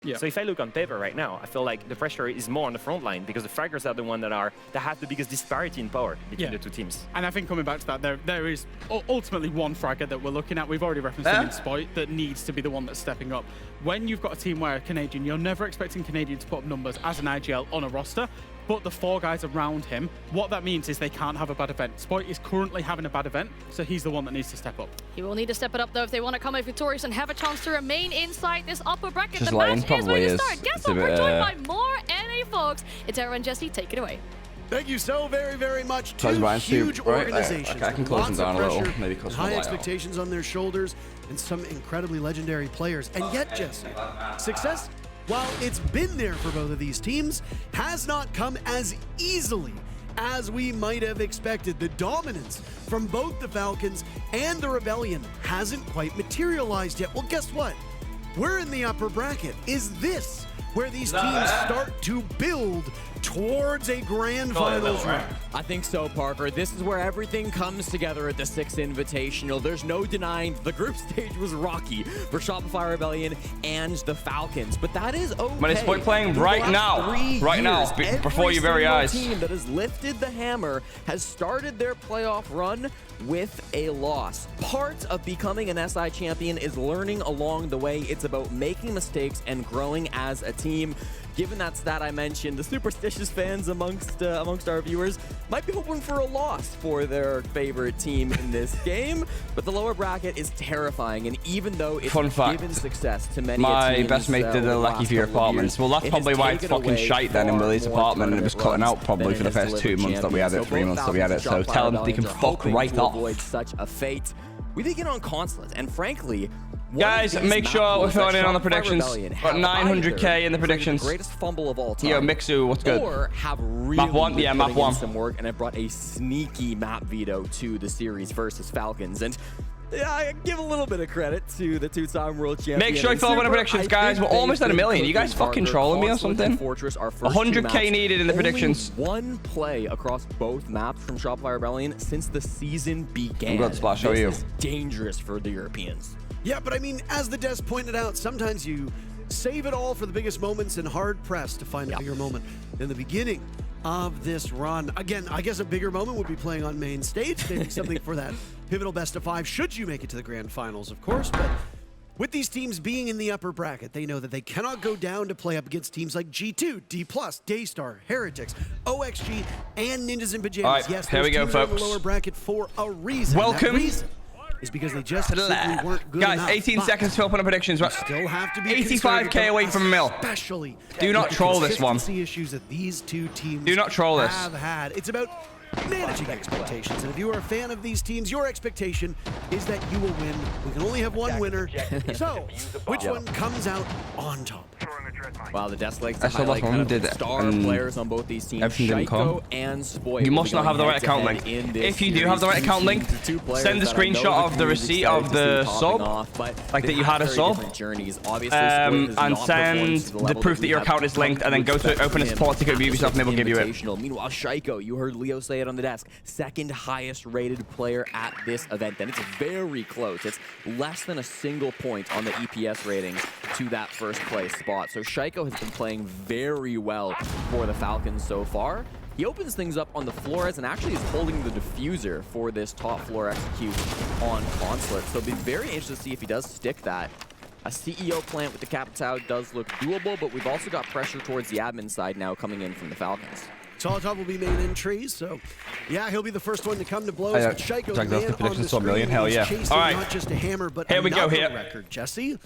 Yeah. So if I look on paper right now, I feel like the pressure is more on the front line because the fraggers are the one that have the biggest disparity in power between the two teams. And I think coming back to that, there is ultimately one fragger that we're looking at. We've already referenced him in Spoit that needs to be the one that's stepping up. When you've got a team where Canadian, you're never expecting Canadian to put up numbers as an IGL on a roster, but the 4 guys around him, what that means is they can't have a bad event. Spoit is currently having a bad event, so he's the one that needs to step up. He will need to step it up though if they want to come out victorious and have a chance to remain inside this upper bracket. Just the match is probably ready to is. start. Guess what? We're joined by more NA folks. It's Era and Jesse. Take it away. Thank you so very, very much. Two huge organizations. I can close them down a little. Maybe close them high expectations on their shoulders and some incredibly legendary players. And yet, Jesse, success, while it's been there for both of these teams, has not come as easily as we might have expected. The dominance from both the Falcons and the Rebellion hasn't quite materialized yet. Well, guess what? We're in the upper bracket. Is this where these teams start to build towards a grand finals run? I think so, Parker. This is where everything comes together at the 6th Invitational. There's no denying the group stage was rocky for Shopify Rebellion and the Falcons, but that is okay. But it's Spoit playing right now, before your very eyes. Every team that has lifted the hammer has started their playoff run with a loss. Part of becoming an SI champion is learning along the way. It's about making mistakes and growing as a team. Given that stat I mentioned, the superstitious fans amongst our viewers might be hoping for a loss for their favorite team in this game, but the lower bracket is terrifying, and even though it's given success to many my best mate did a lucky few apartments. Well, that's probably why it's fucking shite then in Willie's apartment, and it was cutting out probably for the first 2 months that we had it, 3 months that we had it, so tell them they can fuck right off. Avoid such a fate. We begin on Consulate, and frankly, guys, make sure we're filling in on the predictions. Got 900k in the predictions. Greatest fumble of all time. Yo, Mixu, what's good? Or have really map 1, yeah, map 1. Some work and have brought a sneaky map veto to the series versus Falcons. And yeah, I give a little bit of credit to the 2-time world champion. Make sure you follow one of the predictions, guys. We're almost at 1 million. You guys fucking trolling me or something? 100k needed in the predictions. One play across both maps from Shopify Rebellion since the season began. Good splash. How are you? This is dangerous for the Europeans. Yeah, but I mean, as the Des pointed out, sometimes you save it all for the biggest moments and hard pressed to find a bigger moment in the beginning of this run. Again, I guess a bigger moment would be playing on main stage, maybe something for that pivotal best of 5, should you make it to the grand finals, of course. But with these teams being in the upper bracket, they know that they cannot go down to play up against teams like G2, D+, Daystar, Heretics, OXG, and Ninjas in Pajamas. All right, yes, here we go, folks. folks. In the lower bracket for a reason. Welcome. That reason is because they just simply weren't good guys, enough. 18 seconds to open up predictions. Still have to be 85k away from a mill. Especially do not troll this one. Issues that these two teams do not troll this. Have had. It's about managing expectations, and if you are a fan of these teams, your expectation is that you will win. We can only have one winner. So, which one comes out on top? Wow, the Des likes to highlight kind of star players on both these teams, SHAIIKO and Spoit. You must not have the right account link. If you do have the right account link, send a screenshot of the receipt of the sub, like that you had a sub, and send the proof that your account is linked, and then go to open a support ticket with Ubisoft and they will give you it. Meanwhile, SHAIIKO, you heard Leo say it on the desk, second highest rated player at this event, and it's very close. It's less than a single point on the EPS ratings to that first place spot. So SHAIIKO has been playing very well for the Falcons so far. He opens things up on the Flores and actually is holding the diffuser for this top floor execute on Consulate. So it'll be very interesting to see if he does stick that. A CEO plant with the Capitao does look doable, but we've also got pressure towards the admin side now coming in from the Falcons. Solitov will be main entries, so yeah, he'll be the first one to come to blows. But SHAIIKO, the man on the screen, hell yeah. All right, not just a hammer, but here we go here. Record. Jesse,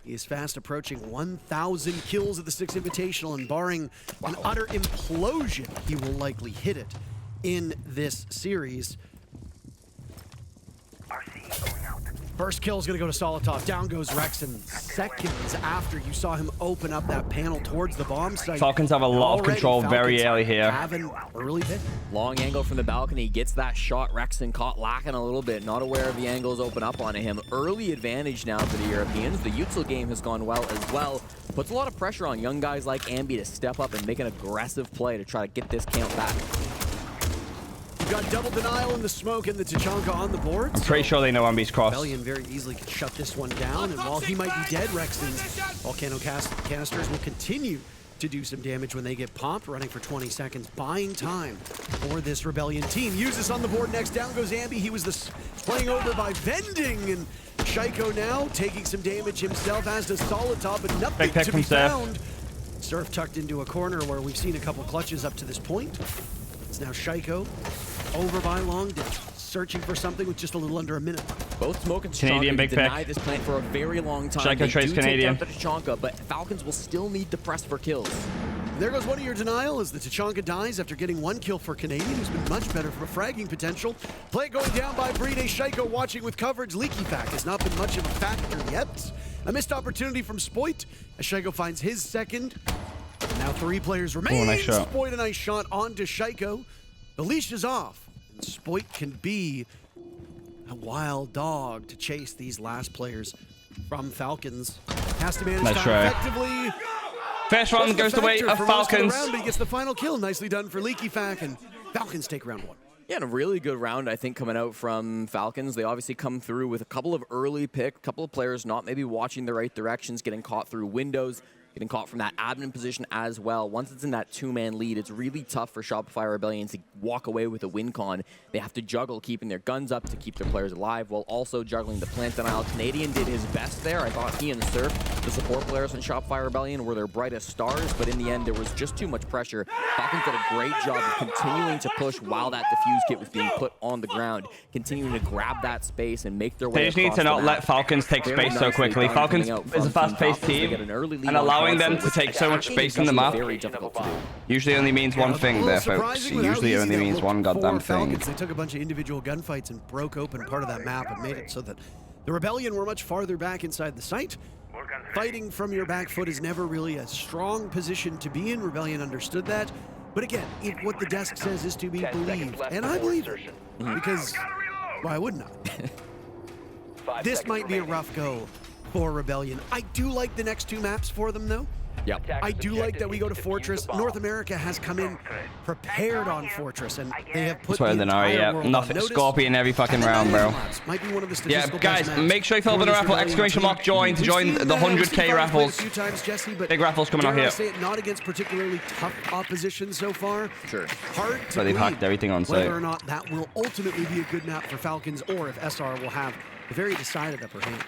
he is fast approaching 1,000 kills at the 6th Invitational, and barring an utter implosion, he will likely hit it in this series. First kill is going to go to Solitov. Down goes Rexen seconds after you saw him open up that panel towards the bomb site. Falcons have a lot of control very early here. Have an early bit. Long angle from the balcony, gets that shot. Rexen caught lacking a little bit, not aware of the angles open up on him. Early advantage now for the Europeans. The Utsil game has gone well as well. Puts a lot of pressure on young guys like Ambi to step up and make an aggressive play to try to get this count back. We've got double denial in the smoke and the Tachanka on the board. I'm pretty sure they know Ambi's cross. Rebellion very easily can shut this one down, and while he might be dead, Rexton's volcano canisters will continue to do some damage when they get popped, running for 20 seconds, buying time for this Rebellion team. Uses on the board next, down goes Ambi. He was playing over by Vending, and SHAIIKO now taking some damage himself, as does Solitop, but nothing to be found. Surf tucked into a corner where we've seen a couple clutches up to this point. It's now SHAIIKO over by Long Ditch, searching for something with just a little under a minute. Both Smoke and Canadian Tachanka big deny pick. this plant for a very long time. SHAIIKO trades Canadian. They do take down the Tachanka, but Falcons will still need to press for kills. There goes one of your denial as the Tachanka dies after getting 1 kill for Canadian, who's been much better from a fragging potential. Play going down by Brede. SHAIIKO watching with coverage. Leaky Fac has not been much of a factor yet. A missed opportunity from Spoit as SHAIIKO finds his second. Now 3 players remain. Nice shot. Spoit a nice shot onto SHAIIKO. The leash is off. And Spoit can be a wild dog to chase these last players from Falcons. Has to manage Nice time try. effectively. First round goes the way of Falcons. Round, but he gets the final kill. Nicely done for Leaky Fac, and Falcons take round 1. Yeah, and a really good round, I think, coming out from Falcons. They obviously come through with a couple of early picks, a couple of players not maybe watching the right directions, getting caught through windows, getting caught from that admin position as well. Once it's in that 2-man lead, it's really tough for Shopify Rebellion to walk away with a win con. They have to juggle keeping their guns up to keep their players alive while also juggling the plant denial. Canadian did his best there. I thought he and Surf, the support players in Shopify Rebellion, were their brightest stars, but in the end, there was just too much pressure. Falcons did a great job of continuing to push while that defuse kit was being put on the ground, continuing to grab that space and make their way. They just need to not let Falcons take space so quickly. Falcons is a fast-paced team, and allowing them to take so much space in the map usually only means one thing there, folks. It usually only means one goddamn thing. They took a bunch of individual gunfights and broke open part of that map and made it so that the Rebellion were much farther back inside the site. Fighting from your back foot is never really a strong position to be in. Rebellion understood that. But again, if what the desk says is to be believed, and I believe it, because why wouldn't I? This might be a rough go for Rebellion. I do like the next 2 maps for them, though. Yep. I do like that we go to Fortress. North America has come in prepared on Fortress, and they have put the entire world on nothing. notice. Scorpion every fucking round, bro. Might be one of the Yeah, statistical guys, best maps make sure you fill up for the this raffle. Rebellion Exclamation team. mark join to We've join seen the 100K Falcons played raffles. a few times, Jesse, but Big raffles coming out dare I here. say it, not against particularly tough opposition so far. Sure. Hard to So they've believe hacked everything on site. whether or not that will ultimately be a good map for Falcons, or if SR will have a very decided upper hand.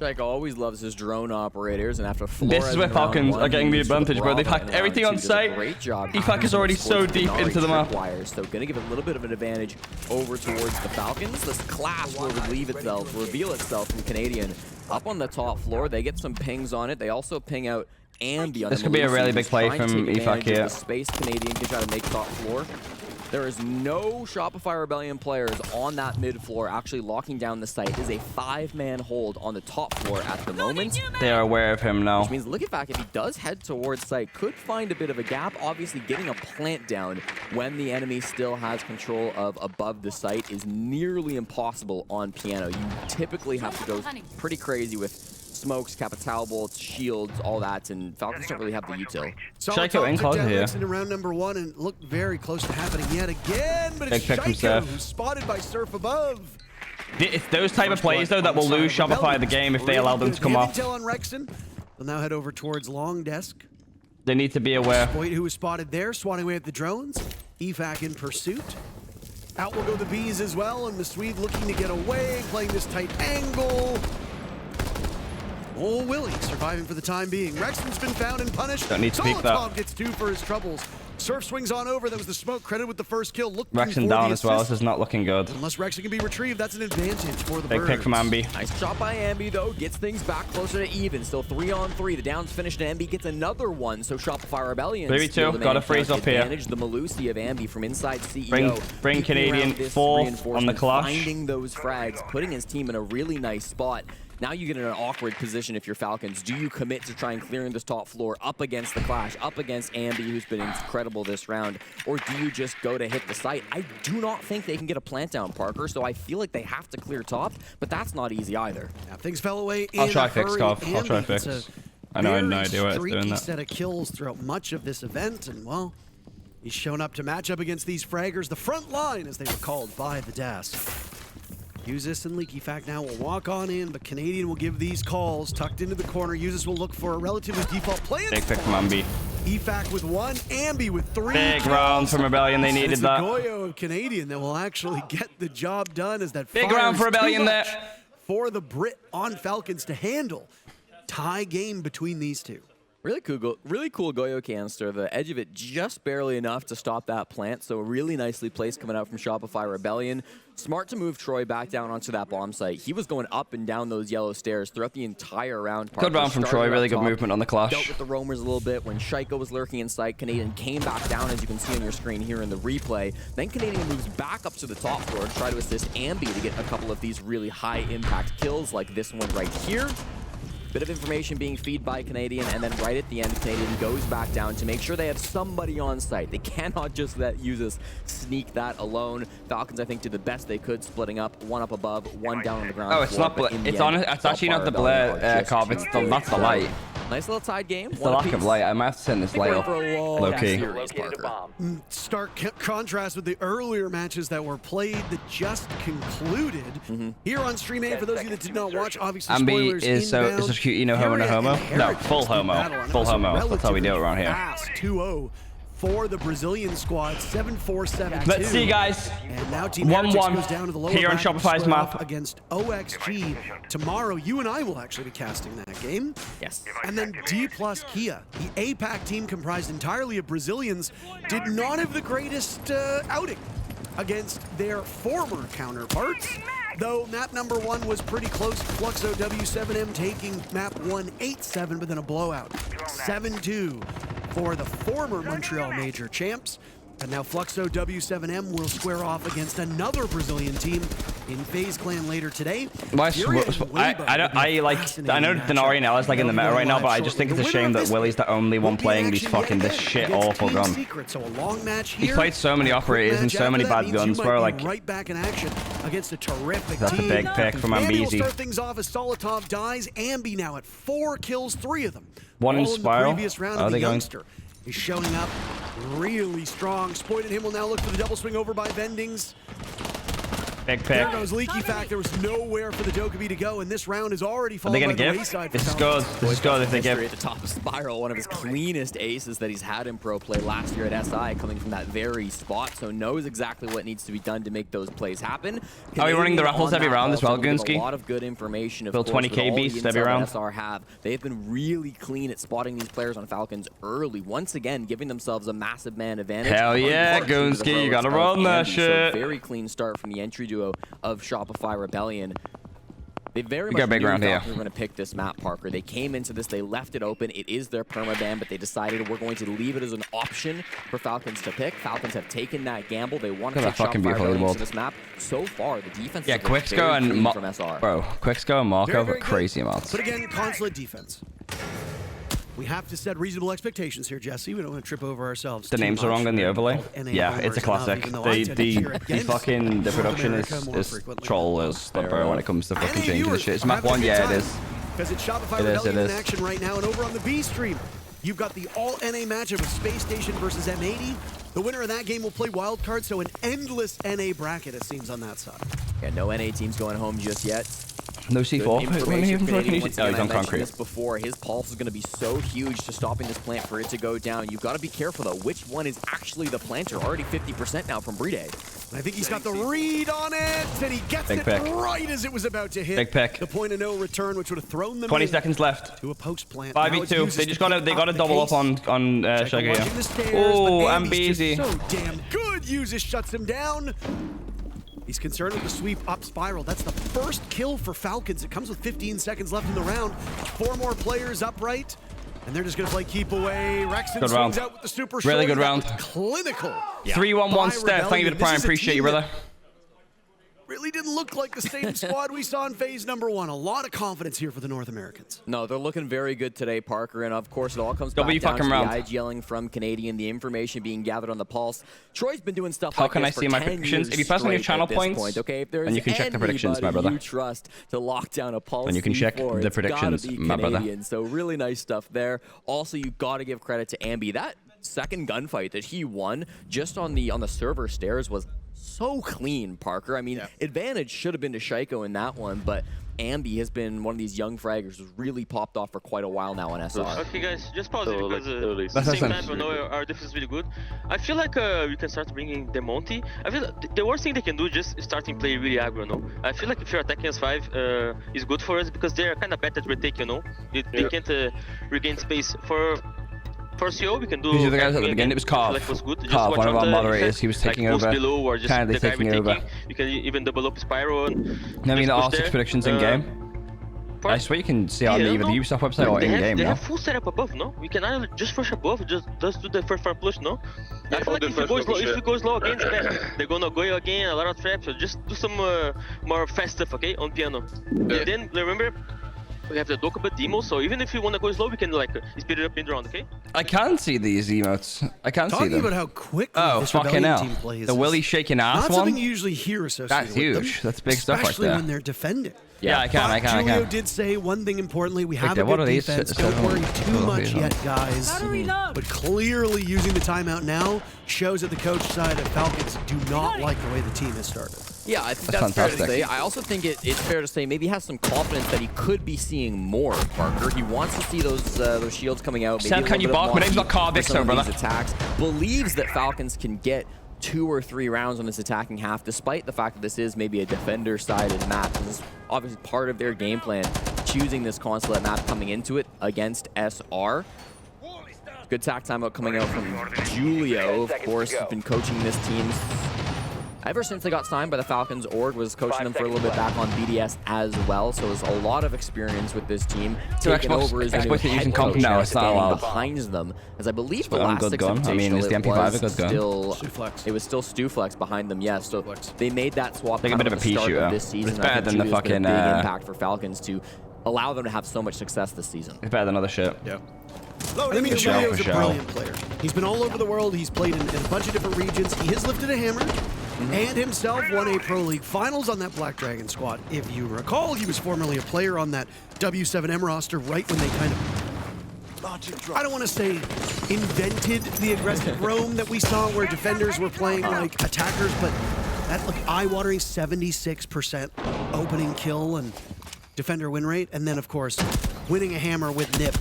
SHAIIKO always loves his drone operators, and after Flores This is where in round Falcons 1, are getting the moves to advantage, bro. They've Bravo hacked in round everything 2, on does a site. Great job. EFAC is already so deep into the map. So gonna give a little bit of an advantage over towards the Falcons. This class will reveal itself from Canadian up on the top floor. They get some pings on it. They also ping out Ambi on This could be a really big play trying to from take EFAC advantage of here. the space Canadian can try to make top floor. There is no Shopify Rebellion players on that mid floor actually locking down the site. It is a 5-man hold on the top floor at the moment. They are aware of him now. Which means look at back, if he does head towards site, could find a bit of a gap. Obviously, getting a plant down when the enemy still has control of above the site is nearly impossible on piano. You typically have to go pretty crazy with smokes, capital bolts, shields, all that, and Falcons don't really have the util. SHAIIKO in close here. In round number 1 and looked very close to happening yet again, but it's Big pick from SHAIIKO Surf. who's spotted by Surf above. It's those type of plays, though, that will lose Shopify the game if they allow them to come off. Intel on Rexon. They'll now head over towards Long Desk. They need to be aware. Spoit, who was spotted there, swatting away at the drones. EFAC in pursuit. Out will go the Bees as well, and the Swede looking to get away, playing this tight angle. Oh, Willie surviving for the time being. Rexon's been found and punished. Don't need to peek that. Solitov gets 2 for his troubles. Surf swings on over. That was the smoke credited with the first kill. Rexon down as well. This is not looking good. Unless Rexon can be retrieved, that's an advantage for the Big Birds. pick from Ambi. Nice shot by Ambi, though. Gets things back closer to even. Still 3-on-3. The down's finished, and Ambi gets another one. So Shopify Rebellion. 3v2. Got to freeze up here. The Malusi of Ambi from inside CEO. Bring Canadian 4th on the clash. Finding those frags, putting his team in a really nice spot. Now you get in an awkward position if you're Falcons. Do you commit to try and clearing this top floor up against the Clash, up against Ambi, who's been incredible this round, or do you just go to hit the site? I do not think they can get a plant down, Parker, so I feel like they have to clear top, but that's not easy either. Yeah, things fell away in I'll try a fix, hurry. Goff. I'll try Ambi fix. gets a I know I had no very idea why it's doing streaky that. set of kills throughout much of this event, and well, He's shown up to match up against these fraggers. The front line, as they were called by the DAS. Usis and Leaky Fact now will walk on in, but Canadian will give these calls. Tucked into the corner, Usis will look for a relatively default play. Big pick from Ambi. EFAC with 1, Ambi with 3. Big round from Rebellion, they needed that. It's the Goyo of Canadian that will actually get the job done as that big round for Rebellion there. For the Brit on Falcons to handle. Tie game between these two. Really cool Goyo canister. The edge of it just barely enough to stop that plant. So really nicely placed coming out from Shopify Rebellion. Smart to move Troy back down onto that bomb site. He was going up and down those yellow stairs throughout the entire round. Good round from Troy. Really good movement on the clash. Dealt with the roamers a little bit. When SHAIIKO was lurking in sight, Canadian came back down, as you can see on your screen here in the replay. Then Canadian moves back up to the top floor to try to assist Ambi to get a couple of these really high impact kills like this one right here. Bit of information being feed by Canadian, and then right at the end, Canadian goes back down to make sure they have somebody on site. They cannot just let Usis sneak that alone. Falcons, I think, did the best they could, splitting up, 1 up above, 1 down on the ground. Oh, it's not. It's actually not the blur carve. It's not the light. Nice little tied game. It's the lack of light. I might have to send this light off. Low key. Stark contrast with the earlier matches that were played that just concluded here on Stream 8. For those of you that did not watch, obviously spoilers Ambi is so cute, you know, homo no homo. No, full homo. Full homo. That's how we do it around here. 2-0 for the Brazilian squad. 7-4-7-2. Let's see, guys. And now Team HyperX goes down to the lower here on bracket Shopify's map against OXG. Tomorrow, you and I will actually be casting that game. Yes. And then D plus Kia, the APAC team comprised entirely of Brazilians, did not have the greatest outing against their former counterparts. Though map number 1 was pretty close. Fluxo W7M taking map 1-8-7, but then a blowout. 7-2 for the former Montreal Major champs. And now Fluxo W7M will square off against another Brazilian team in FaZe Clan later today. I know Denari and Ella's like in the meta right now, but I just think it's a shame that Willie's the only one playing these fucking this shit awful gun. So a long match here. He's played so many operators and so many bad guns, bro. Like right back in action against a terrific that's team. a big pick from Ambi will Ambizi. start things off as Solitov dies. Ambi now at 4 kills, 3 of them. 1 in Spiral. The previous round Are of they the going? youngster is showing up really strong. Spoit and him will now look for the double swing over by Vendings. Big pick. There goes Leaky Fact. There was nowhere for the Dokkaebi to go, and this round is already fallen by the wayside. This is good. This is good if they give. At the top of Spiral, one of his cleanest aces that he's had in pro play last year at SI, coming from that very spot, so knows exactly what needs to be done to make those plays happen. Are we running the raffles every round as well, Goonsky? A lot of good information. Build 20k beasts every round. SR have. They've been really clean at spotting these players on Falcons early, once again giving themselves a massive man advantage. Hell yeah, Goonsky, you gotta run that shit. So very clean start from the entry duo of Shopify Rebellion. They very much knew thought they were going to pick this map, Parker. They came into this, they left it open. It is their permaban, but they decided we're going to leave it as an option for Falcons to pick. Falcons have taken that gamble. They want to take Shopify Rebellion to this map. So far, the defense is Quicksco and from SR. Bro, Quicksco and Marco are crazy amounts. But again, Consulate defense. We have to set reasonable expectations here, Jesse. We don't want to trip over ourselves. The names are wrong on the overlay. Yeah, it's a classic. The production is troll as bro when it comes to fucking changing the shit. It's map 1, yeah, it is. Because it's Shopify Rebellion in action right now, and over on the B stream, you've got the all-NA matchup of Space Station versus M80. The winner of that game will play wildcard, so an endless NA bracket, it seems, on that side. Yeah, no NA teams going home just yet. No C4. He's on concrete. Before his pulse is going to be so huge to stopping this plant for it to go down. You've got to be careful though. Which one is actually the planter? Already 50% now from Brede. I think he's got the read on it, and he gets it right as it was about to hit. Big pick. The point of no return, which would have thrown them 20 seconds left. To a post plant. 5v2. They just got to double up on SHAIIKO. Oh, Ambizi. So damn good. Uses shuts him down. He's concerned with the sweep up Spiral. That's the first kill for Falcons. It comes with 15 seconds left in the round. 4 more players upright, and they're just going to play keep away. Rexton swings out with the super short. Really good round. Clinical. 3-1-1 Steph. Thank you for the prime. Appreciate you, brother. Really didn't look like the same squad we saw in phase number 1. A lot of confidence here for the North Americans. No, they're looking very good today, Parker, and of course it all comes back down to the IGLing from Canadian, the information being gathered on the pulse. Troy's been doing stuff like this for 10 years. How can I see my predictions? If you pass on your channel points, okay, if there's and you can check the predictions, my brother. You trust to lock down a pulse, and you can check the predictions, my brother. So really nice stuff there. Also, you got to give credit to Ambi. That second gunfight that he won just on the server stairs was so clean, Parker. I mean, advantage should have been to SHAIIKO in that one, but Ambi has been one of these young fraggers who's really popped off for quite a while now on SR. Okay, guys, just pause it because at the same time, I know our defense is really good. I feel like we can start bringing the Monty. I feel like the worst thing they can do is just starting play really aggro, no? I feel like if you're attacking S5 is good for us because they're kind of bad at retake, you know? They can't regain space. For CO, we can do. These are the guys at the beginning. It was Carv. Carv, one of our moderators. He was taking over. Below or just kindly taking over. You can even double up Spyro and. I mean, R6 predictions in game. I swear you can see on either the Ubisoft website or in game. They have full setup above, no? We can either just rush above, just do the first farm push, no? I feel like if it goes low again, they're gonna go again, a lot of traps, so just do some more fast stuff, okay, on piano. And then remember, we have the Dokuba demo, so even if you wanna go slow, we can like speed it up in the round, okay? I can see these emotes. I can see them. Talking about how quickly this fucking Rebellion team plays. The Willie shaking ass not one. something you usually hear associated That's huge. with them, That's big stuff right especially there. when they're defending. Yeah, I can. Julio did say one thing importantly, we have a what good are these? defense, don't worry too much yet, guys. But clearly using the timeout now shows that the coach side of Falcons do not like the way the team has started. Yeah, I think that's fair to say. I also think it's fair to say maybe he has some confidence that he could be seeing more, Parker. He wants to see those shields coming out. Sam, can you bark? My name's not Carvix, so brother. Attacks. Believes that Falcons can get 2 or 3 rounds on this attacking half, despite the fact that this is maybe a defender-sided map. This is obviously part of their game plan, choosing this Consulate map coming into it against SR. Good tack timeout coming out from Julio, of course, has been coaching this team ever since they got signed by the Falcons. Org was coaching them for a little bit back on BDS as well, so there's a lot of experience with this team. Taking over as a new head coach now, standing behind them, as I believe the last six it was still Stuflex behind them, yes. So they made that swap kind of at the start of this season. It's better than the fucking big impact for Falcons to allow them to have so much success this season. It's better than other shit. Yeah. I mean, Julio's a brilliant player. He's been all over the world. He's played in a bunch of different regions. He has lifted a hammer and himself won a Pro League Finals on that Black Dragon squad. If you recall, he was formerly a player on that W7M roster right when they kind of, I don't want to say invented the aggressive roam that we saw where defenders were playing like attackers, but that looked eye-watering 76% opening kill and defender win rate. And then, of course, winning a hammer with Nip.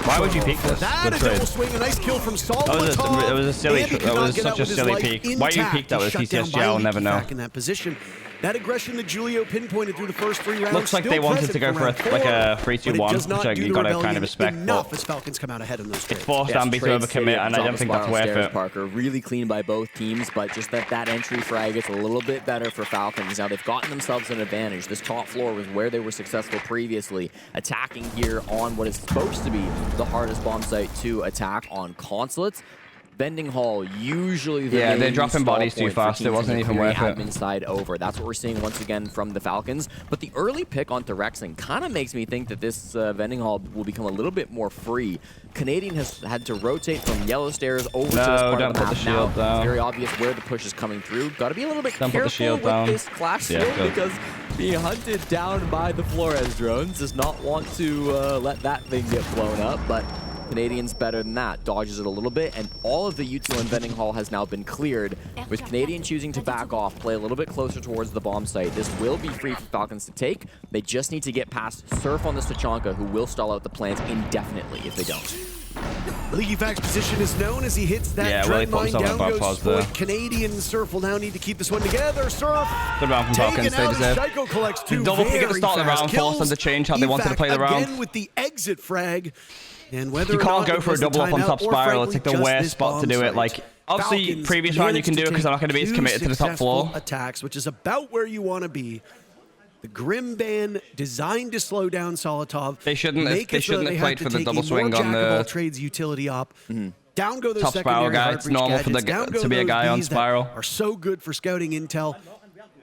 Why would you peek this? That a double swing, a nice kill from Solomon. It was a silly. That was such a silly peek. Why you peeked that with TCSG? I'll never know. Back in that position. That aggression that Julio pinpointed through the first 3 rounds. Looks like they wanted to go for like a 3-2-1, which you gotta kind of respect. Enough as Falcons come out ahead in those trades. It's forced Ambi to overcommit, and I don't think that's worth it. Parker, really clean by both teams, but just that entry frag gets a little bit better for Falcons. Now they've gotten themselves an advantage. This top floor was where they were successful previously, attacking here on what is supposed to be the hardest bomb site to attack on Consulates. Bending Hall, usually they're dropping bodies too fast. It wasn't even worth it. Inside over. That's what we're seeing once again from the Falcons. But the early pick on Thorexing kind of makes me think that this Vending Hall will become a little bit more free. Canadian has had to rotate from yellow stairs over to this part of the map now. It's very obvious where the push is coming through. Got to be a little bit careful with this Clash shield because being hunted down by the Flores drones does not want to let that thing get blown up. But Canadian's better than that, dodges it a little bit, and all of the util and Vending Hall has now been cleared, with Canadian choosing to back off, play a little bit closer towards the bomb site. This will be free for Falcons to take. They just need to get past Surf on the Tachanka, who will stall out the plans indefinitely if they don't. Leaguevax's position is known as he hits that dread mine. Down goes Spoit. Canadian Surf will now need to keep this one together. Surf good round from Falcons. SHAIIKO collects 2 double pick at the start of the round, forced them to change how they wanted to play the round. Again with the exit frag. And whether you can't go for a double up on top spiral. It's like the worst spot to do it. Like, obviously, previous round you can do it because they're not going to be as committed to the top floor. Attacks, which is about where you want to be. The Grim Ban designed to slow down Solotov. They shouldn't have played for the double swing on the trades utility op. Down go those top spiral guy. It's normal for to be a guy on spiral. Are so good for scouting intel.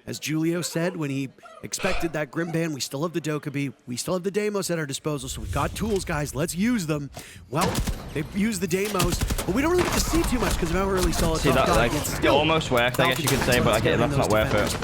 As Julio said when he expected that Grim Ban, we still have the Dokkaebi, we still have the Deimos at our disposal, so we've got tools, guys, let's use them. Well, they've used the Deimos, but we don't really get to see too much because of how early Solotov got. It almost worked, I guess you could say, but that's not worth it.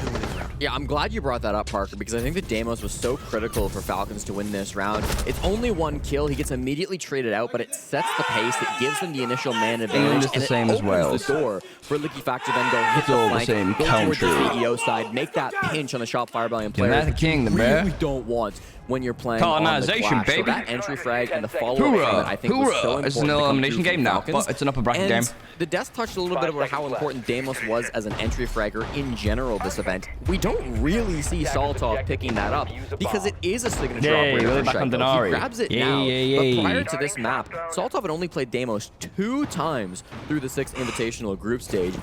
Yeah, I'm glad you brought that up, Parker, because I think that Deimos was so critical for Falcons to win this round. It's only 1 kill. He gets immediately traded out, but it sets the pace. It gives them the initial man advantage, it's the same as Wales. The door for Liquifact to then go hit the flank, same go towards the country. CEO side, make that pinch on the Shopify Rebellion player. United Kingdom, really don't want when you're playing colonization, on the Clash. baby. So that entry frag and the follow-up from it, I think, was so important. It's an elimination game now, but it's an upper bracket game. The Death touched a little bit about how important Deimos was as an entry fragger in general this event. We don't really see Soltov picking that up because it is a signature operator for SHAIIKO. He grabs it now, but prior to this map, Soltov had only played Deimos 2 times through the 6th Invitational group stage.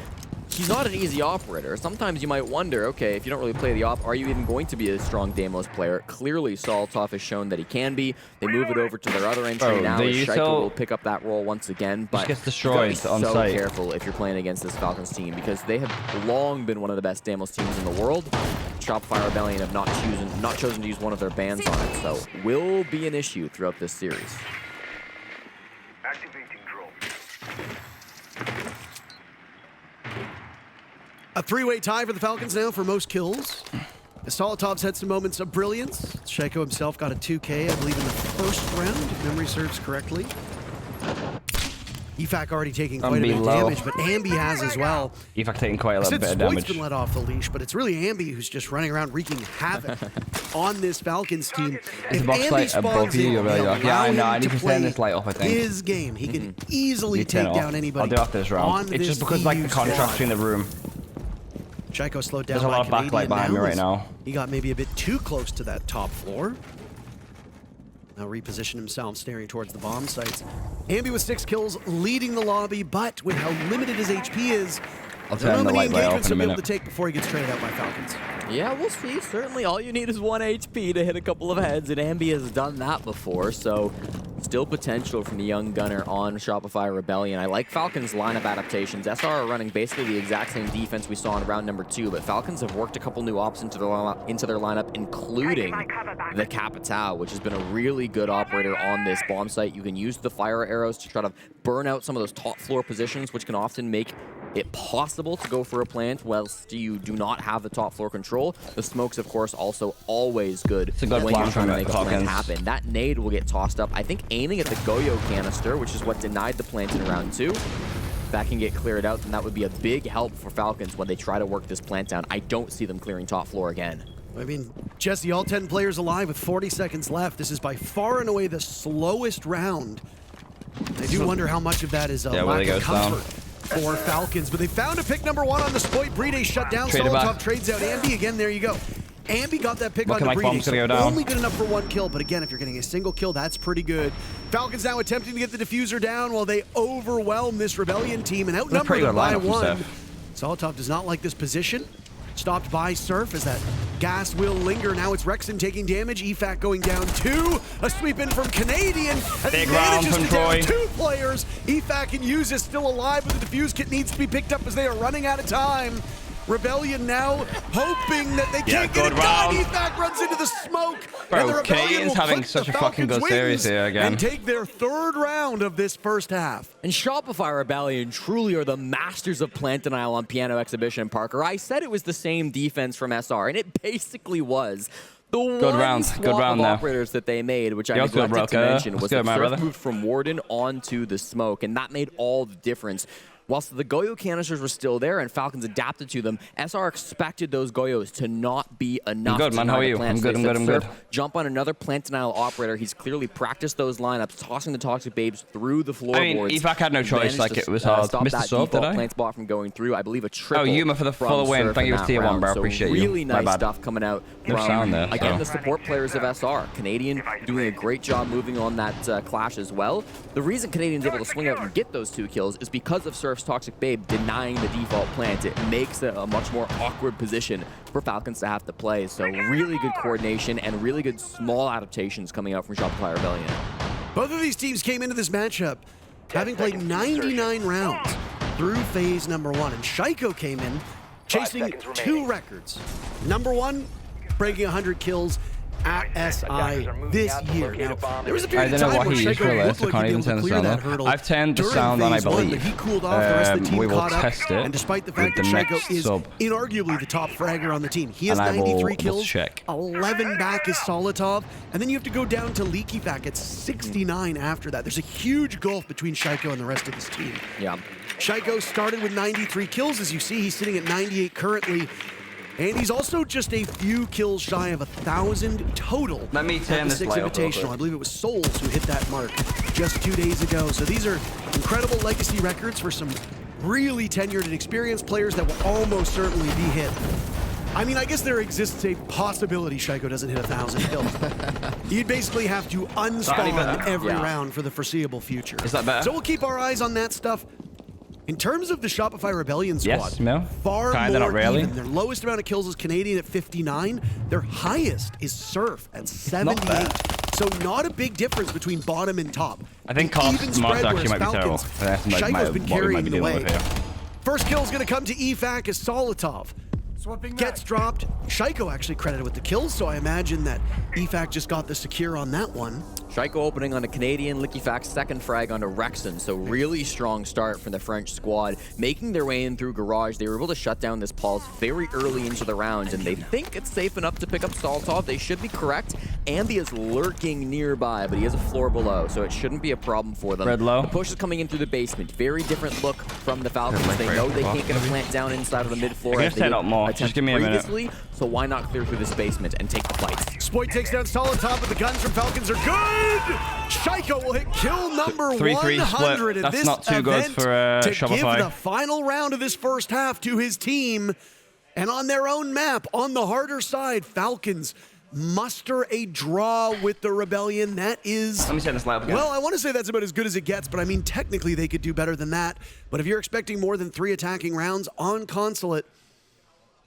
He's not an easy operator. Sometimes you might wonder, okay, if you don't really play the op, are you even going to be a strong Deimos player? Clearly, Soltov has shown that he can be. They move it over to their other entry now. SHAIIKO will pick up that role once again, but gets destroyed on so site. Careful if you're playing against this Falcons team because they have long been one of the best Deimos teams in the world. Shopify Rebellion have not chosen to use one of their bans on it, so will be an issue throughout this series. Activating drone. A 3-way tie for the Falcons now for most kills. Solotov's had some moments of brilliance. SHAIIKO himself got a 2K, I believe, in the first round, if memory serves correctly. EFAC already taking quite a bit of damage, but Ambi has as well. EFAC taking quite a little bit of Spoit's damage. been let off the leash, but it's really Ambi who's just running around wreaking havoc on this Falcons team. If Ambi above spawns you, in, you're really they'll like, yeah, I know, allow I him need to to turn play this light off, I think. his game. He can easily turn take it down off. anybody. I'll do it after this round. It's just because like the contrast between the room. SHAIIKO slowed down There's a lot of by backlight behind me right now. He got maybe a bit too close to that top floor. Now reposition himself, staring towards the bomb sites. Ambi with 6 kills, leading the lobby, but with how limited his HP is, I'll there are turn not the many light way off engagements in a he'll be able minute. to take before he gets traded out by Falcons. Yeah, we'll see. Certainly all you need is 1 HP to hit a couple of heads, and Ambi has done that before, so still potential from the young gunner on Shopify Rebellion. I like Falcons' lineup adaptations. SR are running basically the exact same defense we saw in round number 2, but Falcons have worked a couple new ops into their lineup, including the Capitao, which has been a really good operator on this bomb site. You can use the fire arrows to try to burn out some of those top floor positions, which can often make it possible to go for a plant whilst you do not have the top floor control. The smokes, of course, also always good It's a good when plan you're trying from to make a Falcons. plant happen. That nade will get tossed up, I think, aiming at the Goyo canister, which is what denied the plant in round 2. If that can get cleared out, then that would be a big help for Falcons when they try to work this plant down. I don't see them clearing top floor again. I mean, Jesse, all 10 players alive with 40 seconds left. This is by far and away the slowest round. I do wonder how much of that is a lack of comfort for Falcons, but they found a pick number 1 on the Spoit. Bride shut down. Solotov trades out Ambi. Again, there you go. Ambi got that pick on the Bride. So only good enough for 1 kill, but again, if you're getting a single kill, that's pretty good. Falcons now attempting to get the diffuser down while they overwhelm this Rebellion team and outnumber them by 1. Solotov does not like this position. Stopped by Surf as that gas will linger. Now it's Rexon taking damage. EFAC going down 2. A sweep in from Canadian. And big he round manages from to down Troy. 2 players. EFAC and Use is still alive, but the defuse kit needs to be picked up as they are running out of time. Rebellion now hoping that they can't get it done. EFAC runs into the smoke. Bro, Canadians having such a fucking good series here again. And take their 3rd round of this first half. And Shopify Rebellion truly are the masters of plant denial on Piano Exhibition, Parker. I said it was the same defense from SR, and it basically was. The good round of operators that they made, which I neglected to mention, was the Surf moved from Warden onto the smoke, and that made all the difference. Whilst the Goyo canisters were still there and Falcons adapted to them, SR expected those Goyos to not be enough. I'm good, man. How are you? I'm good, I'm good. Jump on another plant denial operator. He's clearly practiced those lineups, tossing the Toxic Babes through the floorboards. I mean, EFAC had no choice. Like, it was hard. Stop Missed the that sub, did default I? plant spot from going through. I believe a triple. Oh, Yuma for the full win. Thank you for tier 1, bro. Appreciate you. Really nice stuff coming out from, again, the so. support players of SR. Canadian doing a great job moving on that clash as well. The reason Canadian's able to swing out and get those 2 kills is because of Surf's Toxic Babe denying the default plant. It makes it a much more awkward position for Falcons to have to play. So really good coordination and really good small adaptations coming out from Shopify Rebellion. Both of these teams came into this matchup having played 99 rounds through phase number 1, and SHAIIKO came in chasing 2 records. Number 1, breaking 100 kills at SI this year. Now, there was a period I of don't know time what where he is for SHAIIKO list. looked I like can't he'd even be able to turn the clear sound that on. hurdle. I've turned the during sound on, I phase one, believe. but he cooled off. The rest of the team We will caught up. test it And despite the fact with that the SHAIIKO next is sub. inarguably the top fragger on the team, he has And I will 93 just kills, check. 11 back is Solitov, and then you have to go down to LeakyFac at 69 after that. There's a huge gulf between SHAIIKO and the rest of this team. Yeah. SHAIIKO started with 93 kills. As you see, he's sitting at 98 currently. And he's also just a few kills shy of 1,000 total. Let me turn at the this Six light up real Invitational. quick. I believe it was Souls who hit that mark just 2 days ago. So these are incredible legacy records for some really tenured and experienced players that will almost certainly be hit. I mean, I guess there exists a possibility SHAIIKO doesn't hit 1,000 kills. You'd basically have to unspawn every round for the foreseeable future. Is that better? So we'll keep our eyes on that stuff. In terms of the Shopify Rebellion squad, Yes, no. far Kinda, more not really. even. Their lowest amount of kills is Canadian at 59. Their highest is Surf at 78. So not a big difference between bottom and top. I think An Cobb's even smarts spread, actually whereas might be terrible. Falcons, That's like SHAIIKO's been what we might carrying be the dealing way. with here. First kill is going to come to EFAC as Solitov. Gets dropped. SHAIIKO actually credited with the kills, so I imagine that EFAC just got the secure on that one. SHAIIKO opening on a Canadian, LeakyFac's second frag onto Rexon, so really strong start from the French squad. Making their way in through Garage, they were able to shut down this Pulse very early into the round, and they think it's safe enough to pick up Solitov. They should be correct. Ambi is lurking nearby, but he has a floor below, so it shouldn't be a problem for them. Red low. The push is coming in through the basement. Very different look from the Falcons. They know they can't get a plant down inside of the mid-floor. I can stand up more. Just give me a minute. So why not clear through this basement and take the fight? Spoit takes down Solitov, but the guns from Falcons are good! SHAIIKO will hit kill number 3-3 100 split. at That's this not too good event for to Shopify. give the final round of this first half to his team. And on their own map, on the harder side, Falcons muster a draw with the Rebellion. That is... Let me set this light up again. Well, I want to say that's about as good as it gets, but I mean, technically they could do better than that. But if you're expecting more than 3 attacking rounds on Consulate,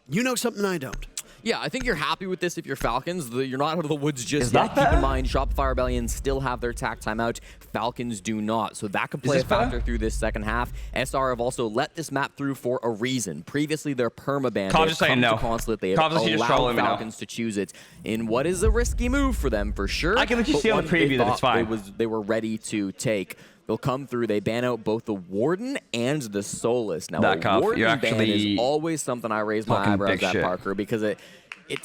you know something I don't. Yeah, I think you're happy with this if you're Falcons. You're not out of the woods just Is yet. that Keep in mind, Shopify Rebellion still have their attack timeout. Falcons do not. So that could play a factor through this second half. SR have also let this map through for a reason. Previously, their permaban has come to Consulate. They have allowed Falcons to choose it in what is a risky move for them, for sure. I can let you see on the preview that it's fine. They were ready to take. They'll come through. They ban out both the Warden and the Solus. Now, a Warden ban is always something I raise my eyebrows at, Parker, because it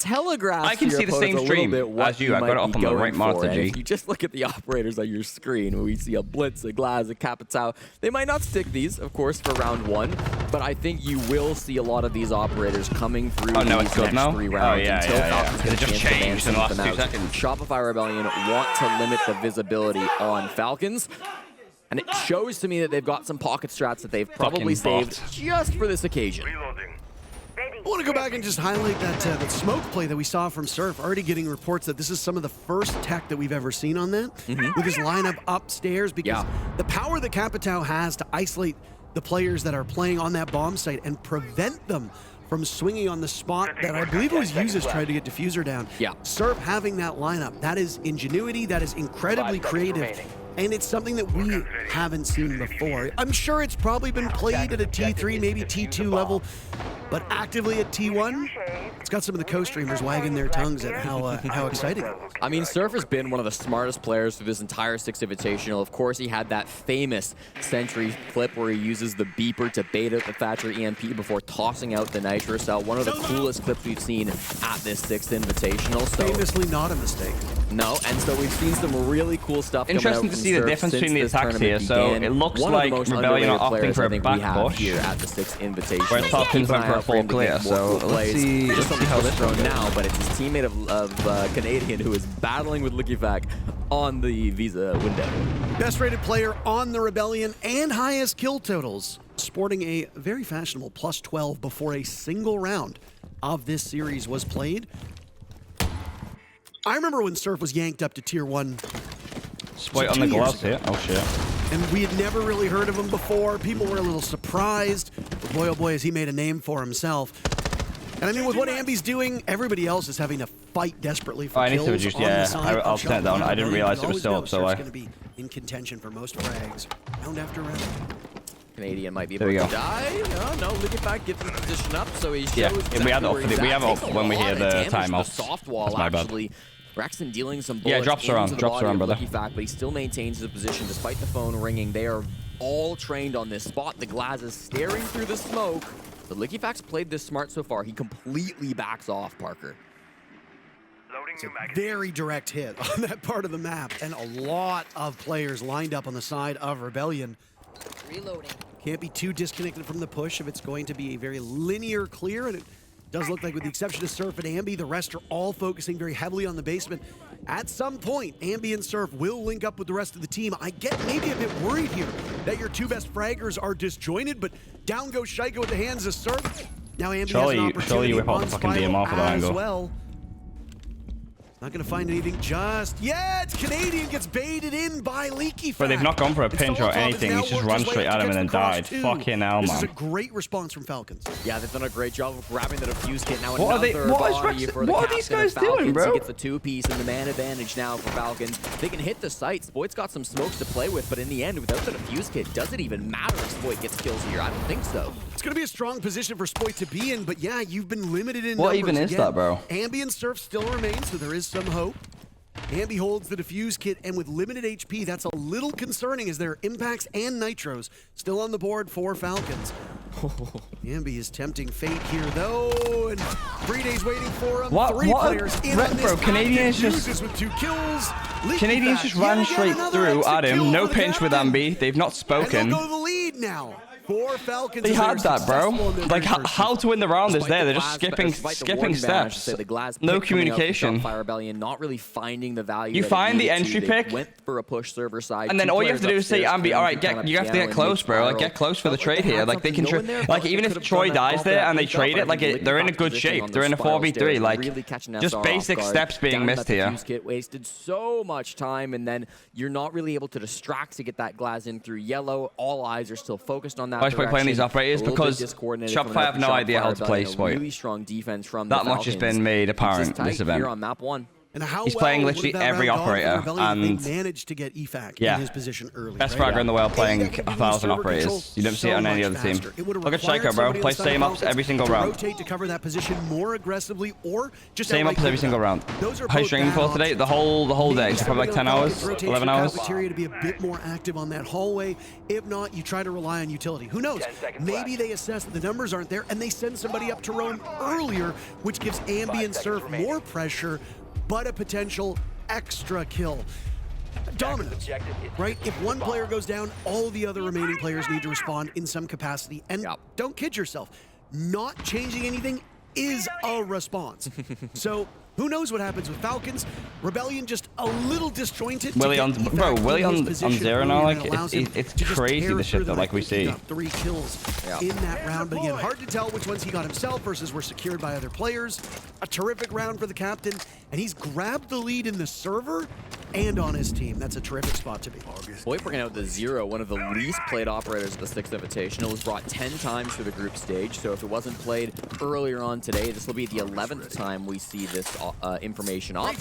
telegraphs. I can see the same stream as you. I got it up on the right monitor, G. If you just look at the operators on your screen, we see a Blitz, a Glaz, a Capitao. They might not stick these, of course, for round 1, but I think you will see a lot of these operators coming through these next 3 rounds until Falcons get a chance to ban some of them out. Shopify Rebellion want to limit the visibility on Falcons. And it shows to me that they've got some pocket strats that they've probably saved just for this occasion. I want to go back and just highlight that smoke play that we saw from Surf. Already getting reports that this is some of the first tech that we've ever seen on that. With his lineup upstairs, because the power that Capitao has to isolate the players that are playing on that bomb site and prevent them from swinging on the spot that I believe it was Uses tried to get Diffuser down. Surf having that lineup, that is ingenuity, that is incredibly creative. And it's something that we haven't seen before. I'm sure it's probably been played at a T3, maybe T2 level, but actively at T1, it's got some of the co-streamers wagging their tongues at how exciting it is. I mean, Surf has been one of the smartest players through this entire Six Invitational. Of course, he had that famous Sentry clip where he uses the beeper to bait out the Thatcher EMP before tossing out the Nitro Cell. One of the coolest clips we've seen at this Sixth Invitational. So, famously not a mistake. No, and so we've seen some really cool stuff coming out Interesting to see the difference between the attacks here. So it looks like Rebellion are opting for a back push here at the Sixth Invitational. Whereas Falcons went for a full clear. So let's see how this goes now. But it's his teammate of Canadian who is battling with LeakyFac on the Visa window. Best rated player on the Rebellion and highest kill totals, sporting a very fashionable +12 before a single round of this series was played. I remember when Surf was yanked up to Tier 1. Spoit on the gloves here. Oh shit. And we had never really heard of him before. People were a little surprised. But boy, oh boy, has he made a name for himself. And I mean, with what Ambi's doing, everybody else is having to fight desperately for kills. I need to reduce, I'll stand down. I didn't realize it was still up, so Surf's going to be in contention for most frags, round after round. Canadian might be able to die. No, LeakyFac gets his position up, so he shows we have it up when we hear the timeout. The soft wall actually Rexon dealing some Yeah, bullets drops around, brother. Fact, but he still maintains his position despite the phone ringing. They are all trained on this spot. The Glaz is staring through the smoke. But LickyFact's played this smart so far. He completely backs off, Parker. It's a very direct hit on that part of the map, and a lot of players lined up on the side of Rebellion. Reloading. Can't be too disconnected from the push if it's going to be a very linear clear, and it does look like, with the exception of Surf and Ambi, the rest are all focusing very heavily on the basement. At some point, Ambi and Surf will link up with the rest of the team. I get maybe a bit worried here that your two best fraggers are disjointed, but down goes SHAIIKO with the hands of Surf. Now Ambi has an opportunity whip out on the fucking Spiral DMR for the as angle. well. Not gonna find anything just yet. Canadian gets baited in by LickyFact. But they've not gone for a pinch or anything. He's just run straight at him and then died. Fucking hell, This is a man. great response from Falcons. Yeah, they've done a great job of grabbing the defuse kit. Now What are they- another what is body Rex- for the what are these captain of guys doing, Falcons. bro? He gets the two-piece and the man advantage now for Falcons. They can hit the site. Spoit's got some smokes to play with, but in the end, without the defuse kit, does it even matter if Spoit gets kills here? I don't think so. It's going to be a strong position for Spoit to be in, but yeah, you've been limited in What numbers. even is Again, that, bro? Ambient Surf still remains, so there is some hope. Ambi holds the defuse kit, and with limited HP, that's a little concerning as there are impacts and nitros still on the board for Falcons. Ambi is tempting fate here, though, and Breday's waiting for him. What- Three what- players in on this. bro, Canadians Active just- uses with 2 kills. Canadians just ran straight through at him. No pinch with Ambi. They've not And spoken. they'll go the lead now. For Falcons. They as had they're that, bro. successful in their Like, very first how to win the round is Despite there. the They're just Glaz- skipping despite the skipping warning ban, I should steps. say, the Glaz No pick coming out from communication. Fire Rebellion, not really finding the value. You that it find the needed entry to. pick, They went for a push server side. And then Two all you have to do players is say, upstairs, Ambi, all right, Clean kind of you have to piano get and close, make bro. Like, spiral. get close for the Felt trade they here. had Like, they can something going there, like, but even they if could've Troy done that dies off there that and they link up. trade I it, like, think they're in a LickyFact's good positioning shape. on the They're in a spiral 4v3. stairs, Like, really catching just SR off basic guard. steps being Down missed that here. defuse kit, wasted so much time, and then you're not really able to distract to get that Glaz in through yellow. All eyes are still focused on that. Why should we play playing these operators? Because Shopify have no idea how to play Spoit. Really strong defense from That the much has Falcons. been made Keeps apparent us tight this event. here on map 1. And how He's playing well literally would that every round gone for operator, Rebellion if and- they managed to get EFAC Yeah. in his position early. Best right? fragger in the world playing And that would 1,000 server operators. control You don't see it so on any much other team. faster. It would have Look at required SHAIIKO, bro. somebody Play on the side same of ups Falcons every single to round. rotate to cover that position more aggressively, or just Same outright ups every keep it single up. round. Those are How you both streaming bad for today? options. The whole day. Maybe So probably like 10 somebody on hours, Falcons rotate 11 to hours. cafeteria to be a bit more active on that hallway. If not, you try to rely on utility. Who knows? Maybe they assess that the numbers aren't there and they send somebody up to roam earlier, which gives Ambient Surf more pressure, but a potential extra kill. Dominance, right? If one player goes down, all the other remaining players need to respond in some capacity. And don't kid yourself, not changing anything is a response. So who knows what happens with Falcons? Rebellion just a little disjointed. Willie to on, get bro, Evac Willie in his on position zero early, now. and Like, it allows him it's to just crazy tear the shit through that them. like we I think he see. got 3 kills in that round, but again, hard to tell which ones he got himself versus were secured by other players. A terrific round for the captain, and he's grabbed the lead in the server and on his team. That's a terrific spot to be. Spoit bringing out the Zero, one of the least played operators of the 6th Invitational. Was brought 10 times through the group stage, so if it wasn't played earlier on today, this will be the 11th time we see this information up.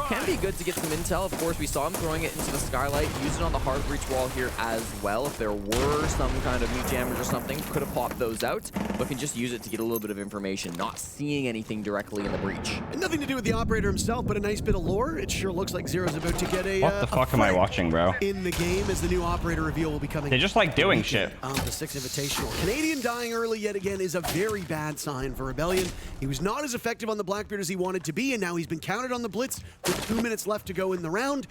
Can be good to get some intel. Of course, we saw him throwing it into the skylight, use it on the hard breach wall here as well. If there were some kind of meat jammers or something, could have popped those out, but can just use it to get a little bit of information, not seeing anything directly in the breach. And nothing to do with the operator himself, but a nice bit of lore. It sure looks like Zero's about to get a What the fuck am I watching, bro? in the game as the new operator reveal will be coming. They're just like doing shit. On the 6th Invitational. Canadian dying early yet again is a very bad sign for Rebellion. He was not as effective on the Blackbeard as he wanted to be, and now he's been counted on the Blitz with 2 minutes left to go in the round.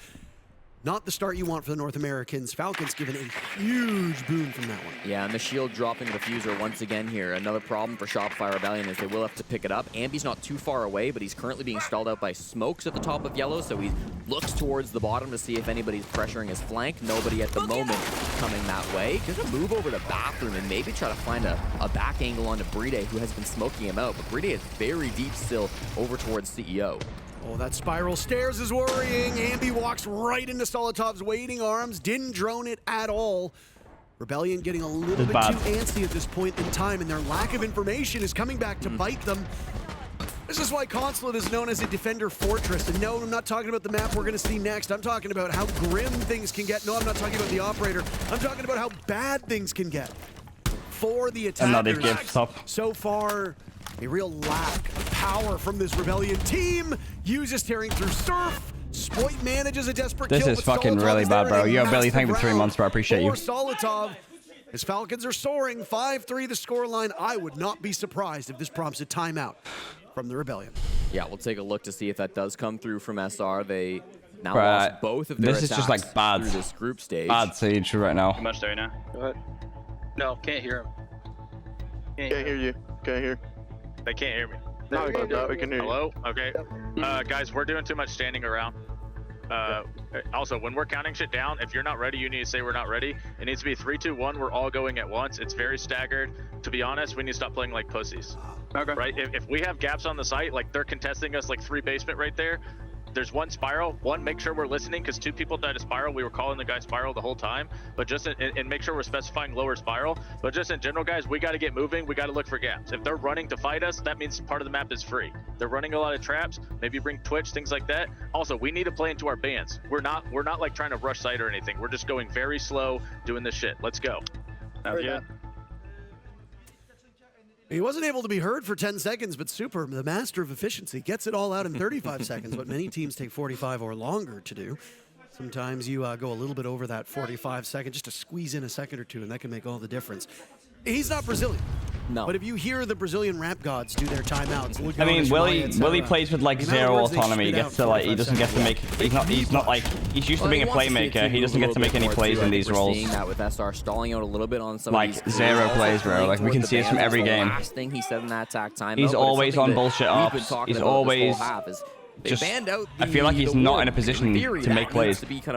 Not the start you want for the North Americans. Falcons given a huge boon from that one. Yeah, and the shield dropping the diffuser once again here. Another problem for Shopify Rebellion is they will have to pick it up. Ambi's not too far away, but he's currently being stalled out by smokes at the top of yellow, so he looks towards the bottom to see if anybody's pressuring his flank. Nobody at the moment coming that way. Gonna move over to bathroom and maybe try to find a back angle onto Brede, who has been smoking him out, but Brede is very deep still over towards CEO. Oh, that spiral stairs is worrying. Ambi walks right into Solotov's waiting arms. Didn't drone it at all. Rebellion getting a little bit bad. too antsy at this point in time, and their lack of information is coming back to bite them. This is why Consulate is known as a defender fortress. And no, I'm not talking about the map we're going to see next. I'm talking about how grim things can get. No, I'm not talking about the operator. I'm talking about how bad things can get for the attackers. And now they've given up. So far, a real lack of power from this Rebellion team. Uses tearing through Surf. Spoit manages a desperate This kill. is fucking really bad, bro. Yo, Billy, thank you for 3 months, bro. I appreciate you. Solitov. As Falcons are soaring, 5-3 the scoreline. I would not be surprised if this prompts a timeout from the Rebellion. Yeah, we'll take a look to see if that does come through from SR. They now lost both of their This is just like bad, through this group stage. bad siege right now. Too much there now. Go ahead. No, can't hear him. Can't hear you. Can't hear. They can't hear me. No, we can hear you. Hello? Okay. Guys, we're doing too much standing around. Also, when we're counting shit down, if you're not ready, you need to say we're not ready. It needs to be 3, 2, 1. We're all going at once. It's very staggered. To be honest, we need to stop playing like pussies. Okay. Right? If we have gaps on the site, like they're contesting us like 3 basement right there. There's 1 spiral. 1, make sure we're listening because 2 people died to spiral. We were calling the guy spiral the whole time. But just and make sure we're specifying lower spiral. But just in general, guys, we got to get moving. We got to look for gaps. If they're running to fight us, that means part of the map is free. They're running a lot of traps. Maybe bring Twitch, things like that. Also, we need to play into our bands. We're not like trying to rush site or anything. We're just going very slow, doing this shit. Let's go. Yeah. He wasn't able to be heard for 10 seconds, but Super, the master of efficiency, gets it all out in 35 seconds, what many teams take 45 or longer to do. Sometimes you go a little bit over that 45 seconds just to squeeze in a second or two, and that can make all the difference. He's not Brazilian. No. But if you hear the Brazilian rap gods do their timeouts, I mean, Willie plays with like zero autonomy. He gets to like, he doesn't get to make. He's not like, he's used to being a playmaker. He doesn't get to make any plays in these roles. Seeing that with SR stalling out a little bit on some like of these zero plays, bro. Like we can see this from every game. Last thing he said in that attack time. He's always on bullshit ops. He's always just, I feel like he's not in a position to make plays. This is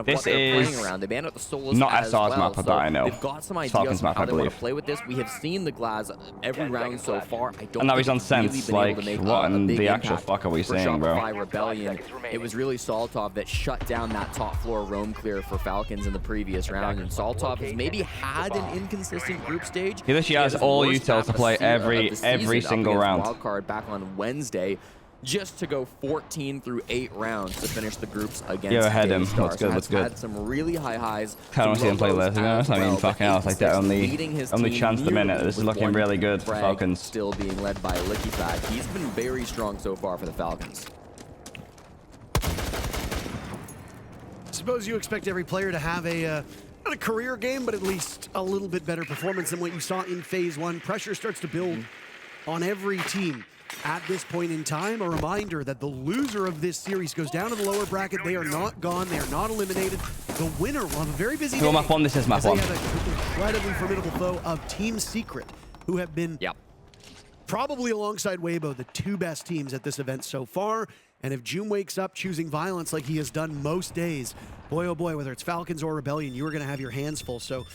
not SR's map that I know. They've got some ideas Falcons map, I they want believe. to play with this. We have seen the Glaz every round so far. I don't And now he's on think sense. really Like, make what a in big the actual impact fuck are we for saying, bro? Shopify Rebellion. It was really Solitov that shut down that top floor roam clear for Falcons in the previous round, and Solitov has maybe had an inconsistent group stage. He literally has all utils to play every single round. Wildcard back on Wednesday, just to go 14 through 8 rounds to finish the groups against Yo, ahead him. Daystar. Looks good, looks good. Had some really high highs. Kind of want to see him play less, to be honest. I mean, fucking hell, it's like the only chance at the minute. This is looking really good for Falcons. Still being led by LickyFat. He's been very strong so far for the Falcons. I suppose you expect every player to have a not a career game, but at least a little bit better performance than what you saw in Phase 1. Pressure starts to build on every team. At this point in time, a reminder that the loser of this series goes down to the lower bracket. They are not gone. They are not eliminated. The winner will have a very busy day. Map 1, this is map 1. They have an incredibly formidable foe of Team Secret, who have been probably alongside Weibo the 2 best teams at this event so far. And if June wakes up choosing violence like he has done most days, boy oh boy, whether it's Falcons or Rebellion, you are going to have your hands full. So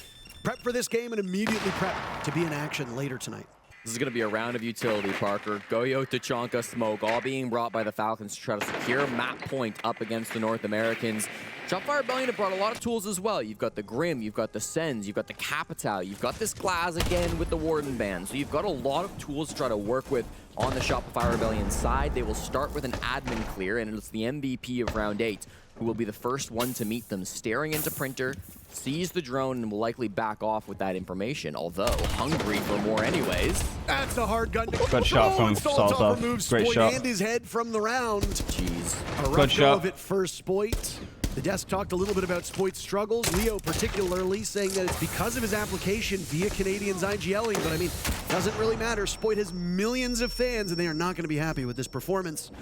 prep for this game and immediately prep to be in action later tonight. This is going to be a round of utility, Parker. Goyo, Tachanka, Smoke, all being brought by the Falcons to try to secure map point up against the North Americans. Shopify Rebellion have brought a lot of tools as well. You've got the Grim, you've got the Sens, you've got the Capital, you've got this Glaz again with the Warden Band. So you've got a lot of tools to try to work with on the Shopify Rebellion side. They will start with an admin clear, and it's the MVP of round 8 who will be the first one to meet them, staring into Printer, sees the drone, and will likely back off with that information, although hungry for more anyways. That's a hard gun to Good shot from Solitov. Great shot. And his head from the round. Jeez. A rough Good shot. of it for Spoit. The desk talked a little bit about Spoit's struggles. Leo particularly saying that it's because of his application via Canadians IGLing, but I mean, doesn't really matter. Spoit has millions of fans, and they are not going to be happy with this performance.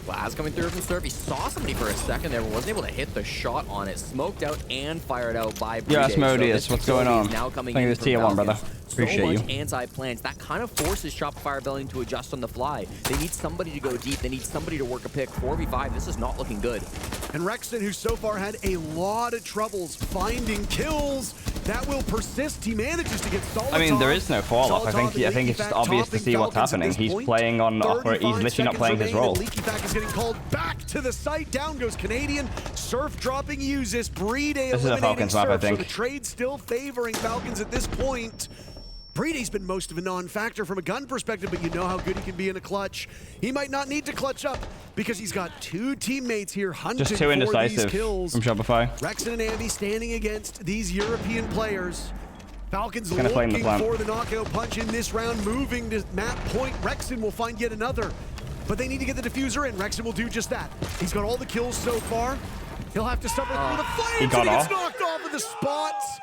Glaz coming through from Surf. He saw somebody for a second there, but wasn't able to hit the shot on it. Smoked out and fired out by Brede. Yes, Modius, So what's going on? now coming Thank you in for tier 1, brother. Appreciate so you. much anti-plans. That kind of forces Shopify Rebellion to adjust on the fly. They need somebody to go deep. They need somebody to work a pick. 4v5, this is not looking good. And Rexton, who so far had a lot of troubles finding kills, that will persist. He manages to get Solitov. I mean, there is no fall-off. I think it's just obvious to see what's happening. He's playing on offer. He's literally not playing his role. LeakyFat is getting called back to the site. Down goes Canadian. Surf dropping Usis. Brede This is a Falcons map, I think. So the trade still favoring Falcons at this point. Brede's been most of a non-factor from a gun perspective, but you know how good he can be in a clutch. He might not need to clutch up because he's got 2 teammates here hunting Just 2 for indecisive these kills. from Shopify. Rexton and Ambi standing against these European players. Falcons gonna play in the looking plant. for the knockout punch in this round, moving to map point. Rexon will find yet another, but they need to get the diffuser in. Rexon will do just that. He's got all the kills so far. He'll have to suffer through the flames, he got and he gets off. knocked off of the spots.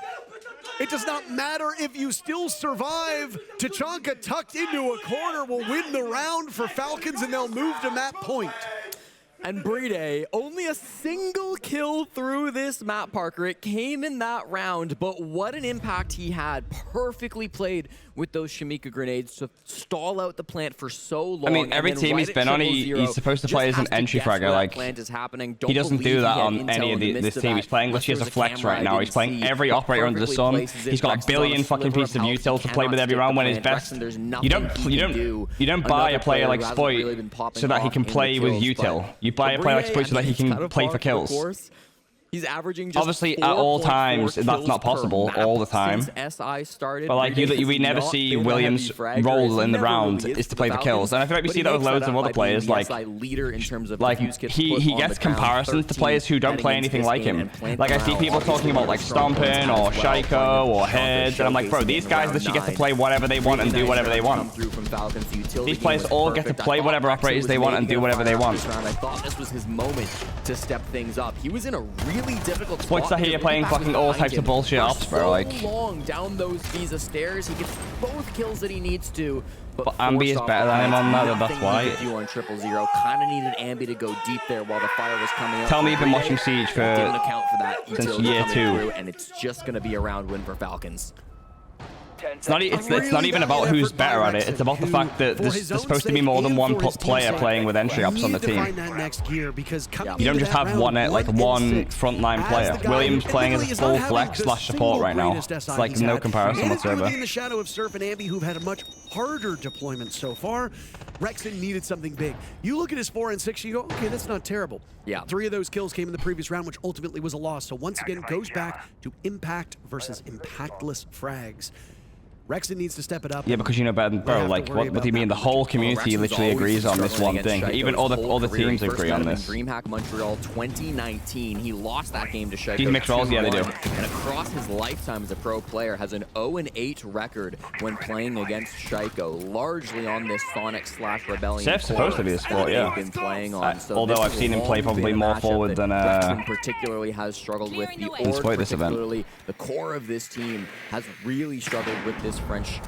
It does not matter if you still survive. Tachanka tucked into a corner will win the round for Falcons, and they'll move to map point. And Brede, only a single kill through this map, Parker. It came in that round, but what an impact he had. Perfectly played with those SHAIIKO grenades to stall out the plant for so long. I mean, every team he's been on, he's supposed to play as an entry fragger. Like, he doesn't do that on any of this team. He's playing literally as a flex right now. He's playing every operator under the sun. He's got a billion fucking pieces of util to play with every round when his best. You don't buy a player like Spoit so that he can play with util. You buy a player like Spoit so that he can play for kills. He's averaging just obviously at all times that's not possible all the time. SI started, but like we never see Williams' role in the round is to play the kills, and I feel like we see that with loads of other players. Like he gets comparisons to players who don't play anything like him. Like I see people talking about like Stompin or SHAIIKO or Heads, and I'm like, bro, these guys literally get to play whatever they want and do whatever they want. These players all get to play whatever operators they want and do whatever they want. I thought this was his moment to step things up. He was in a really difficult spot. Spoit's here playing fucking all types of bullshit ops, bro. Like, so long down those Visa stairs, he gets both kills that he needs to. But Ambi is better than him on that, that's why. You on 000 kind of needed Ambi to go deep there while the fire was coming up. Tell me you've been watching Siege for didn't account for that since year 2, and it's just going to be a round win for Falcons. It's not even about who's better at it. It's about the fact that there's supposed to be more than one player playing with entry ops on the team. You don't just have one frontline player. Williams playing as a full flex / support right now. It's like no comparison whatsoever. In the shadow of Surf and Ambi, who've had a much harder deployment so far, Rexon needed something big. You look at his 4 and 6, you go, okay, that's not terrible. Yeah. 3 of those kills came in the previous round, which ultimately was a loss. So once again, goes back to impact versus impactless frags. Rexon needs to step it up. Yeah, because you know better than bro. Like, what do you mean? The whole community literally agrees on this one thing. Even other teams agree on this. DreamHack Montreal 2019, he lost that game to SHAIIKO. These mixed roles, yeah, they do. And across his lifetime as a pro player, has an 0-8 record when playing against SHAIIKO, largely on this Sonic / Rebellion. Seth's supposed to be a sport, yeah. Been playing on. So although I've seen him play probably more forward than particularly has struggled with the Spoit this event. The core of this team has really struggled with this French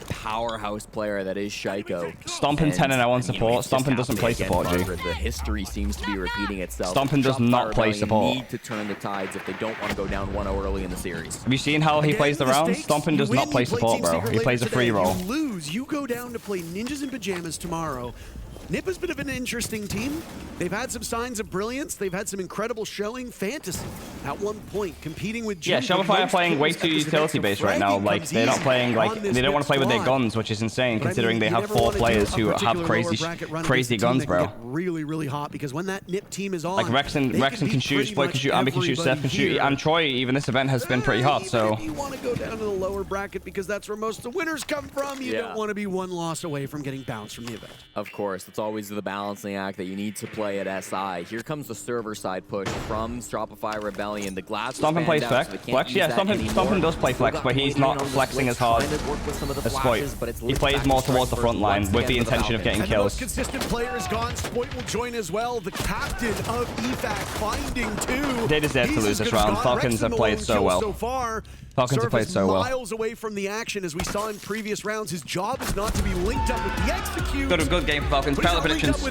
powerhouse player that is SHAIIKO. Stompin 10-0 on support. Stompin doesn't play support, G. The history seems to be repeating itself. Stompin does not play support. Need to turn the tides if they don't want to go down 1-0 early in the series. Have you seen how he plays the round? Stompin does not play support, bro. He plays a free roll. You lose, you go down to play Ninjas in Pajamas tomorrow. NiP has been an interesting team. They've had some signs of brilliance. They've had some incredible showing. Fantasy at one point competing with yeah, Shopify are playing way too utility based right now. Like they're not playing they don't want to play with their guns, which is insane considering they have 4 players who have crazy guns, bro. Really hot because when that NiP team is on, like Rexon can shoot, Spoit can shoot, Ambi can shoot, Seth can shoot, and Troy. Even this event has been pretty hot. So if you want to go down to the lower bracket because that's where most of the winners come from, you don't want to be 1 loss away from getting bounced from the event. Of course, it's always the balancing act that you need to play at SI. Here comes the server side push from Shopify Rebellion. The Glass Stompin plays flex. Yeah, Stompin does play flex, but he's not flexing as hard as Spoit. He plays more towards the front line with the intention of getting kills. The most consistent player is gone. Spoit will join as well. The captain of EFAC finding 2. They deserve to lose this round. Falcons have played so well. Falcons have played so well. Miles away from the action as we saw in previous rounds. His job is not to be linked up with the execute. Good game from Falcons. Palette predictions.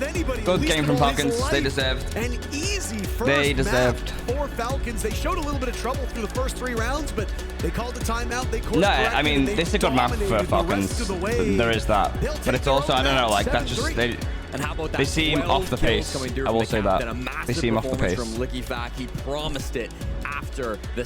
Good game from Falcons. They deserved. An easy first map for Falcons. They showed a little bit of trouble through the first 3 rounds, but they called the timeout. They no, I mean this is a good map for Falcons. There is that, but it's also I don't know, like that just they seem off the pace. I will say that they seem off the pace. He promised it after the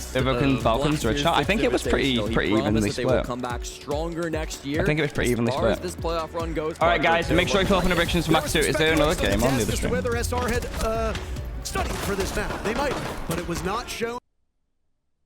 Falcons rich shot. I think it was pretty evenly split. Come back stronger next year. I think it was pretty evenly split. This playoff run goes. All right, guys, make sure you fill up in predictions for Max 2. Is there another game on the other stream? Whether SR had studied for this map, they might, but it was not shown.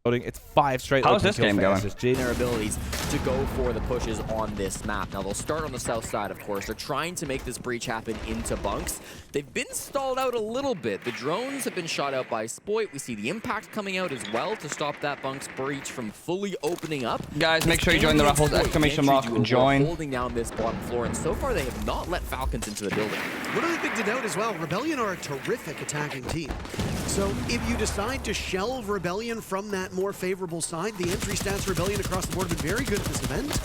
It's 5 straight. How's this game going? Their abilities to go for the pushes on this map. Now, they'll start on the south side, of course. They're trying to make this breach happen into bunks. They've been stalled out a little bit. The drones have been shot out by Spoit. We see the impact coming out as well to stop that bunks breach from fully opening up. Guys, make sure you join the raffles, exclamation mark, join. Holding down this bottom floor, and so far they have not let Falcons into the building. One other thing to note as well, Rebellion are a terrific attacking team. So if you decide to shelve Rebellion from that more favorable side, the entry stats Rebellion across the board have been very good at this event.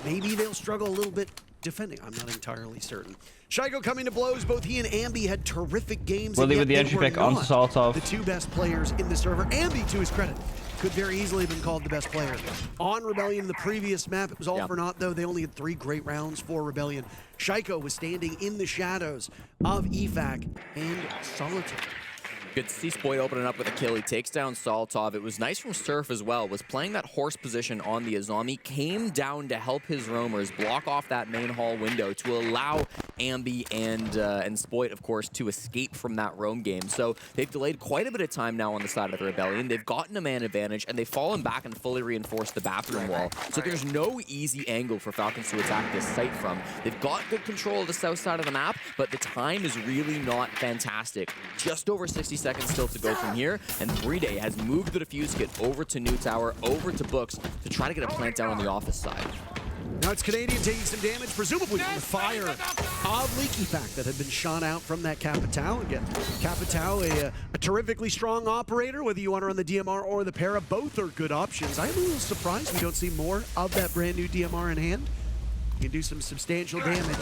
Maybe they'll struggle a little bit defending. I'm not entirely certain. SHAIIKO coming to blows. Both he and Ambi had terrific games. Willie with the entry pick on sort of. The two best players in the server. Ambi, to his credit, could very easily have been called the best player. On Rebellion, the previous map, it was all for naught, though. They only had 3 great rounds for Rebellion. SHAIIKO was standing in the shadows of EFAC and Solitaire. Good to see Spoit opening up with a kill. He takes down Solitov. It was nice from Surf as well. Was playing that horse position on the Azami. Came down to help his roamers block off that main hall window to allow Ambi and Spoit, of course, to escape from that roam game. So they've delayed quite a bit of time now on the side of the Rebellion. They've gotten a man advantage, and they've fallen back and fully reinforced the bathroom wall. So there's no easy angle for Falcons to attack this site from. They've got good control of the south side of the map, but the time is really not fantastic. Just over 60 seconds still to go from here, and Bride has moved the defuse kit over to New Tower, over to Books, to try to get a plant down on the office side. Now it's Canadian taking some damage, presumably from the fire of Leaky Pack that had been shot out from that Capitao. Again, Capitao, a terrifically strong operator, whether you want to run the DMR or the Para, both are good options. I'm a little surprised we don't see more of that brand new DMR in hand. You can do some substantial damage.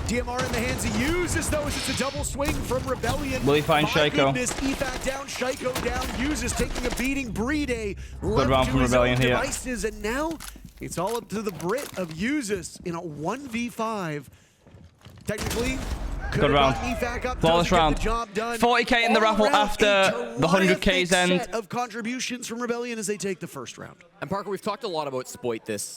DMR in the hands of Uses, though, as it's a double swing from Rebellion. Will he find SHAIIKO? Goodness, EFAC down, SHAIIKO down, Uses taking a beating. Bride good round from Rebellion here. Devices, and now it's all up to the Brit of Uses in a 1v5. Technically, good round. Flawless round. 40k in the raffle after the 100k's end. Set of contributions from Rebellion as they take the first round. And Parker, we've talked a lot about Spoit this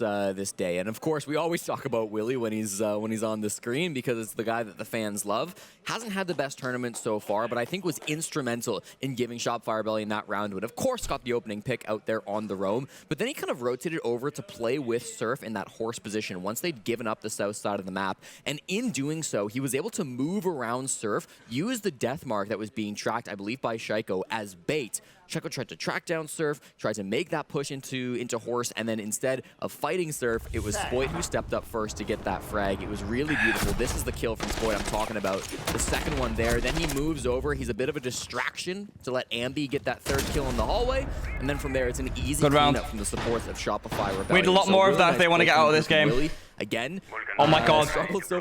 day, and of course we always talk about Willie when he's on the screen because it's the guy that the fans love. Hasn't had the best tournament so far, but I think was instrumental in giving Shopify Rebellion that round. And of course got the opening pick out there on the roam, but then he kind of rotated over to play with Surf in that horse position once they'd given up the south side of the map. And in doing so, he was able to move around Surf, use the death mark that was being tracked, I believe, by SHAIIKO as bait. SHAIIKO tried to track down Surf, tried to make that push into Horse, and then instead of fighting Surf, it was Spoit who stepped up first to get that frag. It was really beautiful. This is the kill from Spoit I'm talking about. The second one there. Then he moves over. He's a bit of a distraction to let Ambi get that third kill in the hallway. And then from there, it's an easy cleanup from the supports of Shopify Rebellion. We need a lot more of that if they want to get out of this game. Willie. Again, oh my god,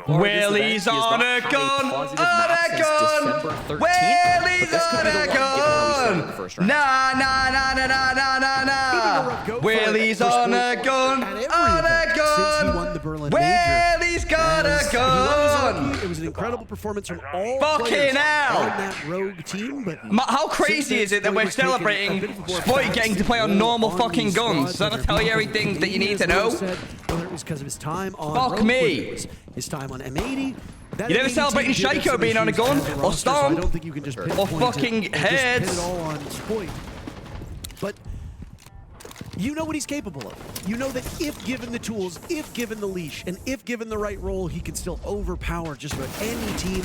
Willie's on a gun, on a gun, Willie's on a gun, nah, nah, nah, nah, nah, nah, nah, nah, Willie's on a gun, on a gun, Willie's got a gun. It was an incredible performance from all fucking hell on that rogue team, but how crazy is it that we're celebrating Spoit getting to play on normal fucking guns? Does that tell you everything that you need to know? Whether it was because of his time on fuck me, his time on M80. You never celebrating SHAIIKO being on a gun or Storm I don't think you can just or fucking heads. Just pin it all on Spoit. But you know what he's capable of. You know that if given the tools, if given the leash, and if given the right role, he can still overpower just about any team.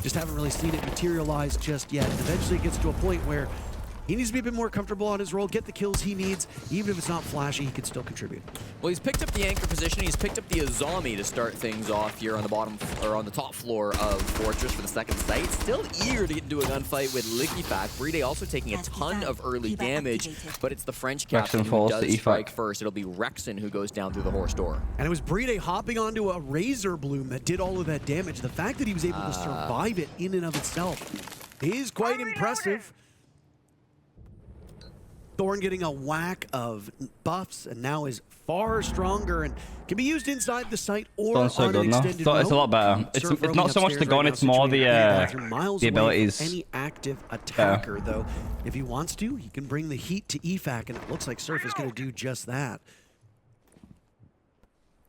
Just haven't really seen it materialize just yet. Eventually it gets to a point where he needs to be a bit more comfortable on his role, get the kills he needs. Even if it's not flashy, he can still contribute. Well, he's picked up the anchor position. He's picked up the Azami to start things off here on the bottom, or on the top floor of Fortress for the second site. Still eager to get into a gunfight with Lickifak. Bride also taking a ton of early damage, but it's the French captain who does strike first. It'll be Rexon who goes down through the horse door. And it was Bride hopping onto a Razor Bloom that did all of that damage. The fact that he was able to survive it in and of itself is quite impressive. Thorn getting a whack of buffs and now is far stronger and can be used inside the site or on an extended roam. It's a lot better. It's not so much the gun, it's more the abilities. Any active attacker, though, if he wants to, he can bring the heat to EFAC, and it looks like Surf is going to do just that.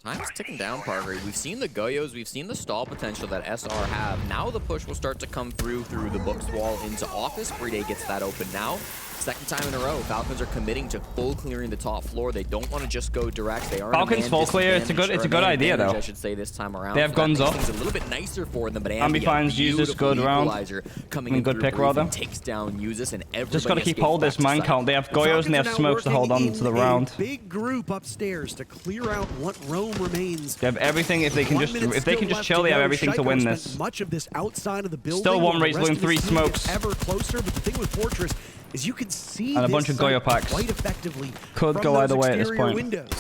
Time is ticking down, Parker. We've seen the Goyos, we've seen the stall potential that SR have. Now the push will start to come through the books wall into office. Brede gets that open now. Second time in a row, Falcons are committing to full clearing the top floor. They don't want to just go direct. They are Falcons full clear. It's a good idea though. I should say this time around. They have guns off. It's a little bit nicer for them, but Ambi finds Jesus, good round. Good pick rather. Takes down Jesus and everybody just got to keep hold this man count. They have Goyos and they have smokes to hold on to the round. Big group upstairs to clear out what roam remains. They have everything. If they can just chill, they have everything to win this. Much of this outside of the building. Still one raise balloon, 3 smokes. Ever closer, but the thing with Fortress is you can see and a bunch of Goyo packs quite effectively. Could go either way at this point. Windows.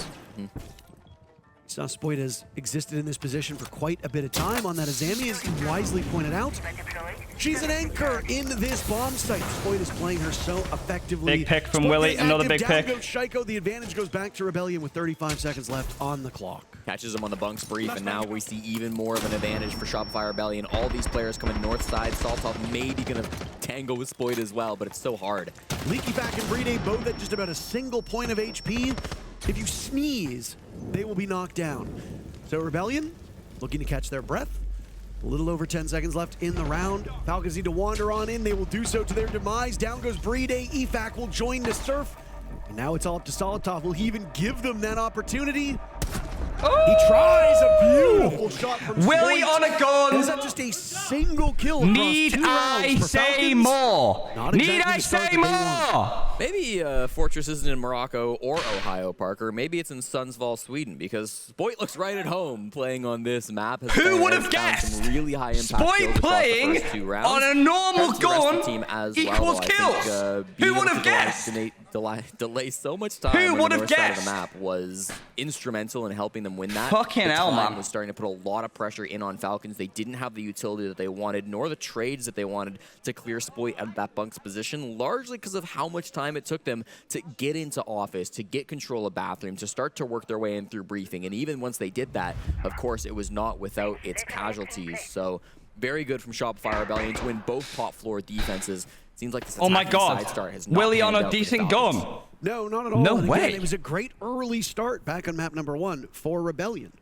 Now Spoit has existed in this position for quite a bit of time. On that, as Amy has wisely pointed out, she's an anchor in this bomb site. Spoit is playing her so effectively. Big pick from Willie, another big pick. Goes SHAIIKO. The advantage goes back to Rebellion with 35 seconds left on the clock. Catches him on the bunks brief, and now we see even more of an advantage for Shopify Rebellion. All these players coming north side. Saltov maybe gonna tango with Spoit as well, but it's so hard. Leaky back and Brede both at just about a single point of HP. If you sneeze, they will be knocked down. So Rebellion looking to catch their breath. A little over 10 seconds left in the round. Falcons need to wander on in. They will do so to their demise. Down goes Brede. EFAC will join the surf. And now it's all up to Solotov. Will he even give them that opportunity? Oh! He tries a beautiful shot from Willie Spoit. On a gun. Is that just a single kill? Need I say more? Need I say more? Maybe Fortress isn't in Morocco or Ohio, Parker. Maybe it's in Sundsvall, Sweden, because Spoit looks right at home playing on this map. Who would have guessed? Really high impact Spoit playing on a normal gun equals kills. Who would have guessed? Delay so much time. Who would have guessed? The map was instrumental in helping them win that. Fucking hell, man. Was starting to put a lot of pressure in on Falcons. They didn't have the utility that they wanted, nor the trades that they wanted to clear Spoit out of that bunk's position, largely because of how much time it took them to get into office, to get control of bathroom, to start to work their way in through briefing. And even once they did that, of course, it was not without its casualties. So very good from Shopify Rebellion to win both top floor defenses. Seems like this oh my god, Willie on a decent gun. No, not at all. No and way. Again, it was a great early start back on map number 1 for Rebellion.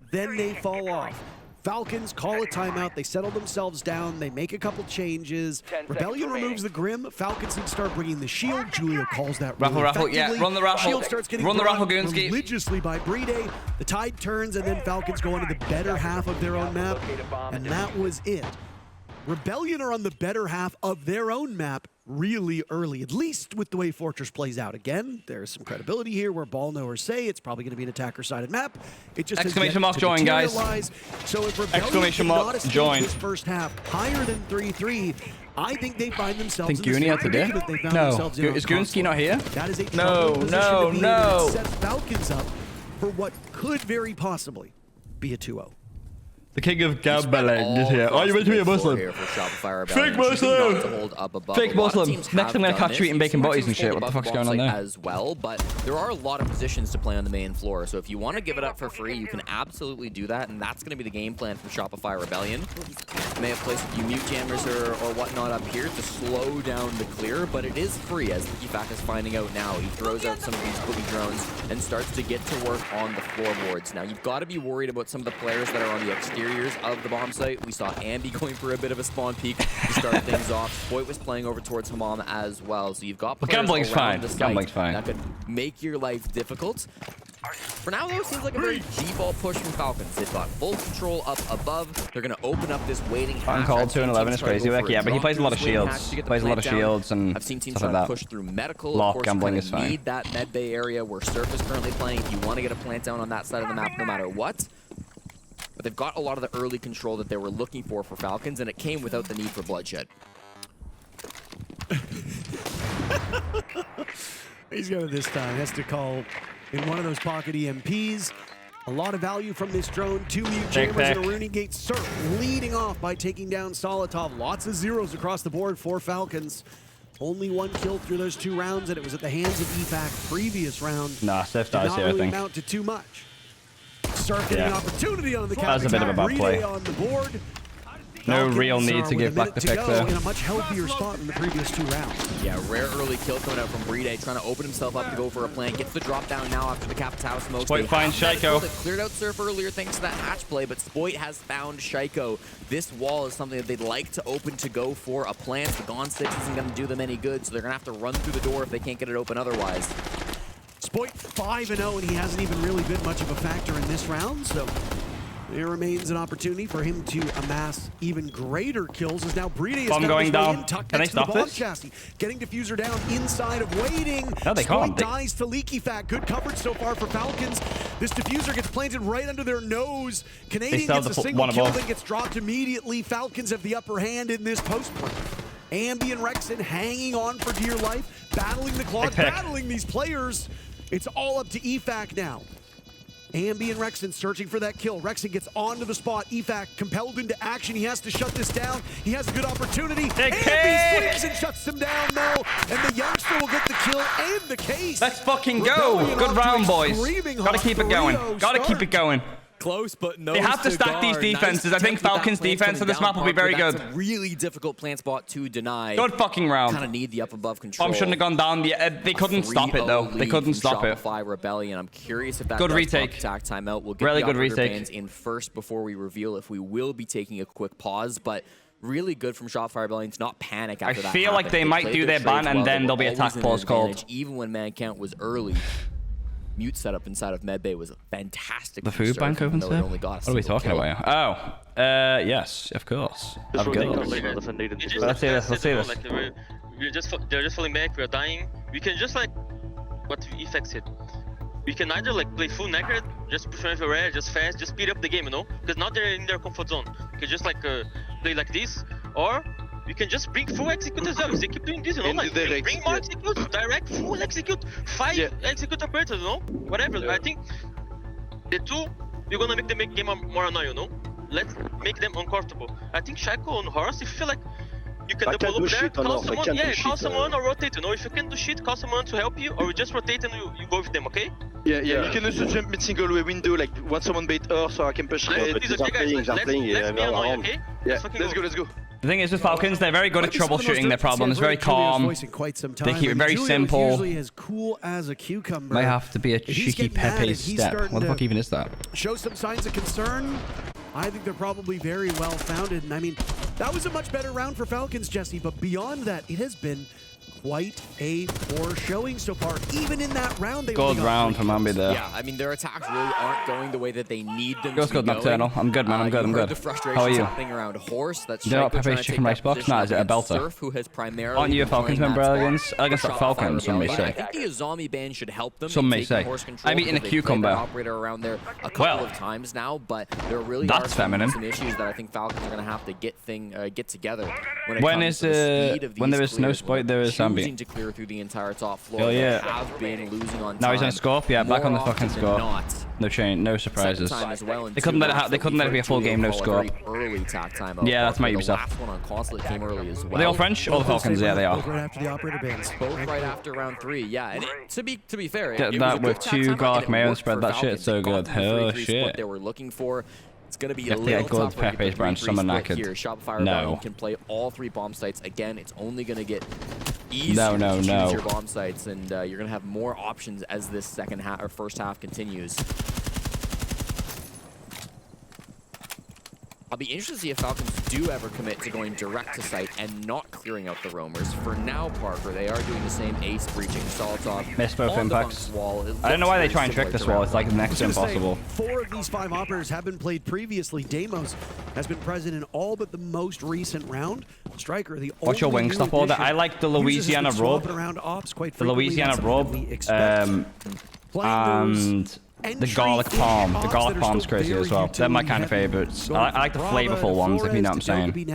Then they fall off. Falcons call a timeout. They settle themselves down. They make a couple changes. Rebellion removes the Grim. Falcons need to start bringing the shield. Julio calls that really raffle, yeah. Run the raffle. Shield starts getting run the raffle, Goonsky. Religiously by Brede. The tide turns, and then Falcons go into the better half of their own map. And that was it. Rebellion are on the better half of their own map really early, at least with the way Fortress plays out. Again, there's some credibility here where ball knowers say it's probably going to be an attacker-sided map. It just exclamation mark join, guys. So if Rebellion cannot join this first half higher than 3-3, I think they find themselves in the same predicament they found themselves in. Is Goonsky not here? That is a no. It sets Falcons up for what could very possibly be a 2-0. The king of gambling is here. Oh, you meant to be a Muslim. Fake Muslim! Fake Muslim. Next I'm going to catch you eating bacon butties and shit. What the fuck's going on there? As well, but there are a lot of positions to play on the main floor. So if you want to give it up for free, you can absolutely do that. And that's going to be the game plan from Shopify Rebellion. You may have placed a few mute jammers or whatnot up here to slow down the clear, but it is free, as EFAC is finding out now. He throws out some of these boogie drones and starts to get to work on the floorboards. Now, you've got to be worried about some of the players that are on the exterior of the bomb site. We saw Ambi going for a bit of a spawn peek to start things off. Spoit was playing over towards Hammam as well. So you've got players gambling's around fine. the site Gambling's fine. that could make your life difficult. For now, though, it seems like a very G-ball push from Falcons. They've got full control up above. They're going to open up this waiting half. Called 2-11 is crazy, yeah, but he plays a lot of shields. Plays a lot of shields and I've seen teams stuff trying like to that. push through medical. Lock Of course, gambling you is fine. need that med bay area where Surf is currently playing if you want to get a plant down on that side of the map no matter what. But they've got a lot of the early control that they were looking for Falcons, and it came without the need for bloodshed. He's got it this time. Has to call in one of those pocket EMPs. A lot of value from this drone. 2 mute jammers and a Rooney Gate. Surf leading off by taking down Solotov. Lots of zeros across the board for Falcons. Only 1 kill through those 2 rounds, and it was at the hands of EFAC previous round. Nah, Seth dies here, I think. Did not really amount to too much. Surf getting an opportunity on the count. That was a bit of a bad play. On the board. No real need to give back the pick there. In a much healthier spot in the previous 2 rounds. Yeah, rare early kill coming out from Brede, trying to open himself up to go for a plant. Gets the drop down now after the Capitao smoke. Spoit finds SHAIIKO. Cleared out Surf earlier thanks to that hatch play, but Spoit has found SHAIIKO. This wall is something that they'd like to open to go for a plant. The Gone 6 isn't going to do them any good, so they're going to have to run through the door if they can't get it open otherwise. Spoit 5-0, and he hasn't even really been much of a factor in this round, so there remains an opportunity for him to amass even greater kills as now Brede is going down. Can they stop this? Chassis, getting Diffuser down inside of Waiting. No, they can't. Dies to Leaky Fat. Good coverage so far for Falcons. This Diffuser gets planted right under their nose. Canadian gets a single kill, then gets dropped immediately. Falcons have the upper hand in this post play. Ambient Rexen hanging on for dear life, battling the clock, battling these players. It's all up to EFAC now. Ambient Rexen searching for that kill. Rexen gets onto the spot. EFAC compelled into action. He has to shut this down. He has a good opportunity. Ambient swings and shuts him down now. And the youngster will get the kill and the case. Let's fucking go. Good round, boys. Gotta keep it going. Gotta keep it going. Close, but no. They have to stack these defenses. I think Falcons' defense in this map will be very good. That's a really difficult plant spot to deny. Good fucking round. Kind of need the up above control. Bomb shouldn't have gone down. They couldn't stop it though. They couldn't stop it. Rebellion. I'm curious if that good retake. Attack timeout. We'll get really the good retake bans in first before we reveal if we will be taking a quick pause, but really good from Shopify Rebellion to not panic after that. I feel like they might do their ban and then there'll be attack pause called. Even when man count was early. Mute setup inside of Medbay was fantastic. The food bank opens there? What are we talking about? Oh, yes, of course. Of course. Let's see this. Let's see this. They're just falling back. We're dying. We can just like what EFAC said. We can either like play full naked, just push everywhere, just fast, just speed up the game, you know? Because now they're in their comfort zone. We can just like play like this, or we can just bring full execute as well. They keep doing this, you know, like bring more execute, direct full execute, 5 execute operators, you know, whatever. I think the 2, we're gonna make the game more annoying, you know. Let's make them uncomfortable. I think SHAIIKO on Horse, if you feel like you can double up there, call someone, call someone or rotate, you know. If you can do shit, call someone to help you, or you just rotate and you go with them, okay? Yeah, you can also jump mid single way window, like want someone bait Earth so I can push red. Let's be annoying, okay? Yeah, let's go. The thing is with Falcons, they're very good at troubleshooting their problems, very calm. They keep it very simple. As cool as a cucumber. Might have to be a cheeky Pepe step. What the fuck even is that? Show some signs of concern. I think they're probably very well founded. And I mean, that was a much better round for Falcons, Jesse, but beyond that, it has been quite a poor showing so far. Even in that round, they good round from Ambi there. Yeah, I mean, their attacks really aren't going the way that they need them to be Nocturnal. I'm good, man. I'm good. I'm good. How are you? Around Horse, that's you know what Pepe's chicken rice box? Nah, is it a belter? Surf, who has primarily aren't you a Falcons member, Elegance? Elegance like Falcons, some may say. I think the zombie ban should help them. Some may say. I'm eating a cucumber. Operator around there a couple of times now, but there really are some issues that I think Falcons are going to have to get together. When there is no Spoit, there is Ambient. To clear through the entire top floor. Hell yeah. Have been losing on time. Now he's on scope. Yeah, back on the fucking scope. No change, no surprises. They couldn't let it be a full game, no scope. Yeah, that's my Ubisoft. One on Consulate came early as well. Are they all French? All the Falcons? Yeah, they are. Right after the operator bans. Both right after round 3. Yeah, and to be fair, get that with 2 garlic mayo and spread that shit so good. Oh shit. What they were looking for. It's going to be a little tougher Pepe's branch, someone knackered. Here. Shopify Rebellion can play all 3 bomb sites. Again, it's only going to get easier to choose your bomb sites, and you're going to have more options as this second half or first half continues. I'll be interested to see if Falcons do ever commit to going direct to site and not clearing out the roamers. For now, Parker, they are doing the same ace breaching Solitov. Miss both impacts. I don't know why they try and trick this wall. It's like next to impossible. 4 of these 5 operators have been played previously. Deimos has been present in all but the most recent round. Striker, the What's your wing stop order? I like the Louisiana robe. The Louisiana robe and the garlic palm. The garlic palm's crazy as well. They're my kind of favorites. I like the flavorful ones, if you know what I'm saying. I think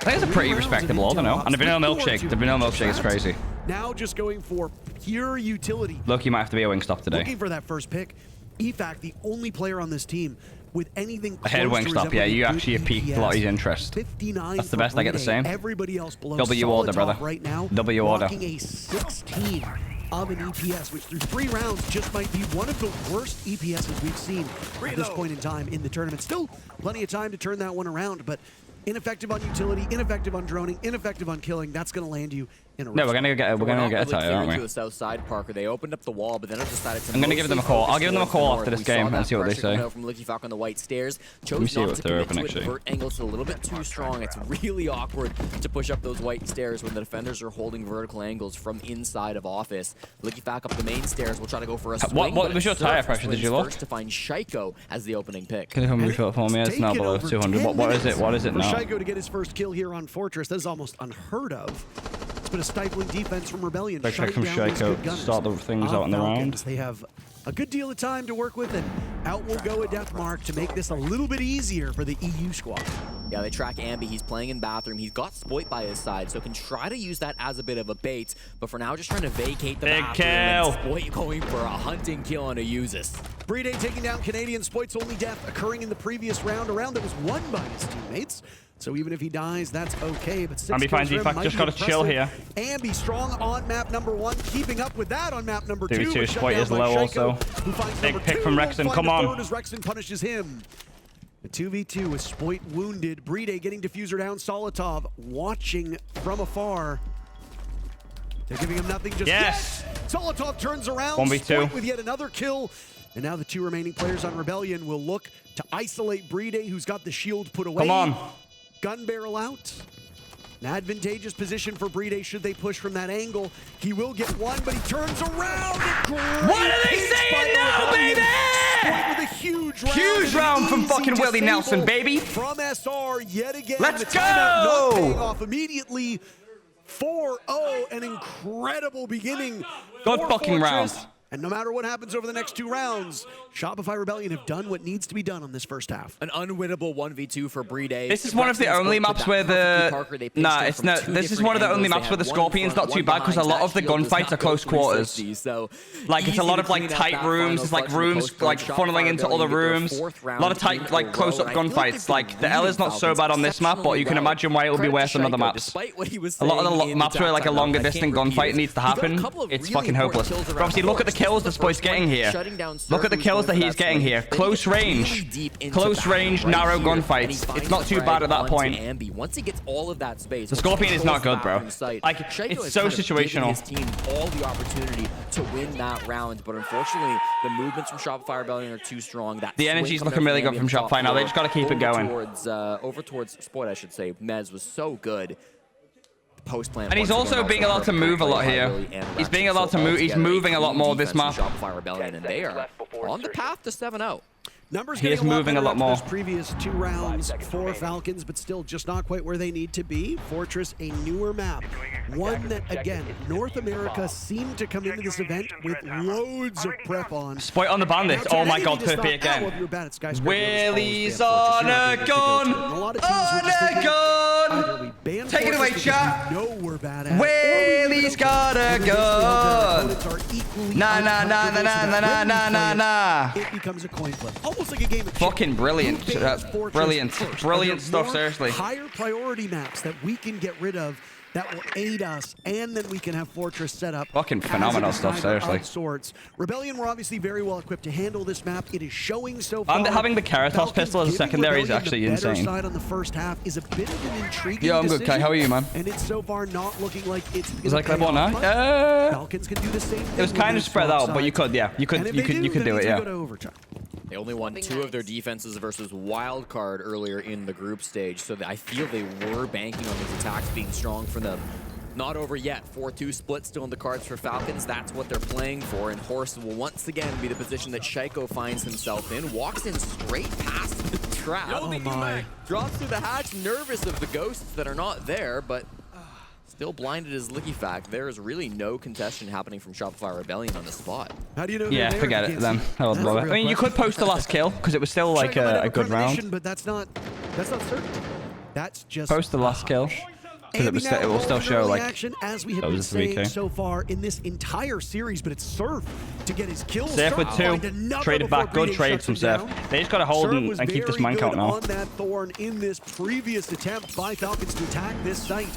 it's a pretty respectable order, no? And the vanilla milkshake. The vanilla milkshake is crazy. Now just going for pure utility. Look, you might have to be a wing stop today. Looking for that first pick. EFAC, the only player on this team with anything a head wing stop, yeah, you actually have piqued Lotty's interest. That's the best. I get the same. Everybody else below W order, brother. Right now, W order. A 16 of an EPS, which through 3 rounds just might be one of the worst EPSs we've seen at this point in time in the tournament. Still plenty of time to turn that one around, but ineffective on utility, ineffective on droning, ineffective on killing. That's going to land you in a No, we're gonna get a tire, aren't we? To the south side, Parker. They opened up the wall, but then have decided to. I'm gonna give them a call. I'll give them a call after this game and see what they say. From Falcon on the white stairs. Let me see what they're open The actually. vert angle's a little bit too strong. It's really awkward to push up those white stairs when the defenders are holding vertical angles from inside of office. Falcon up the main stairs. We'll try to go for a swing. What was your tire pressure? Did you look? First to find SHAIIKO as the opening pick. Can you come refill it for me? It's now below 200. What is it? What is it now? For SHAIIKO to get his first kill here on Fortress, that is almost unheard of. It's been a stifling defense from Rebellion. Check from SHAIIKO to start the things out in the round. They have a good deal of time to work with, and out will go a death mark to make this a little bit easier for the EU squad. Yeah, they track Ambi. He's playing in bathroom. He's got Spoit by his side, so can try to use that as a bit of a bait. But for now, just trying to vacate the bathroom. And Spoit going for a hunting kill on a Usus. Brede taking down Canadian. Spoit's only death occurring in the previous round, a round that was won by his teammates. So even if he dies, that's okay. But Ambi finds Efac, just gotta chill here. Ambi strong on map number 1, keeping up with that on map number 2. 2v2, Spoit is low also. Big pick from Rexon, come on. As Rexon punishes him. The 2v2 with Spoit wounded. Brede getting diffuser down. Solotov watching from afar. They're giving him nothing just yet. Solotov turns around. 1v2. Spoit with yet another kill. And now the 2 remaining players on Rebellion will look to isolate Brede, who's got the shield put away. Come on. Gun barrel out. An advantageous position for Brede should they push from that angle. He will get one, but he turns around. What are they saying now, baby? With a huge round from fucking Willie Nelson, baby. From SR yet again. Let's go. Not paying off immediately. 4-0, an incredible beginning. Good fucking round. And no matter what happens over the next 2 rounds, Shopify Rebellion have done what needs to be done on this first half. An unwinnable 1v2 for Brede. This is one of the only maps where the... Nah, it's not. This is one of the only maps where the Scorpion's not too bad because a lot of the gunfights are close quarters. Like, it's a lot of, like, tight rooms. It's like rooms, like, funneling into other rooms. A lot of tight, like, close-up gunfights. Like, the L is not so bad on this map, but you can imagine why it will be worse on other maps. A lot of the maps where, like, a longer distance gunfight needs to happen, it's fucking hopeless. But obviously, look at the kills that Spoit's getting here. Look at the kills that he's getting here. Close range, narrow gunfights. It's not too bad at that point. Once he gets all of that space, the Scorpion is not good, bro. Like, it's so situational. His team all the opportunity to win that round, but unfortunately, the movements from Shopify Rebellion are too strong. The energy's looking really good from Shopify now. They just got to keep it going. Over towards Spoit, I should say. Mez was so good. And he's also being allowed to move a lot here. He's being allowed to move. He's moving a lot more this map. Shopify Rebellion, and they are on the path to 7-0. Numbers he is moving a lot more. Previous 2 rounds for Falcons, but still just not quite where they need to be. Fortress, a newer map. One that, again, North America seemed to come into this event with loads of prep on. Spoit on the bandit. Oh my god, Perpy again. Willie's on a gun. On a gun. Take it away, chat. Willie's got a gun. Nah, nah, nah, nah, nah, nah, nah, nah, nah. It becomes a coin flip. Almost like a game of fucking brilliant. Brilliant stuff, seriously. Higher priority maps that we can get rid of that will aid us, and then we can have Fortress set up. Fucking phenomenal stuff, seriously. Sorts. Rebellion were obviously very well equipped to handle this map. It is showing so far. And having the Karatos pistol as a secondary is actually insane. Side on the first half is a bit of an intriguing Yo, I'm good, Kai. How are you, man? And it's so far not looking like it's. Is that level now? Falcons can do the same thing. It was kind of spread out, but you could, yeah. You could do it, yeah. They only won 2 of their defenses versus Wildcard earlier in the group stage, so I feel they were banking on these attacks being strong for them. Not over yet. 4-2 split still in the cards for Falcons. That's what they're playing for, and Horse will once again be the position that SHAIIKO finds himself in. Walks in straight past the trap. Oh my. Drops through the hatch, nervous of the ghosts that are not there, but still blinded as Liquifact. There is really no contestation happening from Shopify Rebellion on the spot. How do you know? Yeah, forget it then. I mean, you could post the last kill because it was still like a good round. But that's not certain. That's just post the last kill because it will still show like action as we have been saying so far in this entire series. But it's Surf to get his kills. Surf with 2, traded back, good trade from Surf. They just got to hold and keep this man count now. On that Thorn in this previous attempt by Falcons to attack this site.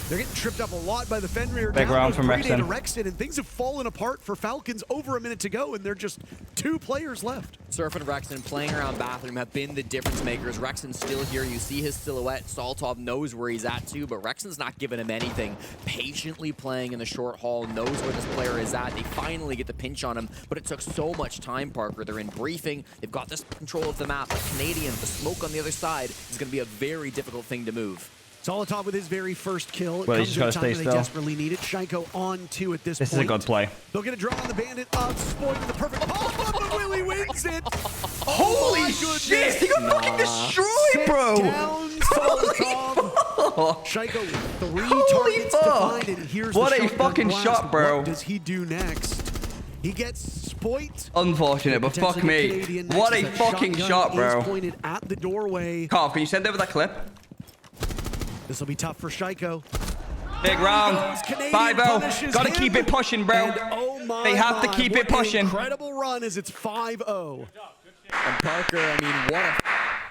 They're getting tripped up a lot by the Fenrir. Big round from Rexon, and things have fallen apart for Falcons over a minute to go, and they're just 2 players left. Surf and Rexon playing around Bathroom have been the difference makers. Rexon's still here. You see his silhouette. Saltov knows where he's at too, but Rexon's not giving him anything. Patiently playing in the short haul, knows where this player is at. They finally get the pinch on him, but it took so much time, Parker. They're in briefing. They've got this control of the map. The Canadian, the smoke on the other side is going to be a very difficult thing to move. Solitov with his very first kill. Well, he's just got to stay still. They desperately need it. SHAIIKO on 2 at this point. This is a good play. They'll get a draw on the bandit. Spoit with the perfect pop-up, but Willie wins it. Holy shit! He got fucking destroyed, bro! Down, Solitov. SHAIIKO with 3 targets to find, and here's what the a fucking blast. shot, bro. What does he do next? He gets Spoit. Unfortunate, but fuck me. What a fucking shot, bro. Pointed at the doorway. Carl, can you send over that clip? This will be tough for SHAIIKO. Big round. 5-0. Gotta keep it pushing, bro. They have to keep it pushing. Incredible run as it's 5-0. And Parker, I mean, what a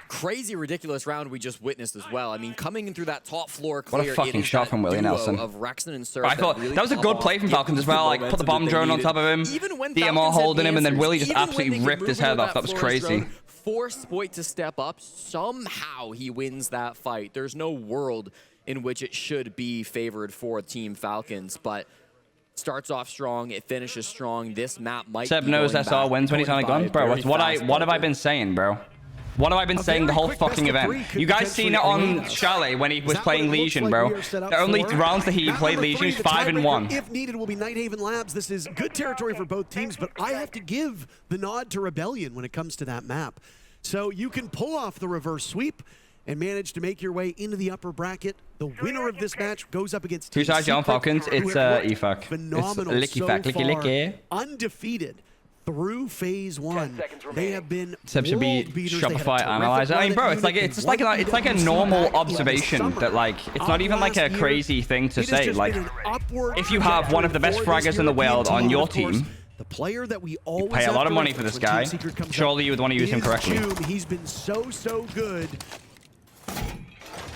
crazy, ridiculous round we just witnessed as well. I mean, coming in through that top floor clear, what a fucking shot from Willie Nelson. Of Rexon and Surf I thought that was a good play from Falcons as well. Like, put the bomb drone on top of him, DMR holding him, and then Willie just absolutely ripped his head off. That was crazy. Force Spoit to step up. Somehow he wins that fight. There's no world in which it should be favored for Team Falcons, but starts off strong, it finishes strong. This map might Seb be knows going SR wins when he's on a gun. Bro, what have I been saying, bro? What have I been saying the whole fucking event? You guys seen it on Chalet when he was playing Legion, bro. The only rounds that he played Legion was 5-1. If needed, will be Nighthaven Labs. This is good territory for both teams, but I have to give the nod to Rebellion when it comes to that map. So you can pull off the reverse sweep and manage to make your way into the upper bracket. The winner of this match goes up against Who's our John Falcons? It's EFAC. Phenomenal it's licky fac, licky. Undefeated through phase 1. They have been Seb should be Shopify analyzer. I mean, bro, it's just like a normal observation that, like, it's not even like a crazy thing to say. Like, if you have one of the best fraggers in the world on your team, the player that we always pay a lot of money for this guy. Surely you would want to use him correctly. He's been so good.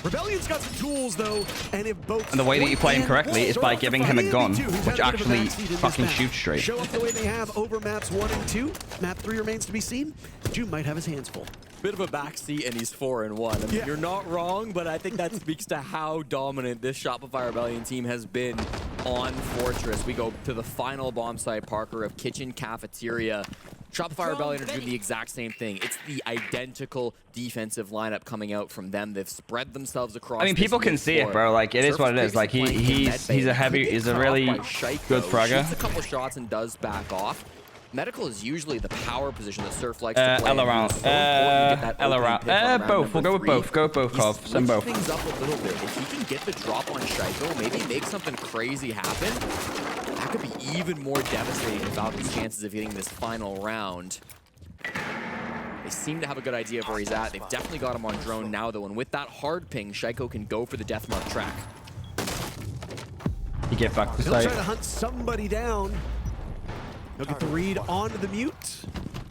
Rebellion's got some tools though, and if both and the way that you play him correctly is by giving him a gun, which actually fucking shoots straight. Show up the way they have over maps 1 and 2. Map 3 remains to be seen. June might have his hands full. Bit of a backseat, and he's 4-1. I mean, you're not wrong, but I think that speaks to how dominant this Shopify Rebellion team has been on Fortress. We go to the final bomb site, Parker, of Kitchen Cafeteria. Shopify Rebellion are doing the exact same thing. It's the identical defensive lineup coming out from them. They've spread themselves across. I mean, people can see it, bro. Like, it is what it is. Like, he's a really good fragger. Shoots a couple shots and does back off. Medical is usually the power position that Surf likes to play. L around. L around. Both. We'll go with both. Go both, Cov. Send both. Things up a little bit. If he can get the drop on SHAIIKO, maybe make something crazy happen, that could be even more devastating to Falcons' chances of getting this final round. They seem to have a good idea of where he's at. They've definitely got him on drone now, though, and with that hard ping, SHAIIKO can go for the deathmark track. You get back to He'll site. try to hunt somebody down. He'll get the read onto the mute,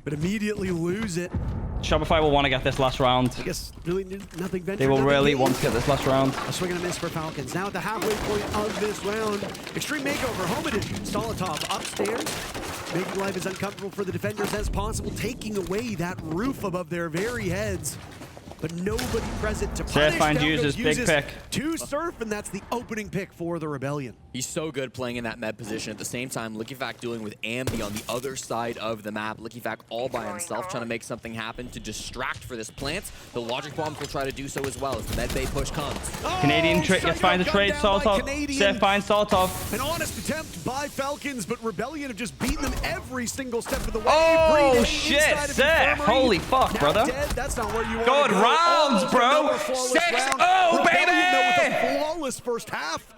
but immediately lose it. Shopify will want to get this last round. I guess really nothing ventured. They will really want to get this last round. A swing and a miss for Falcons. Now at the halfway point of this round, Extreme Makeover, Home Edition, Solitov upstairs. Making life as uncomfortable for the defenders as possible, taking away that roof above their very heads. But nobody present to punish. Find uses big pick. To Surf, and that's the opening pick for the Rebellion. He's so good playing in that med position. At the same time, LickyFac dealing with Ambi on the other side of the map. LickyFac all by himself trying to make something happen to distract for this plant. The logic bombs will try to do so as well as the med bay push comes. Canadian trick gets find the trade. Saltov. Seth finds Saltov. An honest attempt by Falcons, but Rebellion have just beaten them every single step of the way. Oh shit, Seth! Holy fuck, brother. That's not where you Good rounds, bro. 6-0, baby! With a flawless first half.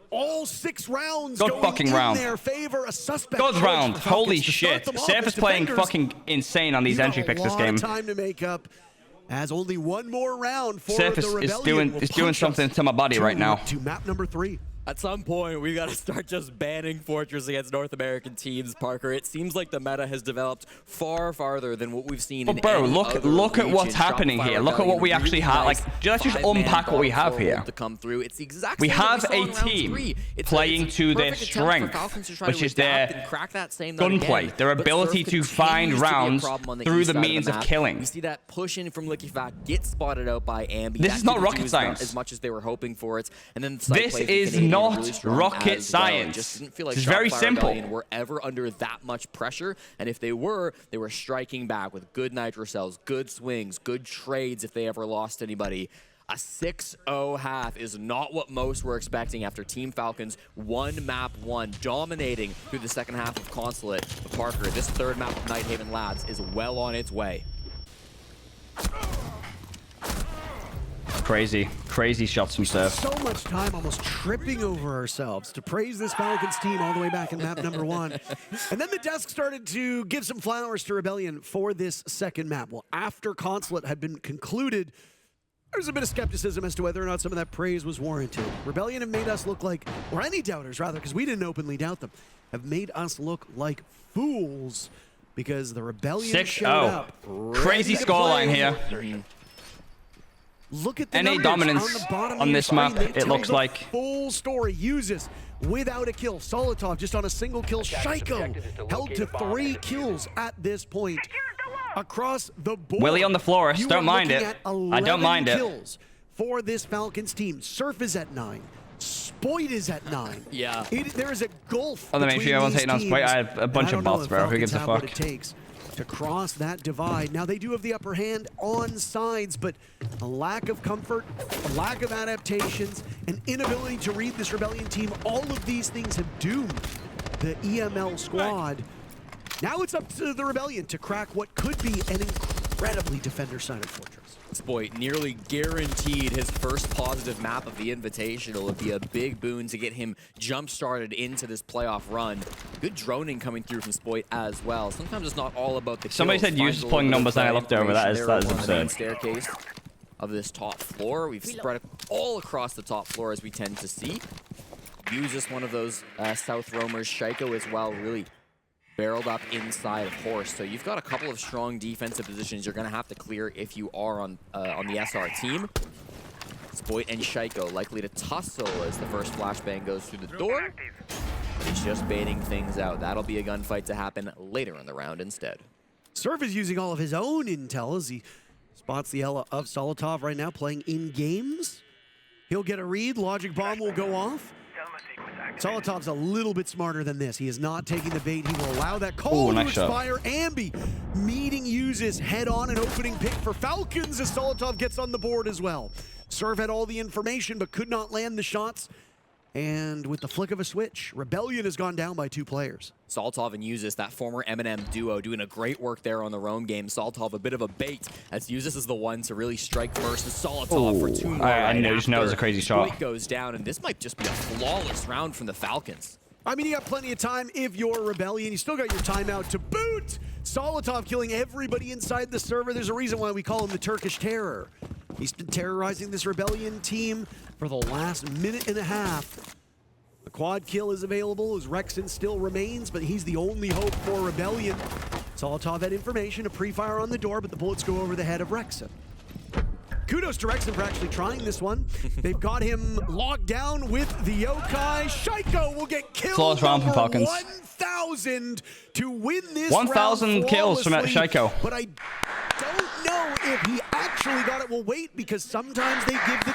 All 6 rounds good going fucking in round. their favor. A suspect. Good round. Holy shit. Seth is playing fucking insane on these entry picks this game. Time to make up. As only one more round for Seth the Rebellion. is doing something to my body right now. To map number 3. At some point, we got to start just banning Fortress against North American teams, Parker. It seems like the meta has developed far farther than what we've seen in bro, any look at what's happening here. Look at what we actually have. Like, let's just unpack what we have here. To come through. It's the exact we same have we a team playing to their strength, which is their gunplay, their ability to find rounds through the means of killing. We see that push in from LickyFact, get spotted out by Ambi. This is not rocket science. As much as they were hoping for it, and then this is not rocket science. Just didn't feel like it's very simple. Were ever under that much pressure, and if they were striking back with good nitro cells, good swings, good trades. If they ever lost anybody, a 6-0 half is not what most were expecting after Team Falcons won map 1, dominating through the second half of Consulate. But Parker, this third map of Nighthaven Labs is well on its way. Crazy shots from Surf. So much time almost tripping over ourselves to praise this Falcons team all the way back in map number 1. And then the desk started to give some flowers to Rebellion for this second map. Well, after Consulate had been concluded, there's a bit of skepticism as to whether or not some of that praise was warranted. Rebellion have made us look like, or any doubters rather, because we didn't openly doubt them, have made us look like fools because the Rebellion showed up. Crazy scoreline here. Look at the NA dominance on the bottom on this map, it looks the like. Full story. Uses without a kill. Solitov just on a single kill. SHAIIKO held to 3 kills at this point. Across the board. Willie on the florist, don't mind it. I don't mind it. Kills for this Falcons team. Surf is at 9. Spoit is at 9. Yeah. There is a gulf. Oh, make sure everyone's hitting on Spoit. I have a bunch of bots, bro. Who gives a fuck? What it takes to cross that divide. Now they do have the upper hand on sides, but a lack of comfort, a lack of adaptations, an inability to read this Rebellion team, all of these things have doomed the EML squad. Now it's up to the Rebellion to crack what could be an incredibly defender-sided fortress. Spoit nearly guaranteed his first positive map of the Invitational would be a big boon to get him jump-started into this playoff run. Good droning coming through from Spoit as well. Sometimes it's not all about the kills. Somebody said use pulling numbers and I looked over. That is absurd. Staircase of this top floor. We've spread it all across the top floor as we tend to see. Use this one of those South roamers. SHAIIKO as well, really barreled up inside of Horse. So you've got a couple of strong defensive positions you're going to have to clear if you are on the SR team. Spoit and SHAIIKO likely to tussle as the first flashbang goes through the door. He's just baiting things out. That'll be a gunfight to happen later in the round instead. Surf is using all of his own intel as he spots the Ella of Solitov right now playing in games. He'll get a read. Logic bomb will go off. Solitov's a little bit smarter than this. He is not taking the bait. He will allow that call to expire. Ambi meeting uses head-on an opening pick for Falcons as Solitov gets on the board as well. Serve had all the information but could not land the shots. And with the flick of a switch, Rebellion has gone down by 2 players. Solitov and Usis, that former Eminem duo, doing a great work there on the roam game. Solitov a bit of a bait, as Usis is the one to really strike first, and Solitov for 2 more. I just know it was a crazy shot. Spoit goes down, and this might just be a flawless round from the Falcons. I mean, you got plenty of time if you're Rebellion. You still got your timeout to boot. Solitov killing everybody inside the server. There's a reason why we call him the Turkish Terror. He's been terrorizing this Rebellion team for the last minute and a half. The quad kill is available as Rexon still remains, but he's the only hope for Rebellion. Solitov had information, a pre-fire on the door, but the bullets go over the head of Rexon. Kudos to Rexon for actually trying this one. They've got him locked down with the yokai. SHAIIKO will get killed. Flawless round from Falcons. 1,000 to win this 1,000 kills from SHAIIKO. But I don't know if he actually got it. We'll wait because sometimes they give the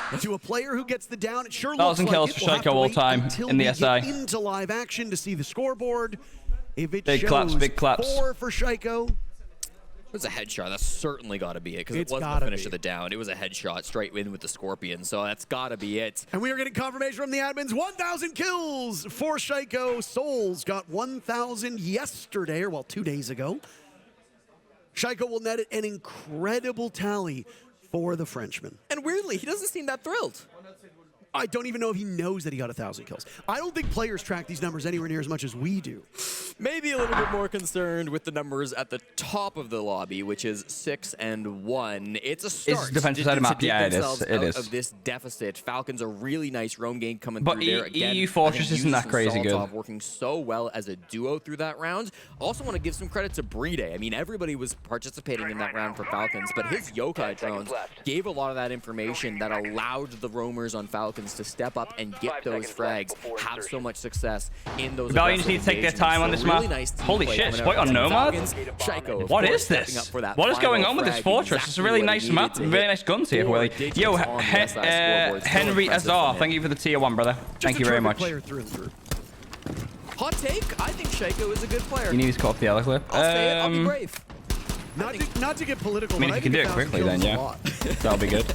kill to a player who gets the down. It sure looks 1,000 like kills it. for We'll have to SHAIIKO all wait time until in the we SI. get into live action to see the scoreboard. If it Big shows claps, big claps. 4 for SHAIIKO. It was a headshot. That's certainly got to be it, because it wasn't the finish of the down. It was a headshot straight in with the Scorpion, so that's got to be it. And we are getting confirmation from the admins. 1,000 kills for SHAIIKO. Souls got 1,000 yesterday, or well, 2 days ago. SHAIIKO will net an incredible tally for the Frenchman. And weirdly, he doesn't seem that thrilled. I don't even know if he knows that he got 1,000 kills. I don't think players track these numbers anywhere near as much as we do. Maybe a little bit more concerned with the numbers at the top of the lobby, which is 6 and 1. It's a start. It's defensive side of map. Yeah, it is. It is. Of this deficit, Falcons a really nice roam game coming but through there. Again, EU Fortress isn't that crazy good. Working so well as a duo through that round. Also want to give some credit to Brede. I mean, everybody was participating in that round for Falcons, but his yokai drones gave a lot of that information that allowed the roamers on Falcons to step up and get those frags, have so much success in those. Valiants need to take their time on this map. Holy shit, Spoit on Nomad? SHAIIKO, what is this? What is going on with this fortress? It's a really nice map, really nice guns here, Willie. Yo, Henry Azar, thank you for the tier 1, brother. Thank you very much. Hot take, I think SHAIIKO is a good player. You need to cop the other clip. I'll say it, I'll be brave. Not to get political, I mean, if you can do it quickly, then yeah. That'll be good.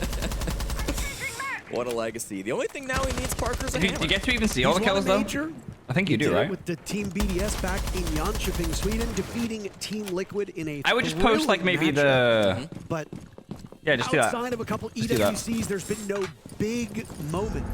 What a legacy. The only thing now he needs Parker's a hammer. Do you get to even see all the kills, though? I think you do, right? With the Team BDS back in Jönköping, Sweden, defeating Team Liquid in a I would just post, like, maybe the... But yeah, just do that. Outside of a couple EWCs, there's been no big moment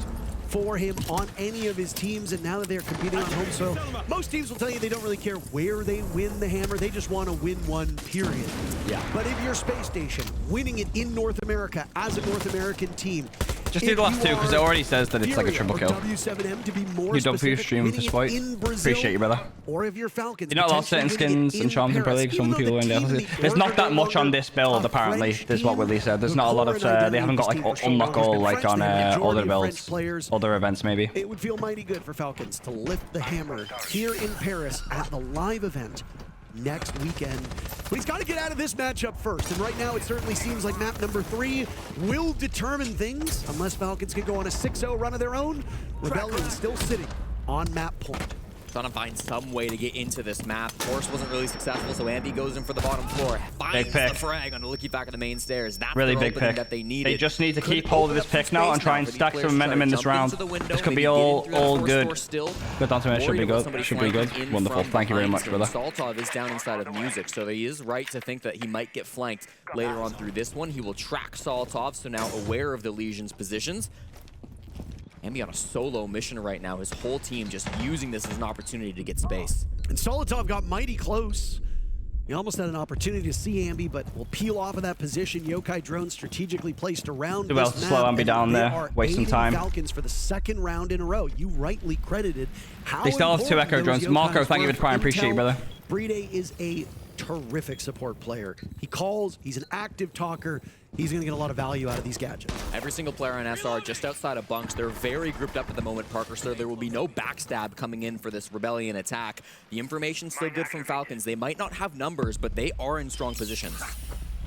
for him on any of his teams, and now that they're competing on home soil, most teams will tell you they don't really care where they win the hammer, they just want to win one, period. Yeah. But if you're Space Station, winning it in North America as a North American team, just do the last two, because it already says that it's like a triple kill. W7M to be more you dub for your stream for Spoit. Appreciate you, brother. Or if you're Falcons, you're not allowed certain skins and charms in Pro League, some people in deficit. There's not that much on this build, apparently. This is what Willie said. There's not a lot of, they haven't got like unlock all like on other builds, other events maybe. It would feel mighty good for Falcons to lift the hammer here in Paris at the live event next weekend. But he's got to get out of this matchup first, and right now it certainly seems like map number 3 will determine things unless Falcons can go on a 6-0 run of their own. Rebellion is still sitting on map point. Trying to find some way to get into this map. Course wasn't really successful, so Ambi goes in for the bottom floor. Finds the frag on the looky back at the main stairs. That's really big pick. That they needed. They just need to keep hold of this pick now and try and stack some momentum in this round. This could be all good. Good down to me. Should be good. Should be good. Wonderful. Thank you very much, brother. Saltov is down inside of music, so he is right to think that he might get flanked later on through this one. He will track Saltov, so now aware of the Legion's positions. Ambi on a solo mission right now. His whole team just using this as an opportunity to get space. And Solotov got mighty close. He almost had an opportunity to see Ambi, but will peel off of that position. Yokai drone strategically placed around this map. Slow Ambi down there, wasting time. Falcons for the second round in a row. You rightly credited how they still have 2 Echo drones. Marco, thank you for the prime. Appreciate you, brother. Brede is a terrific support player. He calls, he's an active talker. He's going to get a lot of value out of these gadgets. Every single player on SR just outside of bunks. They're very grouped up at the moment, Parker, so there will be no backstab coming in for this Rebellion attack. The information's still good from Falcons. They might not have numbers, but they are in strong positions.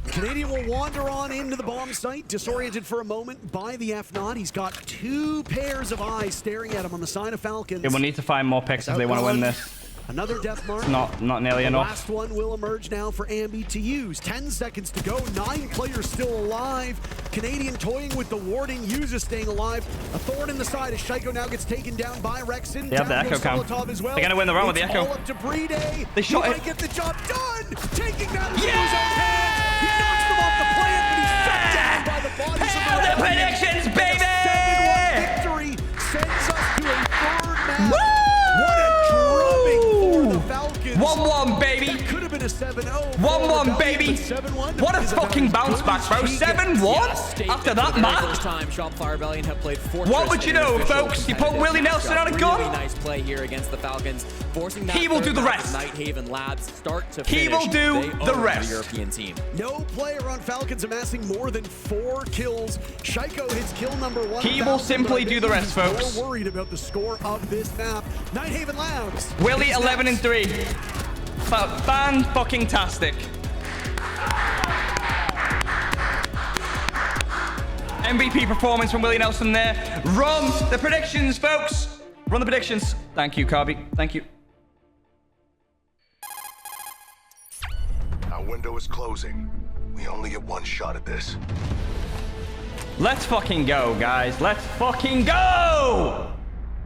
Canadian will wander on into the bomb site, disoriented for a moment by the F-Naught. He's got 2 pairs of eyes staring at him on the side of Falcons. They will need to find more picks if they want to win this. Another death mark. Not nearly enough. Last one will emerge now for Ambi to use. 10 seconds to go. 9 players still alive. Canadian toying with the warding. Uses staying alive. A thorn in the side as SHAIIKO now gets taken down by Rexon. They have the Echo cam. Well. They're going to win the round with the Echo. All up to Brede. They shot it. Might get the job done. Taking that into his own hands. He knocks them off the plant, but he's shut down by the bodies of the predictions, baby! 7-1 victory sends us to a 3rd match. What a drubbing for the Falcons. 1-1, baby. That could have been a 7-0. 1-1, baby. 7-1 what a fucking bounce back, bro. 7-1 after that match. Time, Shopify Rebellion have played what would you know, folks? You put Willie Nelson on a gun. Really nice play here against the Falcons, forcing that. He will do the rest. Nighthaven Labs start to finish. He will do the rest. The European team. No player on Falcons amassing more than 4 kills. SHAIIKO hits kill number 1. He will simply do the rest, folks. More worried about the score of this map. Nighthaven Labs. Willie 11-3. Fan-fucking-tastic. MVP performance from Willie Nelson there. Run the predictions, folks. Run the predictions. Thank you, Carby. Thank you. Our window is closing. We only get 1 shot at this. Let's fucking go, guys. Let's fucking go!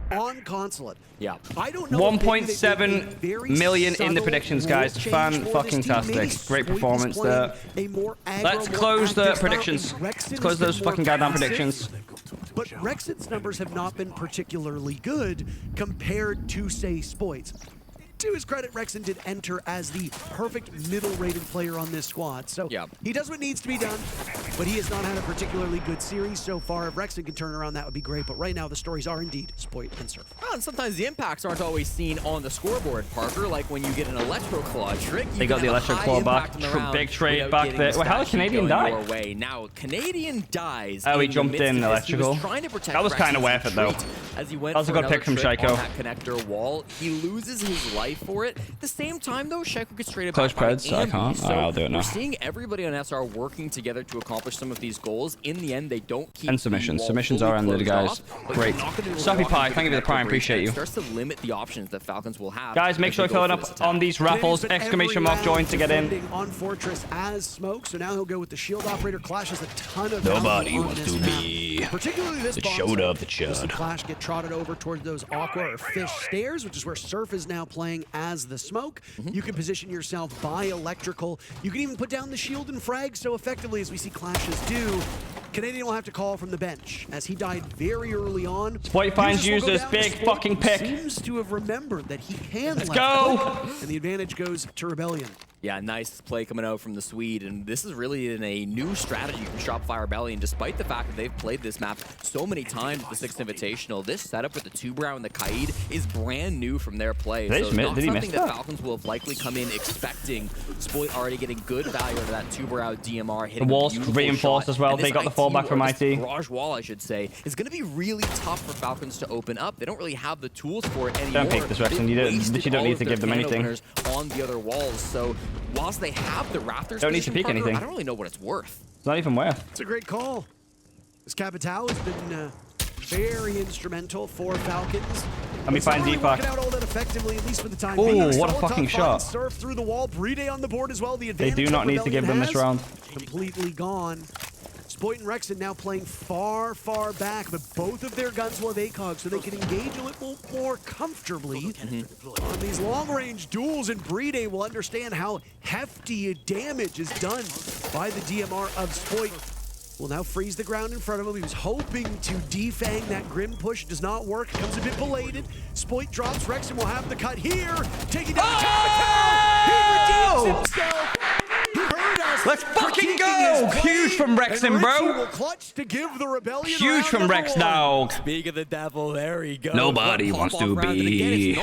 On Consulate. Yeah. I don't know. 1.7 million in the predictions, guys. Fan-fucking-tastic. Great performance there. Let's close the predictions. Let's close those fucking goddamn predictions. But Rexon's numbers have not been particularly good compared to, say, Spoit's. to his credit, Rexen did enter as the perfect middle-rated player on this squad. So he does what needs to be done, but he has not had a particularly good series so far. If Rexen can turn around, that would be great. But right now, the stories are indeed Spoit and Surf. Well, and sometimes the impacts aren't always seen on the scoreboard, Parker. Like when you get an Electro Claw trick, they got the Electro Claw back. Big trade back there. Wait, how did Canadian die? Now, Canadian dies. Oh, he jumped in electrical. That was kind of worth it, though. As he went that was a good pick from SHAIIKO. That connector wall, he loses his life for it. At the same time, though, SHAIIKO gets traded Close back preds, I can't. So I'll do it now. We're seeing everybody on SR working together to accomplish some of these goals. In the end, they don't keep and submissions. Submissions are ended, guys. Great. Soppy Pie, thank you for the prime. Appreciate you. Starts to limit the options that Falcons will have. Guys, make sure you fill it up on these raffles. Exclamation mark join to get in. On Fortress as Smoke, so now he'll go with the shield operator. Clash has a ton of nobody wants to be particularly this the showed up the chud. Clash get trotted over towards those aqua or fish stairs, which is where Surf is now playing as the Smoke. You can position yourself by electrical. You can even put down the shield and frag so effectively as we see Clashes do. Canadian will have to call from the bench as he died very early on. Spoit finds users, big fucking pick. Seems to have remembered that he can Let's go! And the advantage goes to Rebellion. Yeah, nice play coming out from the Swede, and this is really in a new strategy from Shopify Rebellion, despite the fact that they've played this map so many times at the 6th Invitational. This setup with the 2-brow and the Kaid is brand new from their play. Did so he not miss something that that? Falcons will have likely come in expecting. Spoit already getting good value out of that 2-brow DMR. The wall's reinforced as well. They got the fallback from IT. Garage wall, I should say, is going to be really tough for Falcons to open up. They don't really have the tools for it anymore. Don't pick this, Rexen. You don't need to give them anything. On the other walls, so whilst they have the Raptors, don't need to pick anything. I don't really know what it's worth. It's not even worth. It's a great call. This Capitao has been very instrumental for Falcons. Let me find Deepak. Out all that effectively, at least for the time being. What a fucking shot. Surf through the wall. Bride on the board as well. The they do not need to give them this round. Completely gone. Spoit and Rexen now playing far, far back, but both of their guns will have ACOG, so they can engage a little more comfortably on these long-range duels, and Bride will understand how hefty damage is done by the DMR of Spoit. Will now freeze the ground in front of him. He was hoping to defang that Grim push. Does not work. Comes a bit belated. Spoit drops. Rexen will have the cut here. Taking down Capitao. He redeems himself. Let's fucking go! Huge from Rexen, bro. Clutch to give the Rebellion huge from Rex, dog. Speak of the devil, there he goes. Nobody wants to be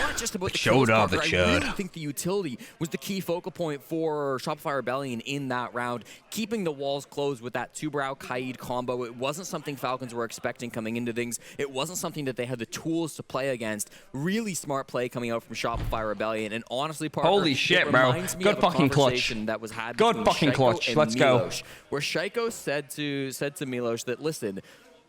showed off the chud. I really think the utility was the key focal point for Shopify Rebellion in that round. Keeping the walls closed with that 2-brow Kaid combo. It wasn't something Falcons were expecting coming into things. It wasn't something that they had the tools to play against. Really smart play coming out from Shopify Rebellion. And honestly, Parker, holy shit, bro. Good fucking clutch. That was had good fucking clutch. Let's go. Where SHAIIKO said to Milos that, listen,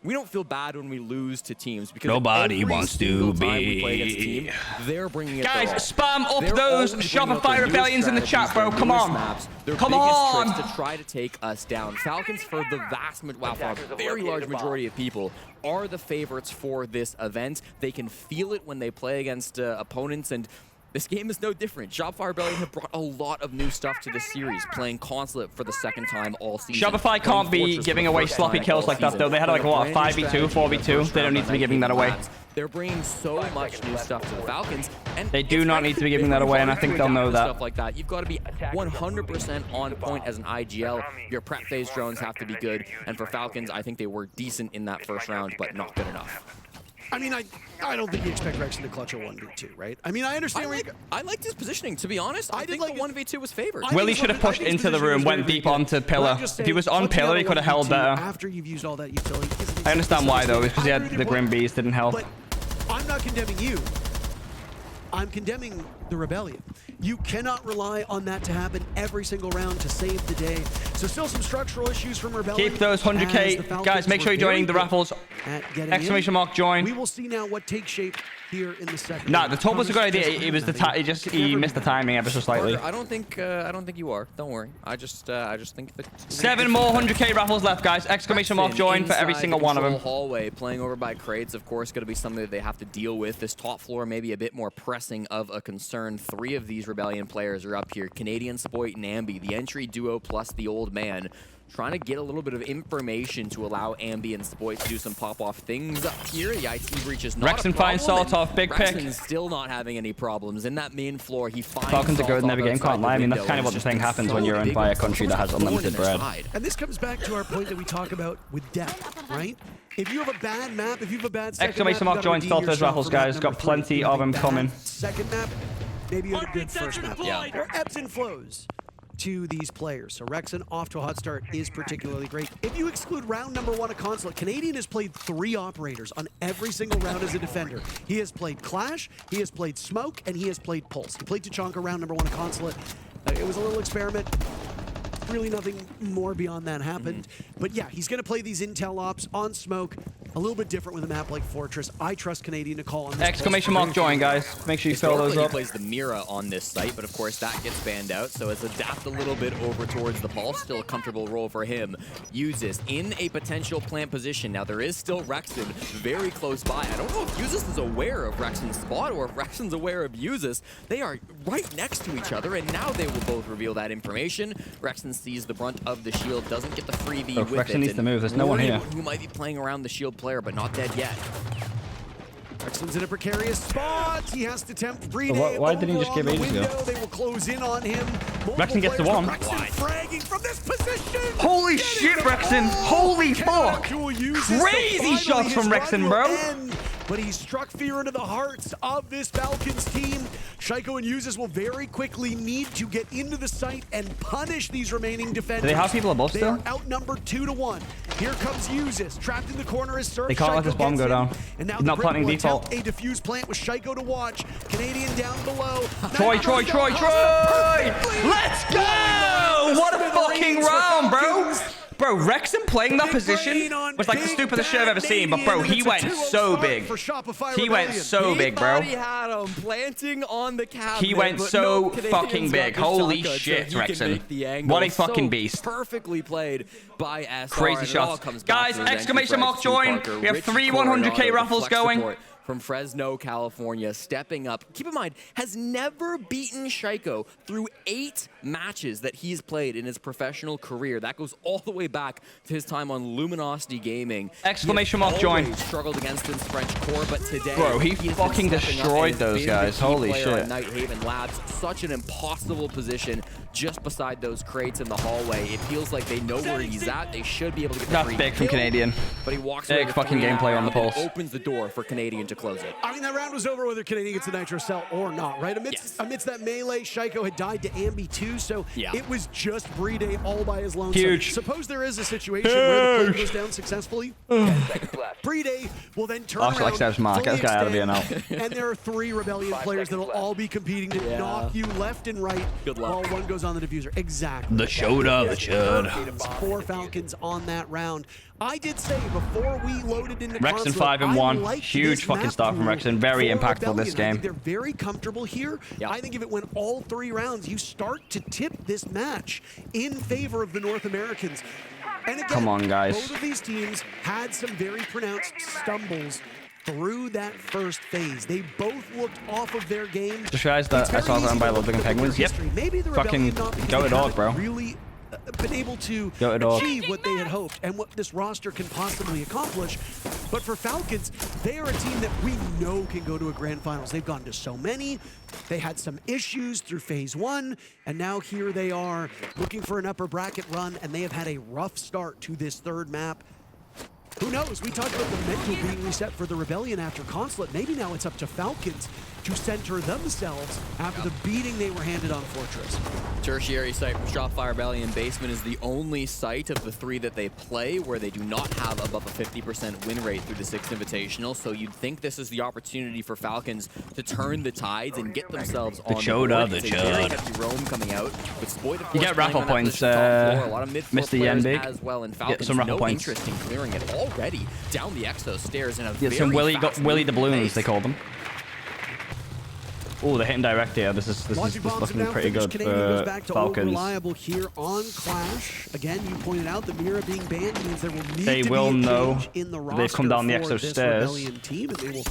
we don't feel bad when we lose to teams because nobody wants to be. We play against a team, they're bringing it. Guys, spam up those Shopify Rebellions in the chat, bro. Come on. Come on. To try to take us down. Falcons, for the for a very large majority of people, are the favorites for this event. They can feel it when they play against opponents, and this game is no different. Shopify Rebellion have brought a lot of new stuff to this series, playing Consulate for the 2nd time all season. Shopify can't be giving away sloppy kills like that, though. They had like, what, a 5v2, 4v2? They don't need to be giving that away. They're bringing so much new stuff to the Falcons, and they do not need to be giving that away, and I think they'll know that. Stuff like that. You've got to be 100% on point as an IGL. Your prep phase drones have to be good, and for Falcons, I think they were decent in that first round, but not good enough. I mean, I don't think you expect Rexen to clutch a 1v2, right? I mean, I understand. I liked his positioning, to be honest. I think the 1v2 was favored. Willie should have pushed into the room, went deep onto Pillar. If he was on Pillar, he could have held better. After you've used all that utility. I understand why, though, because he had the Grim Bees, didn't help. But I'm not condemning you. I'm condemning the Rebellion. You cannot rely on that to happen every single round to save the day. So still some structural issues from Rebellion. Keep those 100K. Guys, make sure you're joining the raffles. Exclamation mark join. We will see now what takes shape here in the second. Nah, the top was a good idea. It was he missed the timing ever so slightly. I don't think you are. Don't worry. I just think that 7 more 100K raffles left, guys. Exclamation mark join for every single one of them. Hallway playing over by crates, of course, going to be something that they have to deal with. This top floor may be a bit more pressing of a concern. 3 of these Rebellion players are up here. Canadian, Spoit, and Ambi, the entry duo plus the old man. trying to get a little bit of information to allow Ambi and Spoit to do some pop-off things up here. The IT breach is not Rexon finds Salt off, big pick. Rexon's still not having any problems. In that main floor, he finds Falcons are good in every game, can't lie. I mean, that's kind of what the thing happens when you're owned by a country that has unlimited bread. And this comes back to our point that we talk about with depth, right? If you have a bad map, if you have a bad second Exclamation map, mark joins Stealth Raffles, guys. Got plenty of them coming. Second map, maybe you had a good first map. Yeah. There are ebbs and flows to these players. So Rexon off to a hot start is particularly great. If you exclude round number 1 of Consulate, Canadian has played 3 operators on every single round as a defender. He has played Clash, he has played Smoke, and he has played Pulse. He played Tachanka round number 1 of Consulate. It was a little experiment. Really nothing more beyond that happened. But yeah, he's going to play these intel ops on Smoke. A little bit different with a map like Fortress. I trust Canadian to call on this. Exclamation mark join, guys. Make sure you fill those up. He plays the Mira on this site, but of course that gets banned out, so it's adapt a little bit over towards the ball. Still a comfortable role for him. Uses in a potential plant position. Now there is still Rexon very close by. I don't know if Usus is aware of Rexon's spot or if Rexon's aware of Usus. They are right next to each other, and now they will both reveal that information. Rexon sees the brunt of the shield, doesn't get the freebie with Rexon it. needs to move. There's no one here. Who might be playing around the shield player, but not dead yet. Rexon's in a precarious spot. He has to tempt Breeding. Why didn't he just give ages ago? They will close in on him. Rexon gets the one. Rexon fragging from this position. Holy shit, Rexon! Holy fuck! Crazy shots from Rexon, bro. But he struck fear into the hearts of this Falcons team. SHAIIKO and Usus will very quickly need to get into the site and punish these remaining defenders. Do they have people above still? They are outnumbered 2-1. Here comes Usus. Trapped in the corner is Surf. They can't let this bomb go down. And now he's not planting default. A defuse plant with SHAIIKO to watch. Canadian down below. Troy! Let's go! What a fucking round, bro! Bro, Rexon playing that position was like the stupidest shit I've ever seen, but bro, he went so big. He went so big, bro. He had him planting on the cabinet. He went so fucking big. Holy shit, Rexon. What a fucking beast. Perfectly played by SR. Crazy shots. Guys, exclamation mark join. We have 3 100K raffles going. From Fresno, California, stepping up. Keep in mind, has never beaten SHAIIKO through 8 matches that he's played in his professional career. That goes all the way back to his time on Luminosity Gaming. Exclamation mark join. Struggled against his French core, but today, bro, he fucking destroyed those guys. Holy shit. Nighthaven Labs, such an impossible position just beside those crates in the hallway. It feels like they know where he's at. They should be able to get the That's big from Canadian. But he walks big fucking gameplay on the pulse. Opens the door for Canadian to close it. I mean, that round was over whether Canadian gets the Nitro Cell or not, right? Amidst that melee, SHAIIKO had died to Ambi too, so it was just Breeding all by his lonesome. Huge. Suppose there is a situation where the play goes down successfully. Breeding will then turn around, like Seb's mark. This guy out of here now. And there are 3 Rebellion players that will all be competing to knock you left and right while one goes on the diffuser. Exactly. The showdown, the chud. 4 Falcons on that round. I did say before we loaded into Rexon 5-1. Huge fucking start from Rexon. Very impactful this game. I think they're very comfortable here. I think if it went all 3 rounds, you start to tip this match in favor of the North Americans. And again, come on, guys. Both of these teams had some very pronounced stumbles through that first phase. They both looked off of their game. Just realized that I saw that by Ludwig and Penguins. Yep. Maybe the fucking go it all, bro. Really been able to achieve what they had hoped and what this roster can possibly accomplish. But for Falcons, they are a team that we know can go to a grand finals. They've gone to so many. They had some issues through phase 1, and now here they are looking for an upper bracket run, and they have had a rough start to this 3rd map. Who knows? We talked about the mental being reset for the Rebellion after Consulate. Maybe now it's up to Falcons to center themselves after the beating they were handed on Fortress. Tertiary site from Shopfire Rebellion Basement is the only site of the 3 that they play where they do not have above a 50% win rate through the 6th Invitational, so you'd think this is the opportunity for Falcons to turn the tides and get themselves on the board. The chud. Very heavy roam coming out, with Spoit, of course, you get raffle points, Mr. Yenbig. As well, and Falcons get some raffle points. Interest in clearing it already down the Exo stairs in a yeah, some Willy the Balloons, they call them. Oh, they're hitting direct here. This is looking pretty good for Falcons. Reliable here on Clash. Again, you pointed out the Mira being banned means there will need they to will be a know change in the roster they've come down the for Exo this stairs. Rebellion team, and they will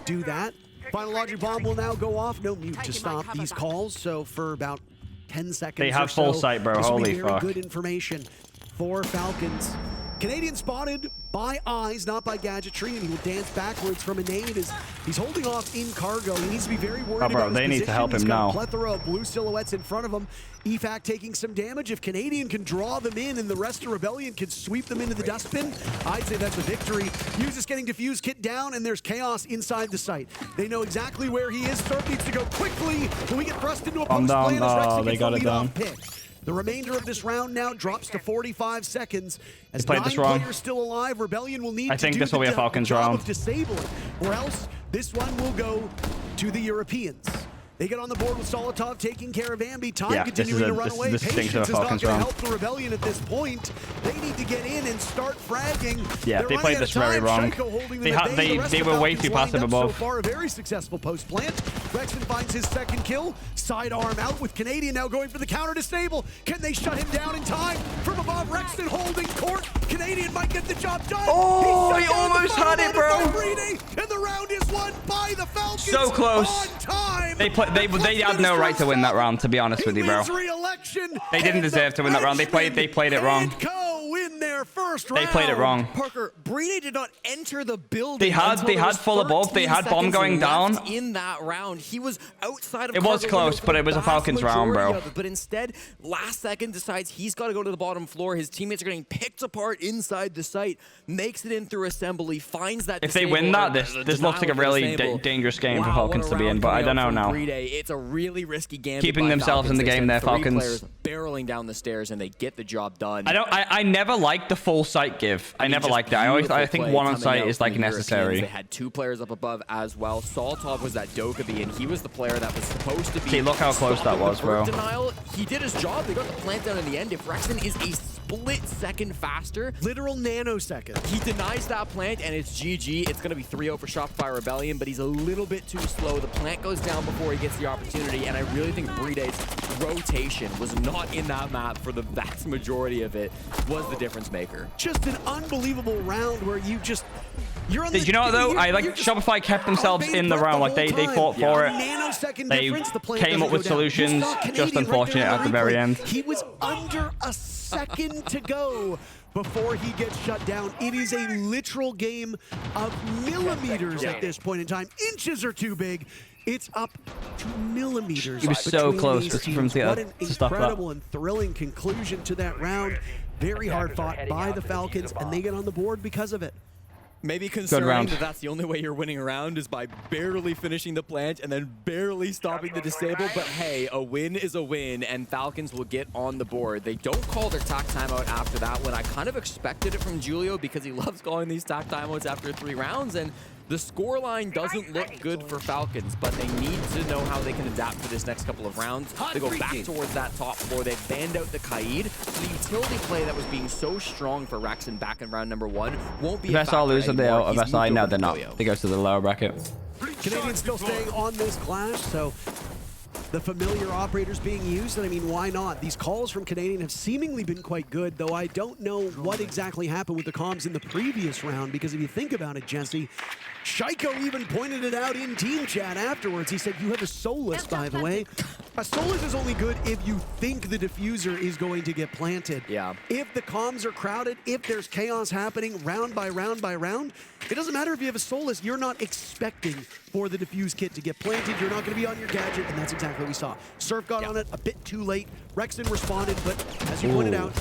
do that. Final Logic Bomb will now go off. No mute to stop these calls. So for about 10 seconds they have full sight, bro. Holy fuck. Good information for Falcons. Canadian spotted by eyes, not by gadgetry, and he will dance backwards from a nade as he's holding off in cargo. He needs to be very worried about his they need to help him He's got now. a plethora of blue silhouettes in front of him. EFAC taking some damage. If Canadian can draw them in and the rest of Rebellion can sweep them into the dustbin, I'd say that's a victory. Uses getting Diffuse Kit down, and there's chaos inside the site. They know exactly where he is. Surf needs to go quickly. Will we get thrust into a post plan as Rexy they gets got the it lead down. off pick. The remainder of this round now drops to 45 seconds. As played 9 this wrong. players still alive, Rebellion will need I think to this do will be a the Falcons job round. of disabling, or else this one will go to the Europeans. They get on the board with Solotov taking care of Ambi. Time Yeah, continuing to run away. this stinks Patience of a is not Falcons going to round. help the Rebellion at this point. They need to get in and start fragging. Yeah, They're they running played out this of time. very wrong. SHAIIKO holding They them at bay. The rest they of were way Falcons too lined passive up so above. far, a very successful post plant. Rexon finds his second kill. Sidearm out with Canadian now going for the counter disable. Can they shut him down in time? From above, Rexon holding court. Canadian might get the job done. Oh, He's he shut down the almost had bottom it, bro. by Brady, and the round is won by the Falcons. So close. On time. They had no right to win that round, to be honest with you, bro. They didn't deserve to win that round. They played it wrong. Win their first They played it wrong. Parker, Brady did not enter the building. They had full above. They had bomb going down. In that round, he was outside of. It was close, but it was a Falcons round, bro. But instead, last second decides he's got to go to the bottom floor. His teammates are getting picked apart inside the site. Makes it in through assembly. Finds that. If they win that, this looks like a really dangerous game for Falcons to be in. But I don't know now. It's a really risky game. Keeping themselves in the game there, Falcons. Players barreling down the stairs and they get the job done. I never liked the full site give. I never liked that. I think one on site is like necessary. They had 2 players up above as well. Solotov was that Dokkaebi, and he was the player that was supposed to be. See, look how close that was, bro. Denial. He did his job. They got the plant down in the end. If Rexon is a split second faster, literal nanosecond, he denies that plant, and it's GG. It's going to be 3-0 for Shopify Rebellion, but he's a little bit too slow. The plant goes down before he gets the opportunity, and I really think Breede's rotation was not in that map for the vast majority of it, was the difference maker. Just an unbelievable round where you just... Did you know what, though? I like Shopify kept themselves in the round. Like, they fought for it. They came up with solutions. Just unfortunate at the very end. He was under a second to go before he gets shut down. It is a literal game of millimeters at this point in time. Inches are too big. It's up to millimeters. He was so close from the What an to stop that. incredible and thrilling conclusion to that round. Very hard fought by the Falcons, and they get on the board because of it. Maybe considering that that's the only way you're winning a round is by barely finishing the plant and then barely stopping the disable. But hey, a win is a win, and Falcons will get on the board. They don't call their tac timeout after that one. I kind of expected it from Julio because he loves calling these tac timeouts after 3 rounds, and the scoreline doesn't look good for Falcons, but they need to know how they can adapt for this next couple of rounds. They go back towards that top floor. They banned out the Kaid. The utility play that was being so strong for Rexon back in round number 1 won't be a If SR lose, they're out of SI. No, they're not. Yo-Yo. They go to the lower bracket. Canadians still staying on this clash, so the familiar operators being used, and I mean, why not? These calls from Canadian have seemingly been quite good, though I don't know what exactly happened with the comms in the previous round, because if you think about it, Jesse, SHAIIKO even pointed it out in team chat afterwards. He said, you have a Solus, by the way. A Solus is only good if you think the diffuser is going to get planted. Yeah. If the comms are crowded, if there's chaos happening round by round by round, it doesn't matter if you have a Solus, you're not expecting for the diffuse kit to get planted. You're not going to be on your gadget, and that's exactly what we saw. Surf got on it a bit too late. Rexon responded, but as you pointed out,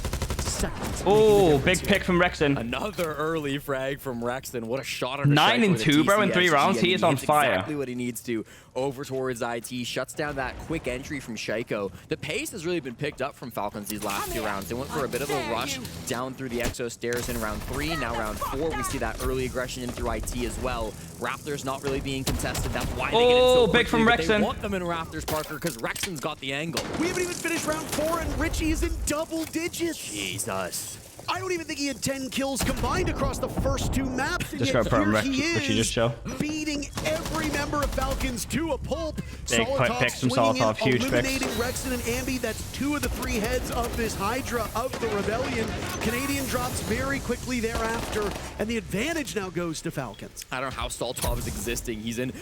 seconds. Oh, big pick from Rexon. Another early frag from Rexon. What a shot on 9 and 2, bro, in 3 rounds. He is on fire. Exactly what he needs to. Over towards IT, shuts down that quick entry from SHAIIKO. The pace has really been picked up from Falcons these last 2 rounds. They went for a bit of a rush down through the Exo stairs in round 3. Now round 4, we see that early aggression in through IT as well. Raptors not really being contested. That's why they get in so quickly. Big from Rexon. They want them in Raptors, Parker, because Rexon's got the angle. We haven't even finished round 4, and Richie is in double digits. Jesus. I don't even think he had 10 kills combined across the first 2 maps. And Just yet go from here he is, Richie just show. beating every member of Falcons to a pulp. Big Solotov picks from swinging Solotov, in, huge picks. eliminating Rexon and Ambi. That's 2 of the 3 heads of this Hydra of the Rebellion. Canadian drops very quickly thereafter, and the advantage now goes to Falcons. I don't know how Solotov is existing. He's in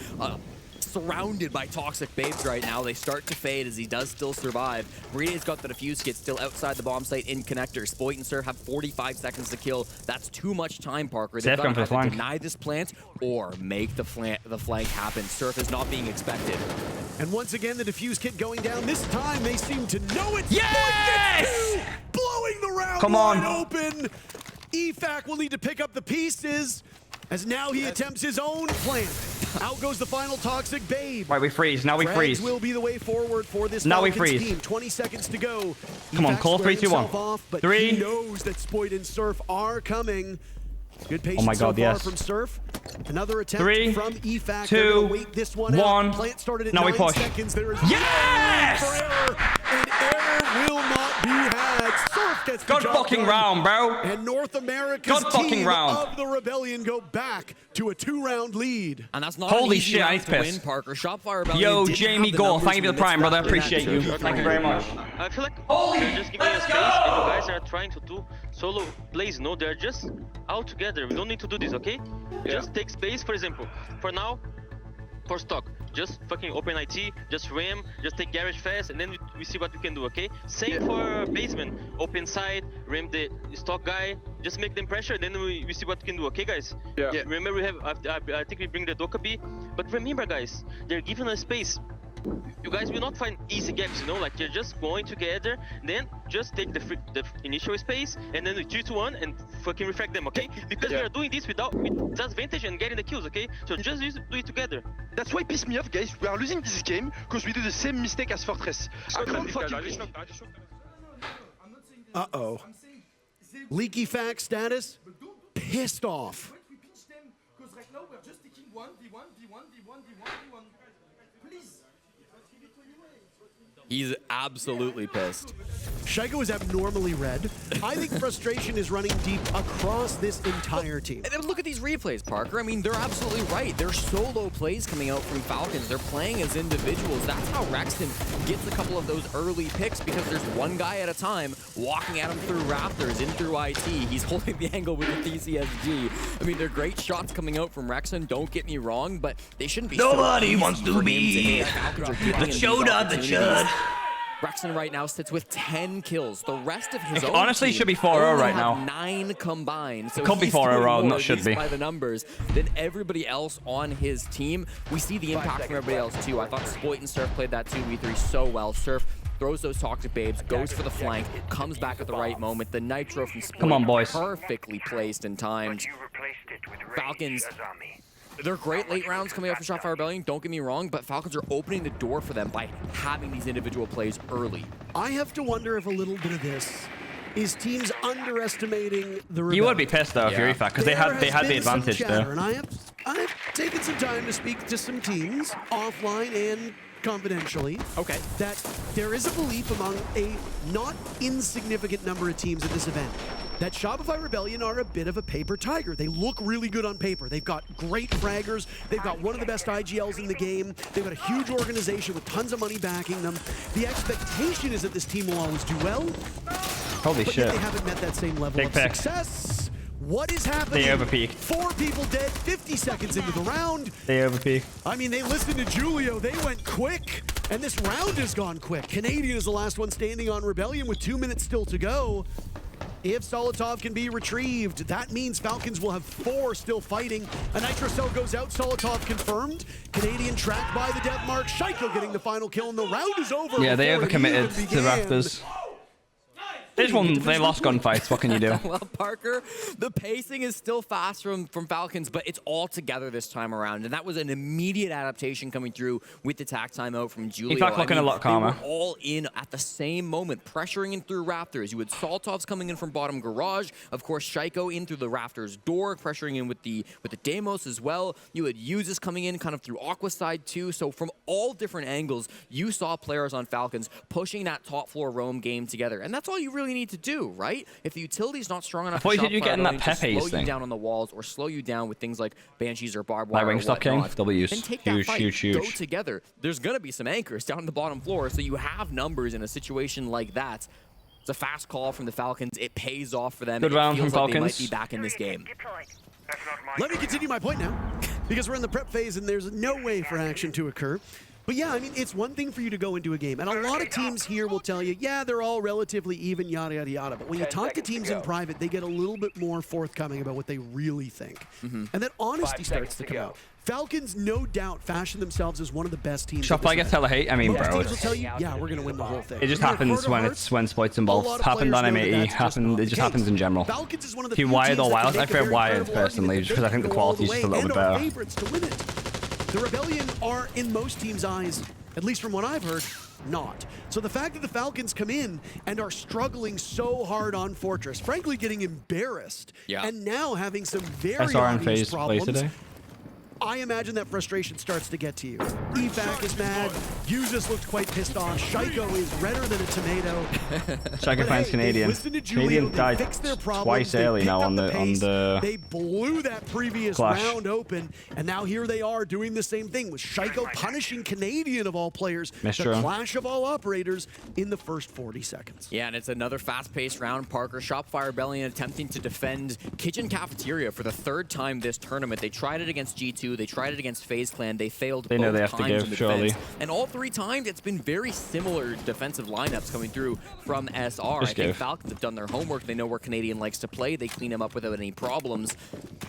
surrounded by toxic babes right now. They start to fade as he does still survive. Bride's got the defuse kit still outside the bomb site in connector. Spoit and Surf have 45 seconds to kill. That's too much time, Parker. They've got to either deny this plant or make the flank happen. Surf is not being expected. And once again, the defuse kit going down. This time, they seem to know it. Yes! Blowing the round Come wide on. open. EFAC will need to pick up the pieces as now he attempts his own plant. Out goes the final toxic babe. Right, we freeze. Now we freeze. Will be the way forward for this now Falcons we freeze. team. 20 seconds to go. Come on, call 3, 2, 1. Off, but 3. He knows that Spoit and Surf are coming. Good patience oh my God, so far yes. from Surf. Another attempt 3, from EFAC. 2, wait this one 1. Out. Plant started at now 9 we push. seconds. There is yes! for error, and error will not be had. Surf gets the God job fucking done. round, bro. And North America's God fucking team round. of the Rebellion go back to a 2-round lead. And that's not holy an easy shit, round ice to piss. win, Parker. Shopfire Rebellion Yo, didn't Jamie have the Gore, numbers thank you for the when prime, brother. it's wrapped in Appreciate that you. situation. Thank you very much. I feel like Holy they're just giving us space, and you guys are trying to do solo plays. No, they're just out together. We don't need to do this, okay? Just take space, for example. For now, for stock, just fucking open IT, just ram, just take garage fast, and then we see what we can do, okay? Same for basement, open side, ram the stock guy, just make them pressure, then we see what we can do, okay, guys? Yeah. Remember, we have, I think we bring the Dokkaebi, but remember, guys, they're giving us space. You guys will not find easy gaps, you know, like you're just going together, then just take the initial space, and then we 2-1 and fucking refract them, okay? Because we are doing this with advantage and getting the kills, okay? So just do it together. That's why piss me off, guys. We are losing this game because we do the same mistake as Fortress. Uh-oh. Leaky fact status? Pissed off. He's absolutely pissed. SHAIIKO is abnormally red. I think frustration is running deep across this entire team. And then look at these replays, Parker. I mean, they're absolutely right. They're solo plays coming out from Falcons. They're playing as individuals. That's how Rexton gets a couple of those early picks, because there's one guy at a time walking at him through Raptors, in through IT. He's holding the angle with the TCSG. I mean, they're great shots coming out from Rexton, don't get me wrong, but they shouldn't be Nobody wants to be the showdown, the chud. Rexton right now sits with 10 kills. The rest of his own honestly team should be 4-0 right now. 9 combined. So it could be he's 4-0, doing not should be. By the numbers than everybody else on his team. We see the impact from everybody else too. I thought Spoit and Surf played that 2v3 so well. Surf throws those toxic babes, goes for the flank, comes back at the right moment. The nitro from Spoit, come on, boys, perfectly placed and timed. Falcons. They're great late rounds coming out from Shopfire Rebellion, don't get me wrong, but Falcons are opening the door for them by having these individual plays early. I have to wonder if a little bit of this is teams underestimating the Rebellion. You would be pissed though if you're EFAC, because they had the advantage there. And I have taken some time to speak to some teams offline and confidentially. Okay. That there is a belief among a not insignificant number of teams at this event that Shopify Rebellion are a bit of a paper tiger. They look really good on paper. They've got great fraggers. They've got one of the best IGLs in the game. They've got a huge organization with tons of money backing them. The expectation is that this team will always do well. Holy but shit. Yet they haven't met that same level of success. What is happening? They overpeak. 4 people dead, 50 seconds into the round. They overpeak. I mean, they listened to Julio. They went quick. And this round has gone quick. Canadian is the last one standing on Rebellion with 2 minutes still to go. If Solotov can be retrieved, that means Falcons will have 4 still fighting. A Nitro Cell goes out, Solotov confirmed. Canadian tracked by the death mark. SHAIIKO getting the final kill, and the round is over. Yeah, they overcommitted to the Raptors. They lost gunfights. What can you do? Well, Parker, the pacing is still fast from Falcons, but it's all together this time around. And that was an immediate adaptation coming through with the tack timeout from Julio. EFAC looking a lot calmer. They were all in at the same moment, pressuring in through Raptors. You had Soltovs coming in from bottom garage. Of course, SHAIIKO in through the Raptors door, pressuring in with the Deimos as well. You had Uzis coming in kind of through Aqua side too. So from all different angles, you saw players on Falcons pushing that top floor roam game together. And that's all you really need to do, right? If the utility's not strong enough, I thought you said you're getting that Pepe's slow thing. you down on the walls or slow you down with things like Banshees or Barbed Wire. Wingstop King, W's. Then take that Huge, fight, huge. go together. There's gonna be some anchors down on the bottom floor, so you have numbers in a situation like that. It's a fast call from the Falcons. It pays off for them. Good round from Falcons. They might be back in this game. let me continue my point now, because we're in the prep phase and there's no way for action to occur. But yeah, I mean, it's one thing for you to go into a game, and a lot of teams here will tell you, yeah, they're all relatively even, yada, yada, yada. But when you talk to teams in private, they get a little bit more forthcoming about what they really think. And that honesty starts to come out. Falcons, no doubt, fashion themselves as one of the best teams. Shopify gets hella hate. I mean, most bro. teams will tell you, yeah, we're going to win the whole thing. It just happens when Spoit's involved. Happened on M80. It just happens in general. Falcons is one of the If you wired or wireless, I prefer wired personally, just because I think the quality is just a little bit better. The Rebellion are, in most teams' eyes, at least from what I've heard, not. So the fact that the Falcons come in and are struggling so hard on Fortress, frankly getting embarrassed, and now having some very obvious problems, today. I imagine that frustration starts to get to you. EFAC is mad. Usus looks quite pissed off. SHAIIKO is redder than a tomato. SHAIIKO finds Canadian. Canadian died twice early now on the They blew that previous round open, and now here they are doing the same thing with SHAIIKO punishing Canadian of all players. The clash of all operators in the first 40 seconds. Yeah, and it's another fast-paced round. Parker, Shopify Rebellion attempting to defend Kitchen Cafeteria for the third time this tournament. They tried it against G2. They tried it against FaZe Clan. They failed both know they have times to give, in the surely. defense. And all three times, it's been very similar defensive lineups coming through from SR. I think Falcons have done their homework. They know where Canadian likes to play. They clean him up without any problems.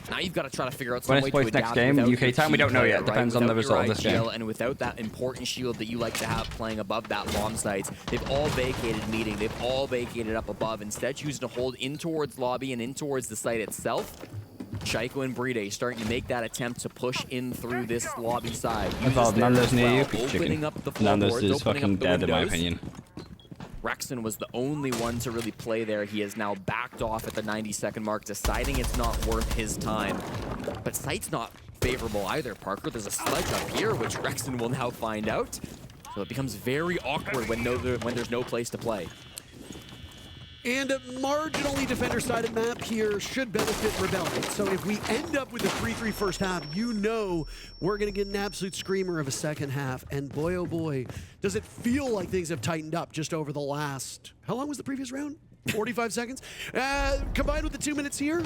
Now you've got to try to figure out some way to adapt. Next game, UK time, we don't know yet. Depends on the result of this game. And without that important shield that you like to have playing above that bomb sites, they've all vacated meeting. They've all vacated up above. Instead, choosing to hold in towards lobby and in towards the site itself. SHAIIKO and Bride starting to make that attempt to push in through this lobby side. I thought Nando's near you, chicken. Up the Nando's is fucking dead in my opinion. Rexon was the only one to really play there. He has now backed off at the 90-second mark, deciding it's not worth his time. But site's not favorable either, Parker. There's a sledge up here, which Rexon will now find out. So it becomes very awkward when there's no place to play. And a marginally defender-sided map here should benefit Rebellion. So if we end up with a 3-3 first half, you know we're going to get an absolute screamer of a second half. And boy, oh boy, does it feel like things have tightened up just over the last... How long was the previous round? 45 seconds? Combined with the 2 minutes here,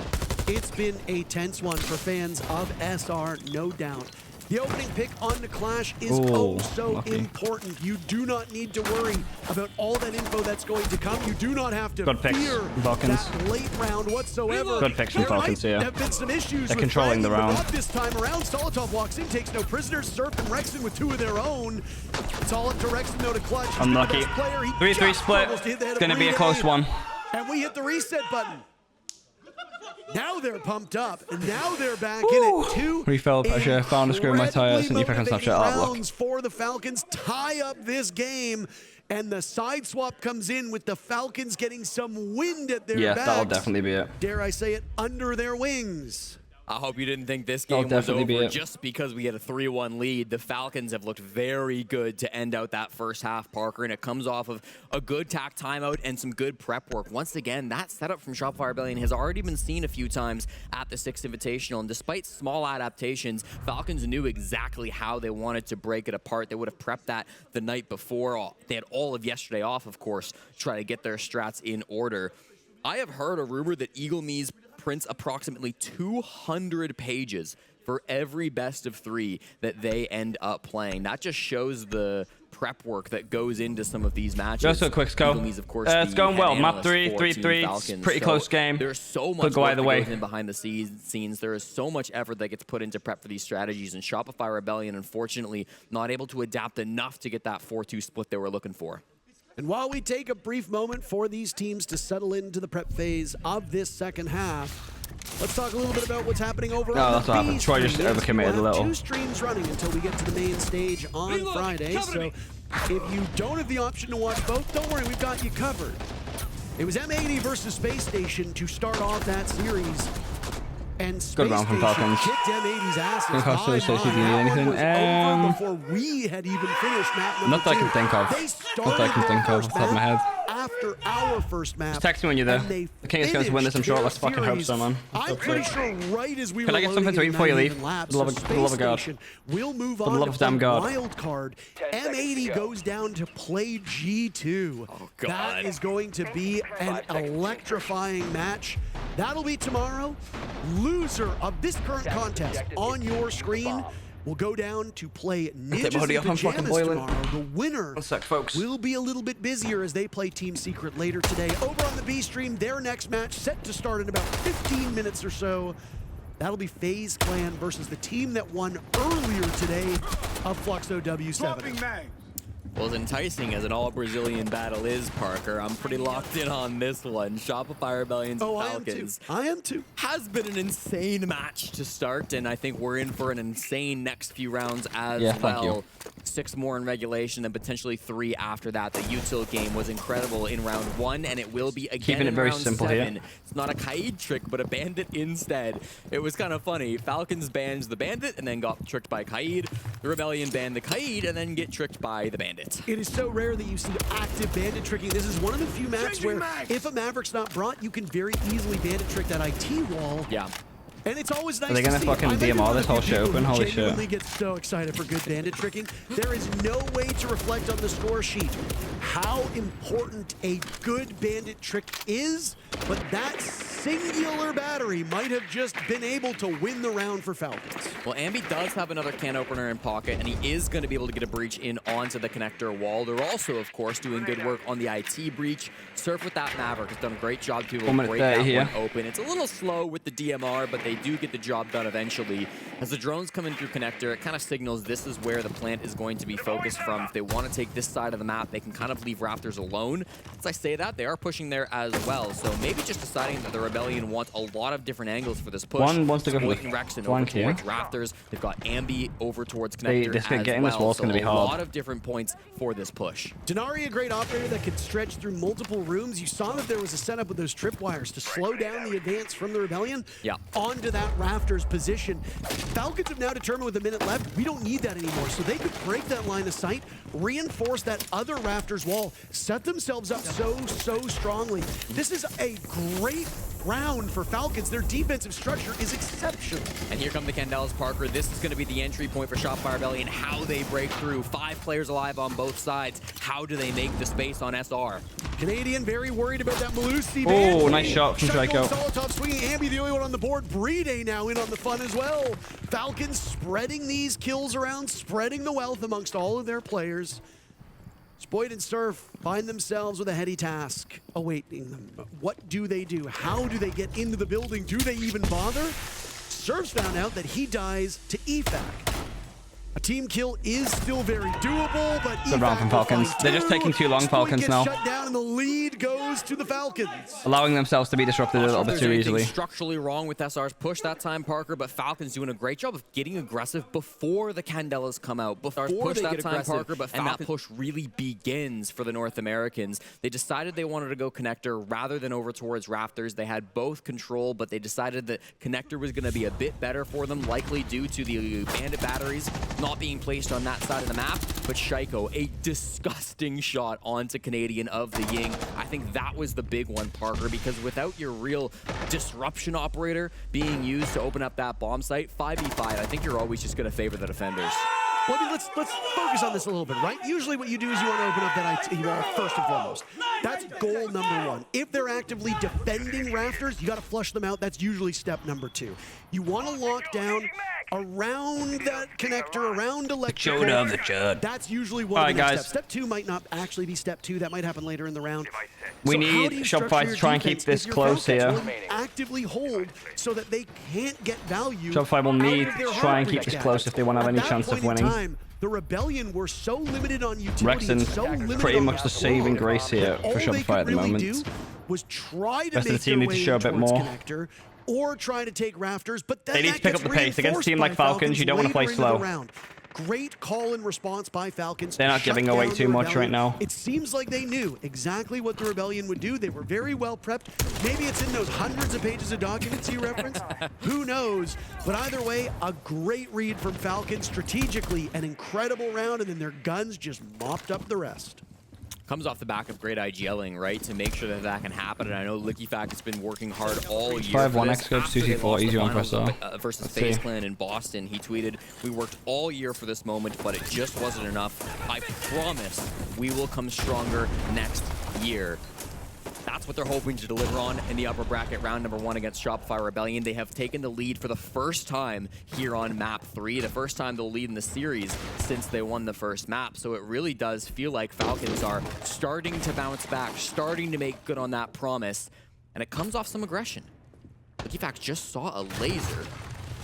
it's been a tense one for fans of SR, no doubt. The opening pick on the Clash is so important. You do not need to worry about all that info that's going to come. You do not have to fear that late round whatsoever. Good picks from Falcons here. There have been some issues They're controlling the round. Not this time around. Solotov walks in, takes no prisoners. Surf and Rexon with 2 of their own. It's all up to Rexon though to clutch. Unlucky. 3-3 split. It's going to be a close one. And we hit the reset button. Now they're pumped up, and now they're back in it too. Refill pressure, found a screw in my tires, and you pick on Snapchat rounds for the Falcons, tie up this game, and the side swap comes in with the Falcons getting some wind at their backs. Yeah, that'll definitely be it. Dare I say it, under their wings. I hope you didn't think this game was over just because we had a 3-1 lead. The Falcons have looked very good to end out that first half, Parker, and it comes off of a good tack timeout and some good prep work. Once again, that setup from Shopify Rebellion has already been seen a few times at the 6th Invitational, and despite small adaptations, Falcons knew exactly how they wanted to break it apart. They would have prepped that the night before. They had all of yesterday off, of course, to try to get their strats in order. I have heard a rumor that Eagle Me's prints approximately 200 pages for every best of 3 that they end up playing. That just shows the prep work that goes into some of these matches. Just a quick score. It's going well. Map 3, 3-3. Pretty close game. There's so much work that goes in behind the scenes. There is so much effort that gets put into prep for these strategies, and Shopify Rebellion, unfortunately, not able to adapt enough to get that 4-2 split they were looking for. And while we take a brief moment for these teams to settle into the prep phase of this second half, let's talk a little bit about what's happening over on the B Troy just overcommitted a little. 2 streams running until we get to the main stage on Friday. So if you don't have the option to watch both, don't worry, we've got you covered. It was M80 versus Space Station to start off that series. And good round from Falcons. Kicked M80's asses before we had even finished map number 2. Not that I can think of. Not that I can think of off the top of my head. After our first map. Just text me when you're there. The King is going to win this, I'm sure. Let's fucking hope so, man. I'm pretty sure right as we were Can I get something to eat before you leave? Labs, For the love of God. We'll move For the love of damn God. Wild card. M80 goes down to play G2. Oh, God. That is going to be an electrifying match. That'll be tomorrow. Loser of this current contest on your screen will go down to play Ninjas in Pajamas tomorrow. The winner will be a little bit busier as they play Team Secret later today. Over on the B stream, their next match set to start in about 15 minutes or so. That'll be FaZe Clan versus the team that won earlier today of Fluxo W7. Well, as enticing as an all-Brazilian battle is, Parker, I'm pretty locked in on this one. Shopify Rebellions and Falcons. I am too. Has been an insane match to start, and I think we're in for an insane next few rounds as well. 6 more in regulation and potentially 3 after that. The util game was incredible in round 1, and it will be again in round 7. It's not a Kaid trick, but a Bandit instead. It was kind of funny. Falcons banned the Bandit and then got tricked by Kaid. The Rebellion banned the Kaid and then get tricked by the Bandit. It is so rare that you see active Bandit tricking. This is one of the few maps where if a Maverick's not brought, you can very easily Bandit trick that IT wall. Yeah. And it's always nice to see. Are they gonna fucking DMR this whole shit open? Holy shit. I genuinely get so excited for good Bandit tricking. There is no way to reflect on the score sheet how important a good Bandit trick is, but that singular battery might have just been able to win the round for Falcons. Well, Ambi does have another can opener in pocket, and he is going to be able to get a breach in onto the connector wall. They're also, of course, doing good work on the IT breach. Surf with that Maverick has done a great job to break that one open. It's a little slow with the DMR, but they do get the job done eventually. As the drones come in through connector, it kind of signals this is where the plant is going to be focused from. If they want to take this side of the map, they can kind of leave Raptors alone. As I say that, they are pushing there as well. So maybe just deciding that the Rebellion wants a lot of different angles for this push. One wants to go for the Rex and over towards Raptors. They've got Ambi over towards connector getting as this wall's going to be hard. A lot of different points for this push. Denari, a great operator that could stretch through multiple rooms. You saw that there was a setup with those tripwires to slow down the advance from the Rebellion onto that Rafters position. Falcons have now determined with a minute left, we don't need that anymore. So they could break that line of sight, reinforce that other Rafters wall, set themselves up so strongly. This is a great round for Falcons. Their defensive structure is exceptional. And here come the Candles, Parker. This is going to be the entry point for Shopify Rebellion. How they break through. 5 players alive on both sides. How do they make the space on SR? Canadian very worried about that Malusi. Oh, nice shot from SHAIIKO. Solitov swinging. Ambi the only one on the board. Brede now in on the fun as well. Falcons spreading these kills around, spreading the wealth amongst all of their players. Spoit and Surf find themselves with a heady task awaiting them. What do they do? How do they get into the building? Do they even bother? Surf's found out that he dies to EFAC. A team kill is still very doable, but the round from Falcons. They're just taking too long, Falcons now. Shut down and the lead goes to the Falcons. Allowing themselves to be disrupted a little bit too easily. Structurally wrong with SR's push that time, Parker, but Falcons doing a great job of getting aggressive before the Candelas come out. Before push that time, Parker, but and that push really begins for the North Americans. They decided they wanted to go connector rather than over towards Rafters. They had both control, but they decided that connector was going to be a bit better for them, likely due to the Bandit batteries not being placed on that side of the map. But SHAIIKO, a disgusting shot onto Canadian of the Ying. I think that was the big one, Parker, because without your real disruption operator being used to open up that bomb site, 5v5, I think you're always just going to favor the defenders. Well, I mean, let's focus on this a little bit, right? Usually what you do is you want to open up that IT wall first and foremost. That's goal number 1. If they're actively defending Rafters, you got to flush them out. That's usually step number 2. You want to lock down around that connector, around electrical. Showdown the Chud. That's usually one of the next steps. Step 2 might not actually be step 2. That might happen later in the round. We need Shopify to try and keep this close here. Actively hold so that they can't get value. Shopify will need to try and keep this close if they want to have any chance of winning. The Rebellion were so limited on utility. Rexon pretty much the saving grace here for Shopify at the moment. Was try to rest of the team need to show a bit more. Or try to take Rafters, but then they need to pick up the pace against a team like Falcons. You don't want to play slow. Great call and response by Falcons. They're not giving away too much right now. It seems like they knew exactly what the Rebellion would do. They were very well prepped. Maybe it's in those hundreds of pages of documents you referenced. Who knows? But either way, a great read from Falcons. Strategically, an incredible round, and then their guns just mopped up the rest. Comes off the back of great IGLing, right, to make sure that that can happen. And I know LickyFact has been working hard all year. 5-1 X-Scopes, 2C4, easy one for us versus FaZe Clan in Boston. He tweeted, "We worked all year for this moment, but it just wasn't enough. I promise we will come stronger next year." That's what they're hoping to deliver on in the upper bracket round number 1 against Shopify Rebellion. They have taken the lead for the first time here on map 3, the first time they'll lead in the series since they won the first map. So it really does feel like Falcons are starting to bounce back, starting to make good on that promise, and it comes off some aggression. Liquifax just saw a laser,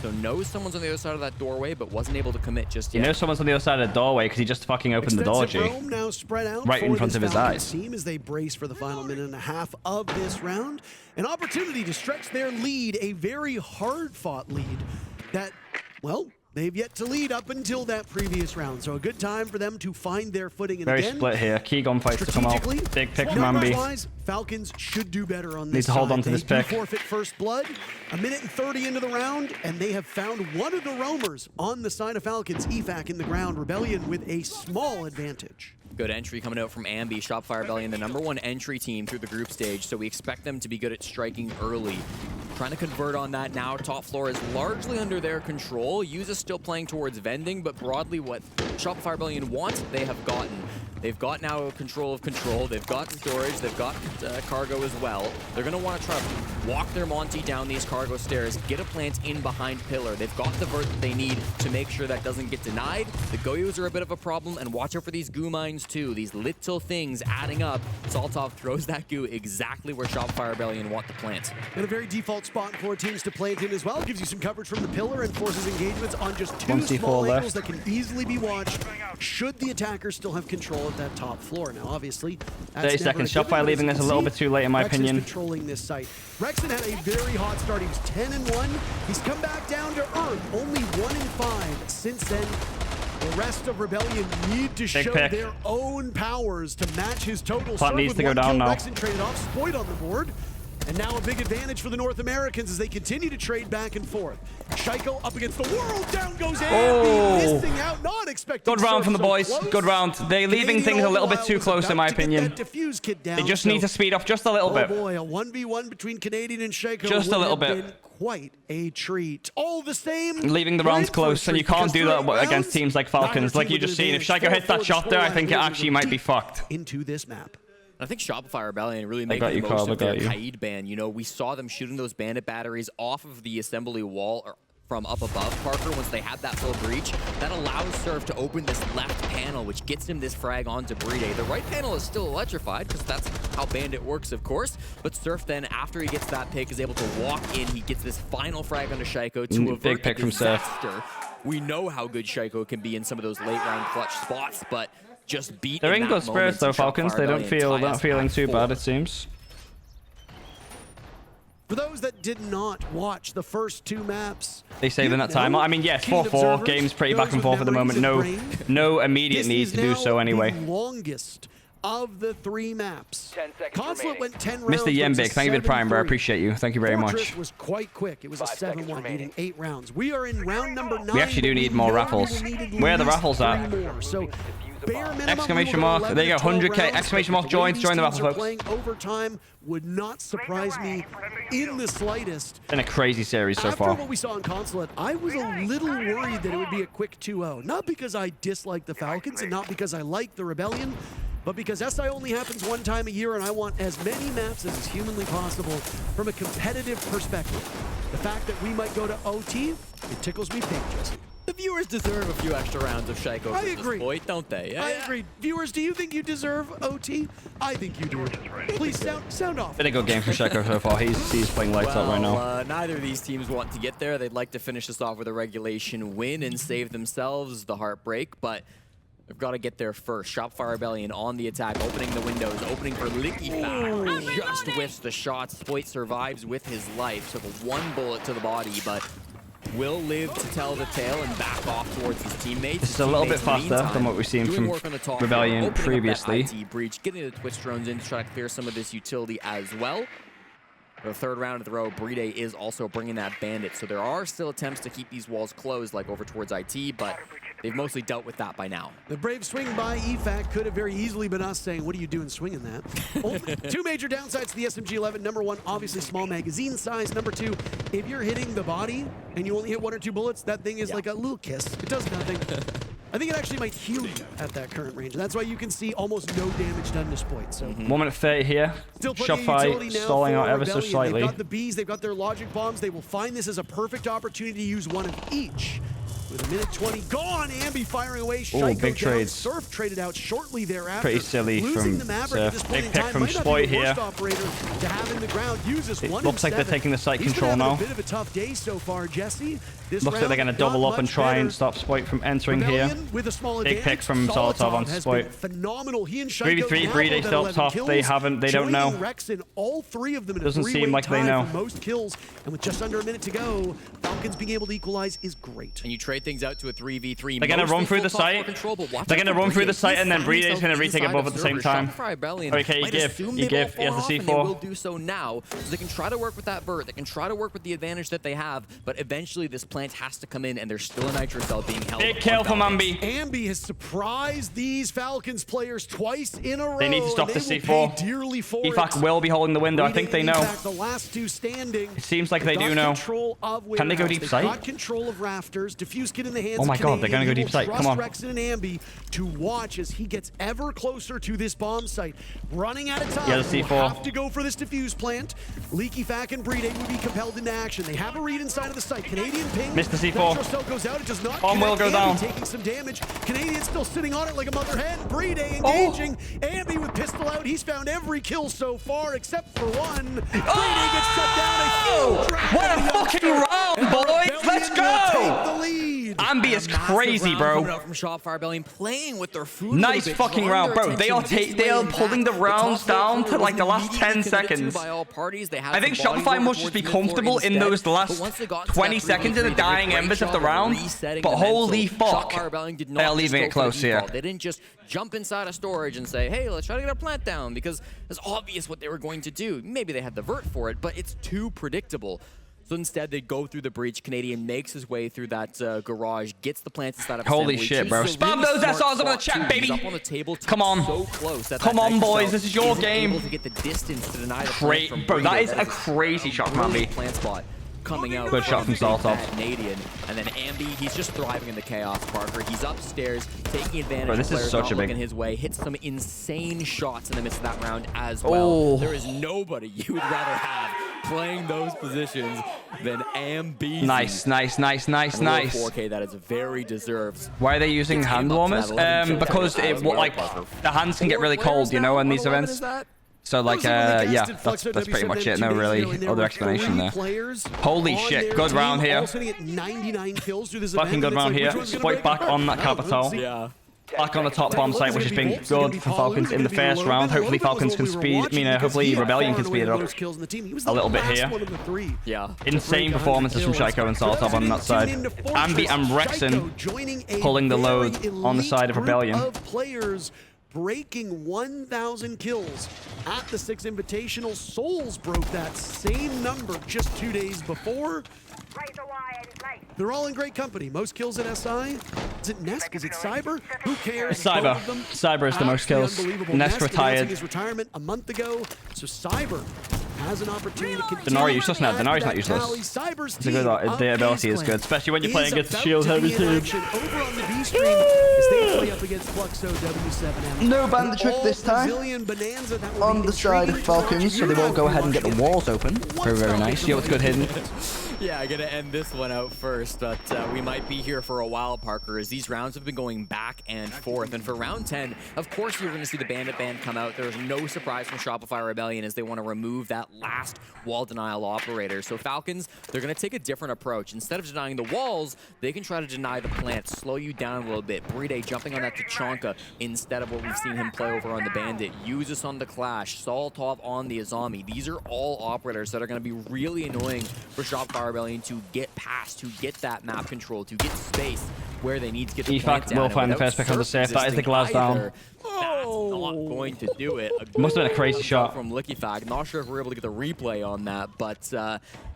so knows someone's on the other side of that doorway, but wasn't able to commit just yet. You know someone's on the other side of the doorway because he just fucking opened the door, G. Now spread out right in front of his eyes. Team as they brace for the final minute and a half of this round. An opportunity to stretch their lead, a very hard-fought lead that, well, they've yet to lead up until that previous round. So a good time for them to find their footing. And very again, split here. Key gunfights to come out. Big pick from Ambi. Falcons should do better on this Needs to hold on to this pick. Forfeit first blood. A minute and 30 into the round, and they have found one of the roamers on the side of Falcons. EFAC in the ground. Rebellion with a small advantage. Good entry coming out from Ambi. Shopify Rebellion, the #1 entry team through the group stage, so we expect them to be good at striking early. Trying to convert on that now. Top floor is largely under their control. Use is still playing towards vending, but broadly what Shopify Rebellion wants, they have gotten. They've got now control of control. They've got storage. They've got cargo as well. They're going to want to try to walk their Monty down these cargo stairs, get a plant in behind Pillar. They've got the vert that they need to make sure that doesn't get denied. The Goyos are a bit of a problem, and watch out for these goo mines too. These little things adding up. Saltov throws that goo exactly where Shopify Rebellion want the plant. And a very default spot for teams to plant in as well. Gives you some coverage from the Pillar and forces engagements on just 2 small angles that can easily be watched should the attackers still have control of that top floor. Now, obviously, 30 seconds. Shopify leaving this a little bit too late, in my opinion. Controlling this site. Rexon had a very hot start. He was 10-1. He's come back down to earth. Only 1-5 since then. The rest of Rebellion need to show their own powers to match his total. Plot needs to go down now. Rexon traded off. Spoit on the board. And now a big advantage for the North Americans as they continue to trade back and forth. SHAIIKO up against the world. Down goes Ambi. Missing out. Not expecting. Good round from the boys. Good round. They're leaving things a little bit too close, in my opinion. They just need to speed up just a little bit. Oh boy, a 1v1 between Canadian and SHAIIKO. Just a little bit. Quite a treat. All the same, leaving the rounds close, and you can't do that against teams like Falcons. Like you just seen, if SHAIIKO hits that shot there, I think it actually might be fucked. Into this map. I think Shopify Rebellion really making the most of their Kaid ban. You know, we saw them shooting those bandit batteries off of the assembly wall from up above Parker once they had that full breach. That allows Surf to open this left panel, which gets him this frag onto Bride. The right panel is still electrified because that's how Bandit works, of course. But Surf then, after he gets that pick, is able to walk in. He gets this final frag onto SHAIIKO to avert big pick from Surf. We know how good SHAIIKO can be in some of those late round clutch spots, but just beat. They're in good spirits though, Falcons. They don't feel feeling too bad, it seems. For those that did not watch the first 2 maps, they saving that time. I mean, yes, 4-4. Game's pretty back and forth at the moment. No immediate need to do so anyway. The longest of the 3 maps. Consulate went 10 rounds. Mr. Yembik, thank you for the prime, bro. I appreciate you. Thank you very much. Was quite quick. It was a 7-1, needing 8 rounds. We are in round number 9. We actually do need more raffles. Where are the raffles at? So, exclamation mark. There you go. 100k. Exclamation mark joins. Join the raffle, folks. Playing overtime would not surprise me in the slightest. Been a crazy series so far. After what we saw in Consulate, I was a little worried that it would be a quick 2-0. Not because I dislike the Falcons and not because I like the Rebellion, but because SI only happens 1 time a year and I want as many maps as is humanly possible from a competitive perspective. The fact that we might go to OT, it tickles me pink, Jesse. The viewers deserve a few extra rounds of SHAIIKO. I agree. Spoit, don't they? Yeah, I agree. Viewers, do you think you deserve OT? I think you do. Please sound off. Been a good game for SHAIIKO so far. He's playing lights out right now. Neither of these teams want to get there. They'd like to finish this off with a regulation win and save themselves the heartbreak, but they've got to get there first. Shopify Rebellion on the attack, opening the windows, opening for Liquifax. Just whiffs the shots. Spoit survives with his life. Took 1 bullet to the body, but will live to tell the tale and back off towards his teammates. This is a little bit faster than what we've seen from Rebellion previously. IT breach, getting the Twitch drones in to try to clear some of this utility as well. For the 3rd round of the row, Bride is also bringing that bandit, so there are still attempts to keep these walls closed, like over towards IT, but they've mostly dealt with that by now. The brave swing by EFAC could have very easily been us saying, what are you doing swinging that? 2 major downsides to the SMG-11. Number 1, obviously small magazine size. Number 2, if you're hitting the body and you only hit 1 or 2 bullets, that thing is like a little kiss. It does nothing. I think it actually might heal you at that current range. And that's why you can see almost no damage done to Spoit. So 1 minute 30 here. still plenty of Shopify utility now stalling for out ever so Rebellion. slightly. They've got the bees, they've got their logic bombs. They will find this as a perfect opportunity to use one of each. With a minute 20 gone, Ambi firing away. SHAIIKO big down. trades. Surf traded out shortly thereafter. Pretty silly Losing from the Maverick at this Surf. point Big in pick time from might not Spoit be the worst here. operator to have in the ground. Uses It 1 looks in like they're 7. taking the site He's been control having now. a bit of a tough day so far, Jesse. This Looks like they're round, going to double not up and much try and better. stop Spoit from entering here. Rebellion with a small Big pick from Solotov on has Spoit. been phenomenal. He and 3v3, SHAIIKO Brede still up top. They haven't, they don't know. Rex in all 3 of them in a Doesn't three-way seem like they tie know. for most kills, and with just under a minute to go, Falcons being able to equalize is great. And you trade things out to a 3v3. They're going to run through the site. They're going to run through the site, and then Brede is going to retake above at the same time. Okay, you give. He has the They will C4. do so now, so they can try to work with that vert. They can try to work with the advantage that they have, but eventually this plant has to come in, and there's still a nitro cell being held. Big kill from Ambi. Ambi has surprised these Falcons players twice in a row. They need to stop and the they will C4. pay dearly for EFAC it. will be holding the window. I think they know. The last 2 standing. It seems like they They've do got know. control of Can they go Warehouse. deep They've site? got control of Rafters. Diffuse kit in the hands Oh my of God, they're Canadian. gonna go He deep will site. trust Come on. Rexon and Ambi to watch as he gets ever closer to this bomb site. Running out of time. Yeah, the Will C4. have to go for this diffuse plant. Leaky Fac and Brede would be compelled into action. They have a read inside of the site. Canadian ping. Missed the C4. Nitro cell goes out. It does not Bomb will connect. go Ambi down. taking some damage. Canadian still sitting on it like a mother hen. Brede engaging. Ambi with pistol out. He's found every kill so far except for one. Brede gets shut down. A huge round. What a fucking round, boys! Let's go! Take the lead. Ambi is crazy, bro. From Shopify Rebellion, playing with their food. Nice fucking round, bro. They are pulling the rounds down to like the last 10 seconds. I think Shopify must just be comfortable in those last 20 seconds of the dying embers of the round. But holy fuck, they are leaving it close here. They didn't just jump inside a storage and say, hey, let's try to get our plant down, because it's obvious what they were going to do. Maybe they had the vert for it, but it's too predictable. So instead, they go through the breach. Canadian makes his way through that garage, gets the plants inside of Holy shit, bro. Spam those SRs on the chat, baby. Up on the table, Come on. so close that Come on, boys. This is your game. Able to get the distance to deny the plant from Bro, that Brede. is a crazy shot from Really Ambi. plant spot coming out. Good shot from Solotov. Canadian, and then Ambi, he's just thriving in the chaos. Parker, he's upstairs, taking advantage. Bro, this of is players such not a big- looking his way. Hits some insane shots in the midst of that round as well. Oh. There is nobody you would rather have playing those positions than Ambi. Nice, nice, nice, nice, And a little nice. 4K that is very deserved. Why are they using hand warmers? Because like the hands can get really cold, you know, in these events. So like, yeah, that's pretty much it. No really other explanation there. Holy shit, good round here. Fucking good round here. Spoit back on that capital. Yeah. Back on the top bomb site, which has been good for Falcons in the first round. Hopefully Falcons can speed, hopefully Rebellion can speed it up a little bit here. Yeah. Insane performances from SHAIIKO and Solotov on that side. Ambi and Rexon pulling the load on the side of Rebellion. Breaking 1,000 kills at the 6 Invitational. Souls broke that same number just 2 days before. They're all in great company. Most kills at SI. Is it Nesk? Is it Cyber? Who cares? Cyber. Both of them. Cyber is the most kills. Unbelievable. Nesk retired. announcing his retirement a month ago. So Cyber has an opportunity to continue. Denari useless now. Denari's not useless. Cyber's It's a good, the ability is good, especially when you're playing against a shield heavy team. Over on the B stream as they play up against Fluxo W7M. No bandit trick this time on the side of Falcons, so they won't go ahead and get the walls open. Very, very nice. Yo, it's good hidden. Yeah, I'm gonna end this one out first, but we might be here for a while, Parker, as these rounds have been going back and forth. And for round 10, of course you're gonna see the Bandit ban come out. There's no surprise from Shopify Rebellion as they want to remove that last wall denial operator. So Falcons, they're gonna take a different approach. Instead of denying the walls, they can try to deny the plant, slow you down a little bit. Brede jumping on that Tachanka instead of what we've seen him play over on the Bandit. Use this on the Clash, Solotov on the Azami. These are all operators that are gonna be really annoying for Shopify Rebellion to get past, to get that map control, to get space where they need to get the plant down. will find the first pick on the safe. That is the glass down. That's not going to do it. Must have been a crazy shot from Liquifag. Not sure if we're able to get the replay on that, but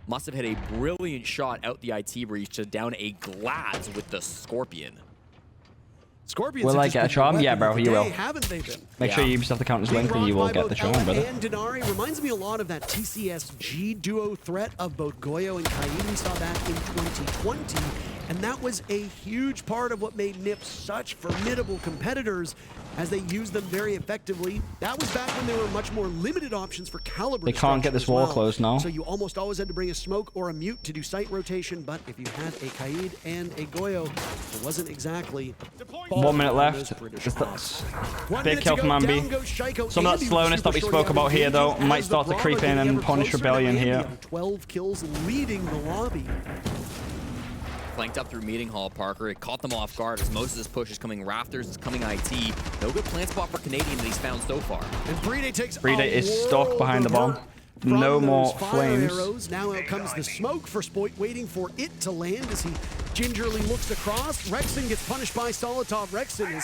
must have hit a brilliant shot out the IT breach to down a Glads with the Scorpion. Scorpions will I get a charm? Yeah, bro, you will. Haven't they been? Make sure you use the counter's link and you will get the charm, brother. And Denari reminds me a lot of that TCSG duo threat of both Goyo and Kaid. We saw that in 2020. And that was a huge part of what made NIP such formidable competitors, as they used them very effectively. That was back when there were much more limited options for caliber. They can't get this wall closed now. So you almost always had to bring a smoke or a mute to do site rotation, but if you had a Kaid and a Goyo, it wasn't exactly 1 minute left. Big kill from Ambi. Some of that slowness that we spoke about here, though, might start to creep in and punish Rebellion here. 12 kills leading the lobby. Flanked up through Meeting Hall, Parker. It caught them off guard as most of this push is coming Rafters, it's coming IT. No good plant spot for Canadian that he's found so far. And Brede is stuck behind the bomb. No more flames. Arrows. Now out comes the smoke for Spoit, waiting for it to land as he gingerly looks across. Rexon gets punished by Solotov. Rexon is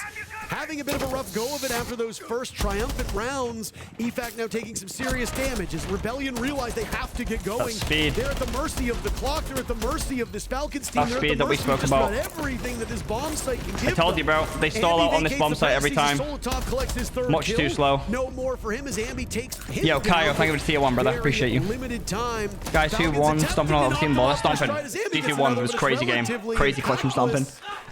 having a bit of a rough go of it after those first triumphant rounds. EFAC now taking some serious damage as Rebellion realize they have to get going. Speed. They're at the mercy of the clock. They're at the mercy of this Falcons team. That speed that we spoke about. Everything that this bomb site can give I told you, bro. They stall out on this bomb site every time. Solotov collects his third Much kill. too slow. No more for him as Ambi takes him. Yo, Kaio, thank you for tier 1, brother. Appreciate you. Limited time. Guys, 2-1, stomping all over team ball. Stomping. D2-1 was crazy game. Crazy clutch from stomping.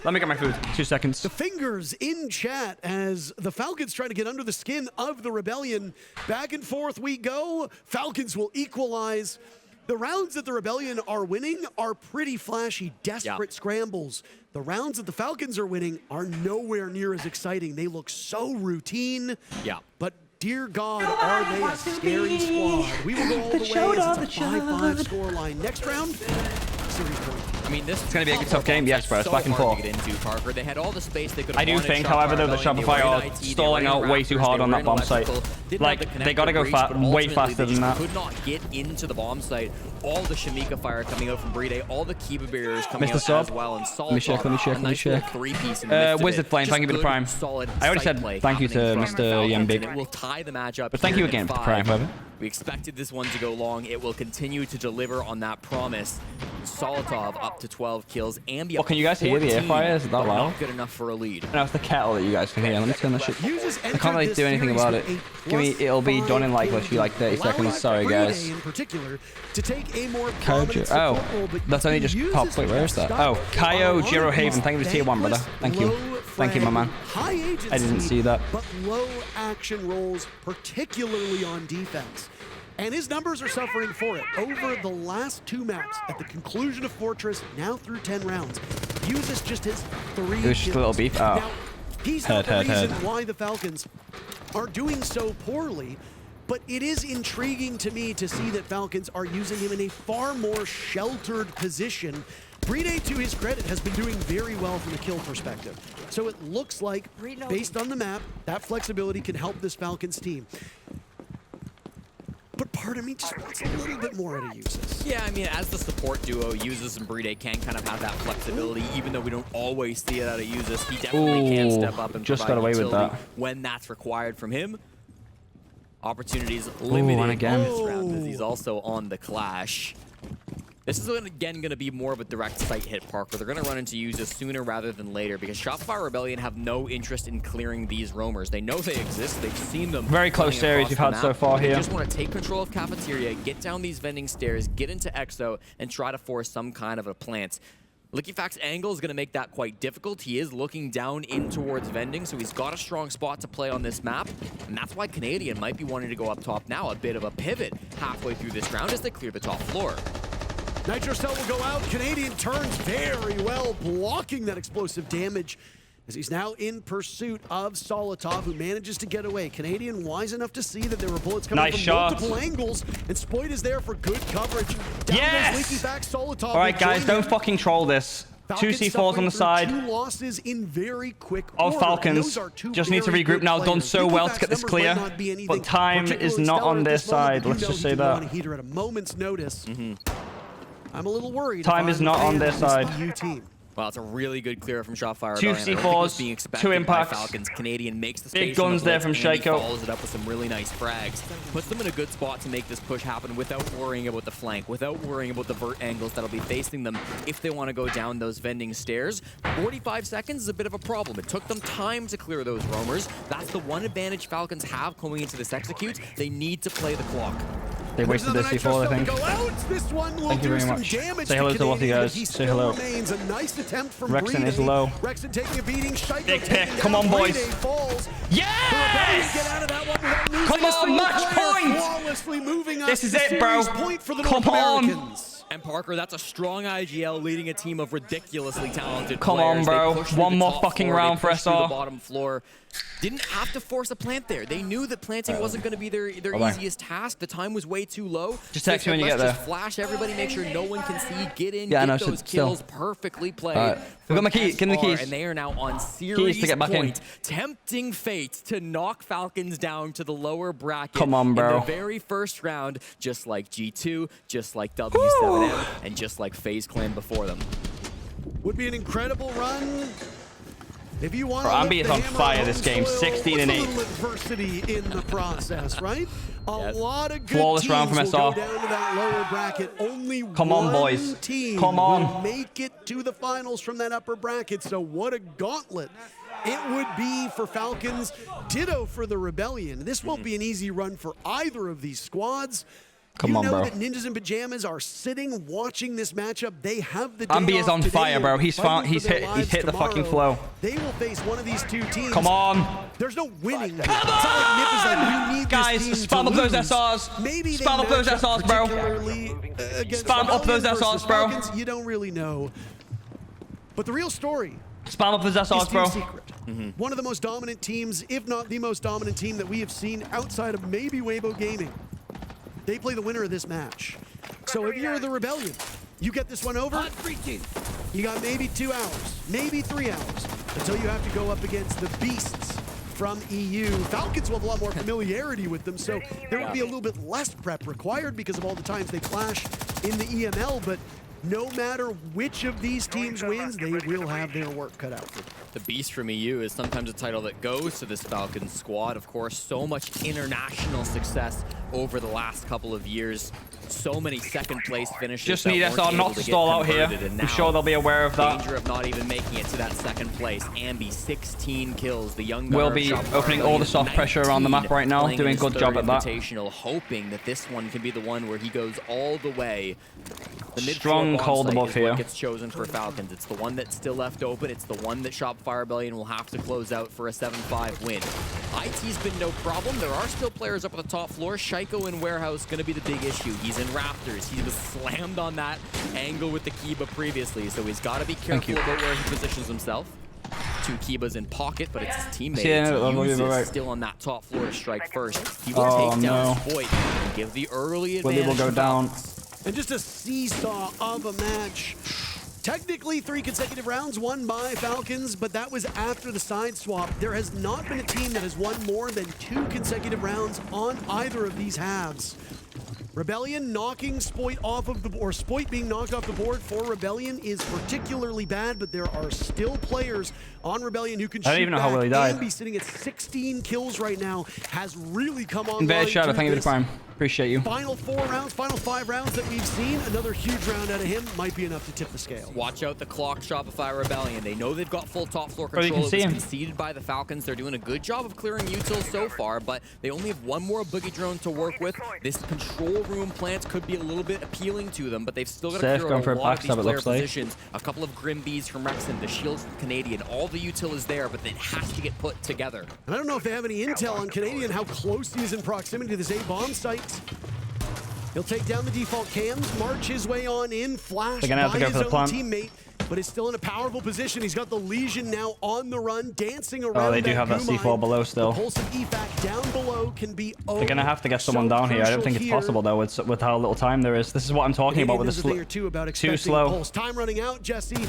Let me get my food. 2 seconds. The fingers in chat as the Falcons try to get under the skin of the Rebellion. Back and forth we go. Falcons will equalize. The rounds that the Rebellion are winning are pretty flashy, desperate scrambles. The rounds that the Falcons are winning are nowhere near as exciting. They look so routine. Yeah. But dear God, are they a scary squad. We will go all the way as it's a 5-5 scoreline. Next round, series point. I mean, this It's going to be a good tough game, yes, bro. It's back and forth. They had all the space they could. I do think, however, though, that Shopify are stalling out way too hard on that bomb site. Like, they got to go way faster than that. Could not get into the bomb site. All the SHAIIKO fire coming out from Brede, all the Kiba barriers coming out as well. And let me check. Wizard Flame, thank you for the prime. I already said thank you to Mr. Yembig. It will tie the matchup. But thank you again for the prime, however. We expected this one to go long. It will continue to deliver on that promise. Solotov up to 12 kills. Ambi Well, can you guys hear the air fire? Is it that loud? Not good enough for a lead. No, it's the kettle that you guys can hear. Let me turn that shit. I can't really do anything about it. It'll be done in like literally like 30 seconds. Sorry, guys. Oh, that's only just popped. Wait, where is that? Oh, Kaio Jiro Haven. Thank you for tier 1, brother. Thank you. Thank you, my man. I didn't see that. But low action rolls, particularly on defense. And his numbers are suffering for it. Over the last 2 maps, at the conclusion of Fortress, now through 10 rounds, uses just his 3 It was just a little beef. Oh. Now, he's not the reason why the Falcons are doing so poorly, but it is intriguing to me to see that Falcons are using him in a far more sheltered position. Brede, to his credit, has been doing very well from a kill perspective. So it looks like, based on the map, that flexibility can help this Falcons team. But part of me just wants a little bit more out of Usus. Yeah, I mean, as the support duo, Usus and Brede can kind of have that flexibility, even though we don't always see it out of Usus. He definitely can step up and just provide got away with that when that's required from him. Opportunities limited again. this round as he's also on the Clash. This is, again, going to be more of a direct site hit, Parker. They're going to run into Usus sooner rather than later because Shopify Rebellion have no interest in clearing these roamers. They know they exist. They've seen them. Very close series we've had so far here. They just want to take control of Cafeteria, get down these vending stairs, get into EXO, and try to force some kind of a plant. LickyFac's angle is going to make that quite difficult. He is looking down in towards vending, so he's got a strong spot to play on this map. And that's why Canadian might be wanting to go up top now. A bit of a pivot halfway through this round as they clear the top floor. Nitro Cell will go out. Canadian turns very well, blocking that explosive damage as he's now in pursuit of Solotov, who manages to get away. Canadian wise enough to see that there were bullets coming from multiple angles, and Spoit is there for good coverage. Down goes LickyFac. Solotov. All right, guys, don't fucking troll this. Falcons 2 C4s on the side. 2 losses in very quick of Falcons. Just need to regroup now. Done so well to get this clear, but time is not on their side. Let's just say that. Heater at a moment's notice. I'm a little worried. Time is not on their side. Well, it's a really good clear from Shopify. 2 C4s, 2 impacts. Falcons. Canadian makes the space. Big guns there from SHAIIKO. Follows it up with some really nice frags. Puts them in a good spot to make this push happen without worrying about the flank, without worrying about the vert angles that'll be facing them if they want to go down those vending stairs. 45 seconds is a bit of a problem. It took them time to clear those roamers. That's the one advantage Falcons have going into this execute. They need to play the clock. They wasted their C4, I think. Thank you very much. Say hello to Lottie, guys. Say hello. Rexon is low. Rexon taking a beating. SHAIIKO Big pick. Come on, boys. Yes! Come on, match point! This is it, bro. Come on. And Parker, that's a strong IGL leading a team of ridiculously talented Come players. on, bro. One more fucking round for SR. The bottom floor. Didn't have to force a plant there. They knew that planting wasn't going to be their easiest task. The time was way too low. Just text me when you get there. Just flash everybody, make sure no one can see, get in, yeah, get those kills perfectly played. We've got my key. Give me the keys. And they are now on series to get back point, in. tempting fate to knock Falcons down to the lower bracket. Come on, bro. In the very first round, just like G2, just like W7M, and just like FaZe Clan before them. Would be an incredible run. If you want Ambi is on fire this game, 16 and 8. Adversity in the process, right? A lot of good flawless teams round from will SR. go down to that lower bracket. Only Come on, boys. team Come on. will make it to the finals from that upper bracket. So what a gauntlet it would be for Falcons. Ditto for the Rebellion. This won't be an easy run for either of these squads. Come on, bro. That Ninjas in Pajamas are sitting watching this matchup. They have the Ambi is on fire, bro. He's hit the fucking flow. They will face one of these two teams. Come on. There's no winning. It's not like Nip is like, we need guys, this team spam to up those lose. SRs. Maybe spam up those SRs, bro. Spam up those SRs, bro. Falcons, you don't really know. But the real story. Spam up those SRs, bro. One of the most dominant teams, if not the most dominant team that we have seen outside of maybe Weibo Gaming. They play the winner of this match. So if you're the Rebellion, you get this one over, you got maybe 2 hours, maybe 3 hours, until you have to go up against the beasts from EU. Falcons will have a lot more familiarity with them, so there will be a little bit less prep required because of all the times they clash in the EML, but no matter which of these teams wins, they will have their work cut out for them. The Beast from EU is sometimes a title that goes to this Falcons squad. Of course, so much international success over the last couple of years. So many second place finishes. Just need SR not to stall out here. I'm sure they'll be aware of that. Danger of not even making it to that second place. Ambi, 16 kills. The young will be opening all the soft pressure around the map right now, doing a good job at that. Hoping that this one can be the one where he goes all the way. The strong cold above here. Gets chosen for Falcons. It's the one that's still left open. It's the one that Shopify Rebellion will have to close out for a 7-5 win. IT's been no problem. There are still players up on the top floor. SHAIIKO in Warehouse going to be the big issue. He's in Raptors. He was slammed on that angle with the Kiba previously, so he's got to be careful about where he positions himself. 2 Kibas in pocket, but it's his teammate still on that top floor to strike first. He will take down Spoit and give the early advantage. Willie will go down. And just a seesaw of a match. Technically 3 consecutive rounds won by Falcons, but that was after the side swap. There has not been a team that has won more than 2 consecutive rounds on either of these halves. Rebellion knocking Spoit off of the board, or Spoit being knocked off the board for Rebellion is particularly bad, but there are still players on Rebellion who can shoot back. I don't even know how Willie died. Ambi sitting at 16 kills right now has really come on. Invade Shadow, thank you for the prime. Appreciate you. Final 4 rounds, final 5 rounds that we've seen. Another huge round out of him might be enough to tip the scale. Watch out the clock, Shopify Rebellion. They know they've got full top floor control. You can see him. Conceded by the Falcons. They're doing a good job of clearing util so far, but they only have 1 more boogie drone to work with. This control room plant could be a little bit appealing to them, but they've still got to clear out a lot of these player positions. A couple of Grim Bees from Rexon, the shields from Canadian. All the util is there, but it has to get put together. And I don't know if they have any intel on Canadian, how close he is in proximity to this A-bomb site. He'll take down the default cams, march his way on in, flash by his own teammate, but is still in a powerful position. He's got the Legion now on the run, dancing around. Oh, they do have that C4 below still. The pulse of EFAC down below can be They're going to have to get someone down here. I don't think it's possible, though, with how little time there is. This is what I'm talking about with the too slow. Pulse. Time running out, Jesse.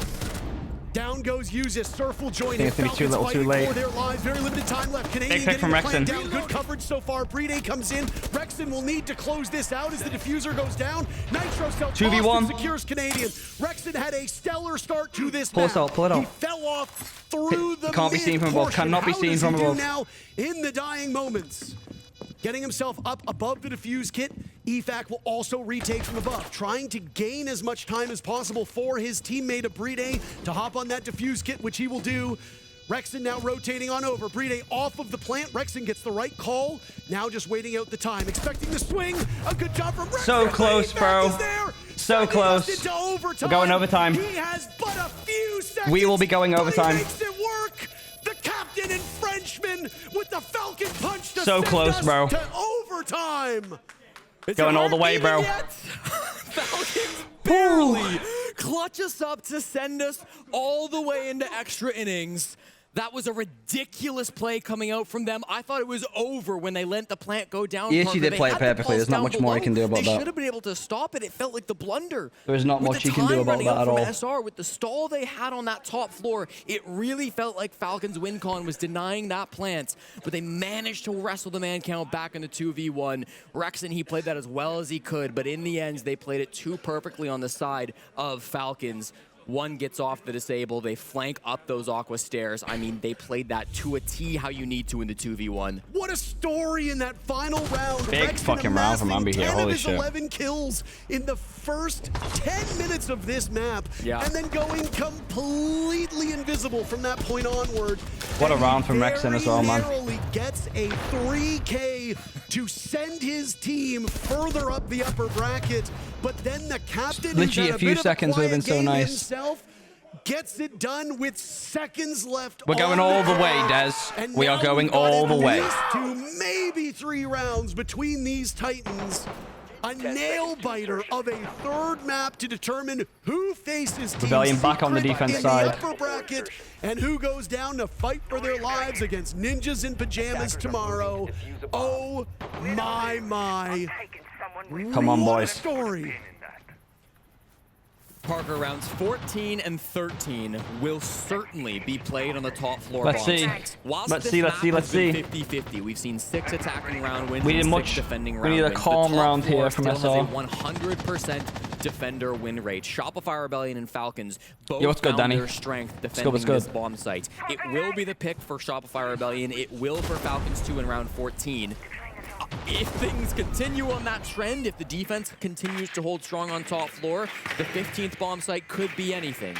Down goes Usis. Surf will join in. It's going to be too little, too late. Their lives. Very limited time left. Canadian big pick from Rexon. Down. Good coverage so far. Breede comes in. Rexon will need to close this out as the diffuser goes down. Nitro Cell 2v1 secures Canadian. Rexon had a stellar start to this match. Pull it out. He fell off through the Can't be seen from above. Cannot be seen from above. Now in the dying moments. Getting himself up above the defuse kit, EFAC will also retake from above, trying to gain as much time as possible for his teammate Breede to hop on that defuse kit, which he will do. Rexon now rotating on over. Bride off of the plant. Rexon gets the right call. Now just waiting out the time. Expecting the swing. A good job from Rexon. So close, bro. So close. We're going overtime. He has but a few seconds. We will be going overtime. He makes it work. The captain and Frenchman with the Falcon punch to so close, bro. To overtime. Going all the way, bro. Falcons barely clutch us up to send us all the way into extra innings. That was a ridiculous play coming out from them. I thought it was over when they let the plant go down. He actually did play it perfectly. There's not much more he can do about that. They should have been able to stop it. It felt like the blunder. There's not much he can do about that at all. SR, with the stall they had on that top floor, it really felt like Falcons win con was denying that plant, but they managed to wrestle the man count back in the 2v1. Rexon, he played that as well as he could, but in the end, they played it too perfectly on the side of Falcons. One gets off the disable, they flank up those Aqua stairs. I mean, they played that to a T how you need to in the 2v1. What a story in that final round. Big Rexon fucking round from Ambi here, holy shit. 11 kills in the first 10 minutes of this map, and then going completely invisible from that point onward. What a round from Rexon as well, man. Narrowly gets a 3K to send his team further up the upper bracket, but then the captain, literally a few seconds would have been so nice. Gets it done with seconds left. We're going all the way, Des. We are going all the way. To maybe 3 rounds between these Titans. A nail-biter of a third map to determine who faces Team Rebellion back on the defense side. Upper bracket, and who goes down to fight for their lives against ninjas in pajamas tomorrow. Oh my. Come on, boys. Story. Parker, rounds 14 and 13 will certainly be played on the top floor. Let's see. Let's see. 50-50. We've seen 6 attacking round wins. We need and 6 defending round we need a wins. calm round here from SR. Still has a 100% defender win rate. Shopify Rebellion and Falcons both what's good, found Danny? their strength defending this bomb site. It will be the pick for Shopify Rebellion. It will for Falcons 2 in round 14. If things continue on that trend, if the defense continues to hold strong on top floor, the 15th bomb site could be anything.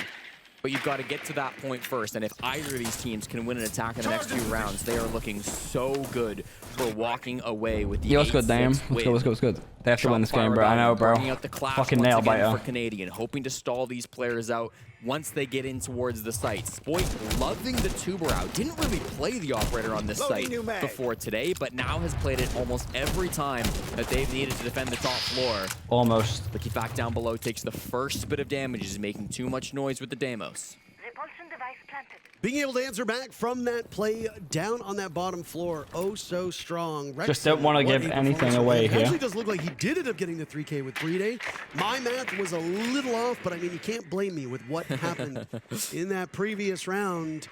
But you've got to get to that point first, and if either of these teams can win an attack in the next few rounds, they are looking so good for walking away with the 8-6 what's good, damn. What's good. They have to win this game, bro. I know, bro. Fucking nail biter. For Canadian, hoping to stall these players out once they get in towards the site. Spoit loving the tuber out. Didn't really play the operator on this site before today, but now has played it almost every time that they've needed to defend the top floor. Almost. Licky back down below takes the first bit of damage, is making too much noise with the Deimos. Repulsion device planted. Being able to answer back from that play down on that bottom floor, oh so strong. Rexon, just don't want to give anything away here. It actually does look like he did end up getting the 3K with Bride. My math was a little off, but I mean, you can't blame me with what happened in that previous round.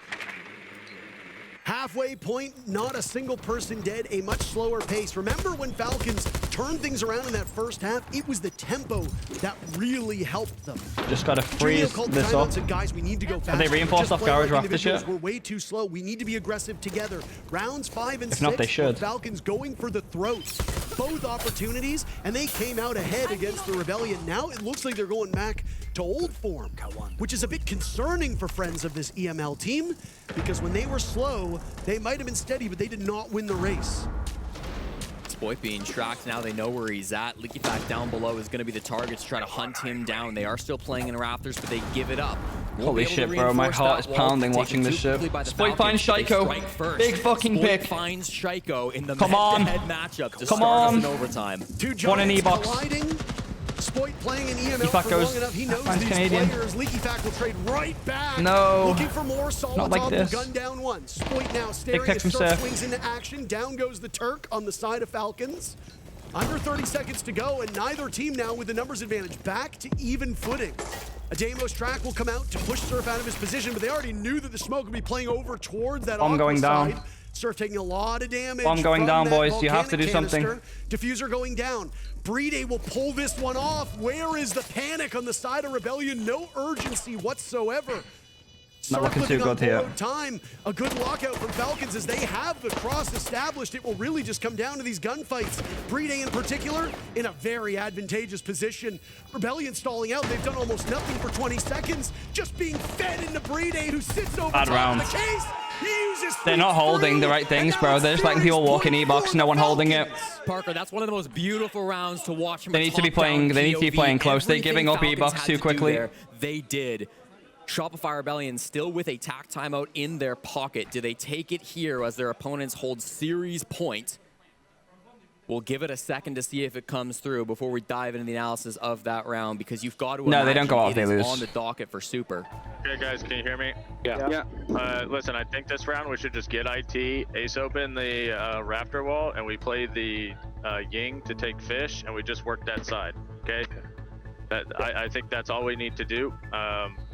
Halfway point, not a single person dead, a much slower pace. Remember when Falcons turned things around in that first half? It was the tempo that really helped them. Just gotta freeze this up. Said, guys, we need to go fast. Have they reinforced off garage raft this year? We're way too slow. We need to be aggressive together. Rounds 5 and 6, not, they should. Falcons going for the throats. Both opportunities, and they came out ahead against the Rebellion. Now it looks like they're going back to old form, which is a bit concerning for friends of this EML team, because when they were slow, they might have been steady, but they did not win the race. Spoit being tracked, now they know where he's at. Licky back down below is going to be the target to try to hunt him down. They are still playing in Rafters, but they give it up. Holy shit, bro, my heart is pounding watching this shit. Spoit finds SHAIIKO. Big fucking pick. Finds SHAIIKO in the head-to-head matchup to start us in overtime. One in E-box. Spoit playing in EML for long enough. He knows these Canadian. players. Leaky Fact will trade right back. No. Looking for more solid not like this. Gun down one. Spoit now staring as Surf swings into action. Down goes the Turk on the side of Falcons. Under 30 seconds to go, and neither team now with the numbers advantage. Back to even footing. A Deimos track will come out to push Surf out of his position, but they already knew that the smoke would be playing over towards that I'm going down. side. Surf taking a lot of damage. I'm going down, boys. You have to do something. Diffuser going down. Bride will pull this one off. Where is the panic on the side of Rebellion? No urgency whatsoever. Not looking too good here. Time. A good lockout from Falcons as they have the cross established. It will really just come down to these gunfights. Bride in particular in a very advantageous position. Rebellion stalling out. They've done almost nothing for 20 seconds. Just being fed into Bride, who sits over top of the case. They're not holding the right things, bro. They're just letting people walk in E-box, no one holding it. Parker, that's one of the most beautiful rounds to watch from They need to be playing close. They're giving up E-box too quickly. They did. Shopify Rebellion still with a tack timeout in their pocket. Do they take it here as their opponents hold series point? We'll give it a second to see if it comes through before we dive into the analysis of that round, because you've got to No, they don't go off, they lose. On the docket for Super. Okay, guys, can you hear me? Yeah. Listen, I think this round we should just get IT, ace open the rafter wall, and we play the Ying to take fish, and we just work that side, okay? I think that's all we need to do.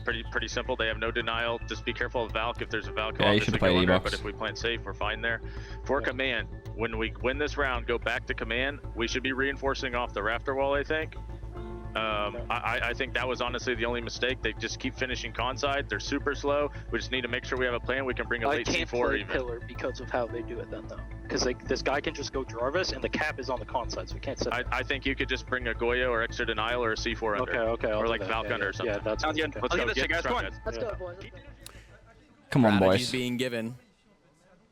Pretty simple. They have no denial. Just be careful of Valk. If there's a Valk, yeah, you should play E-box. But if we plant safe, we're fine there. For command, when we win this round, go back to command. We should be reinforcing off the rafter wall, I think. I think that was honestly the only mistake. They just keep finishing con side. They're super slow. We just need to make sure we have a plan. We can bring a late C4 play even. pillar because of how they do it then though. Because like this guy can just go Jarvis and the cap is on the con side, so we can't set. I think you could just bring a Goyo or extra denial or a C4 under. Okay. Or like Falcon or something. Yeah, that's Let's go. Get guys. Come on. Let's go, boys. Come on, Strategies boys. being given.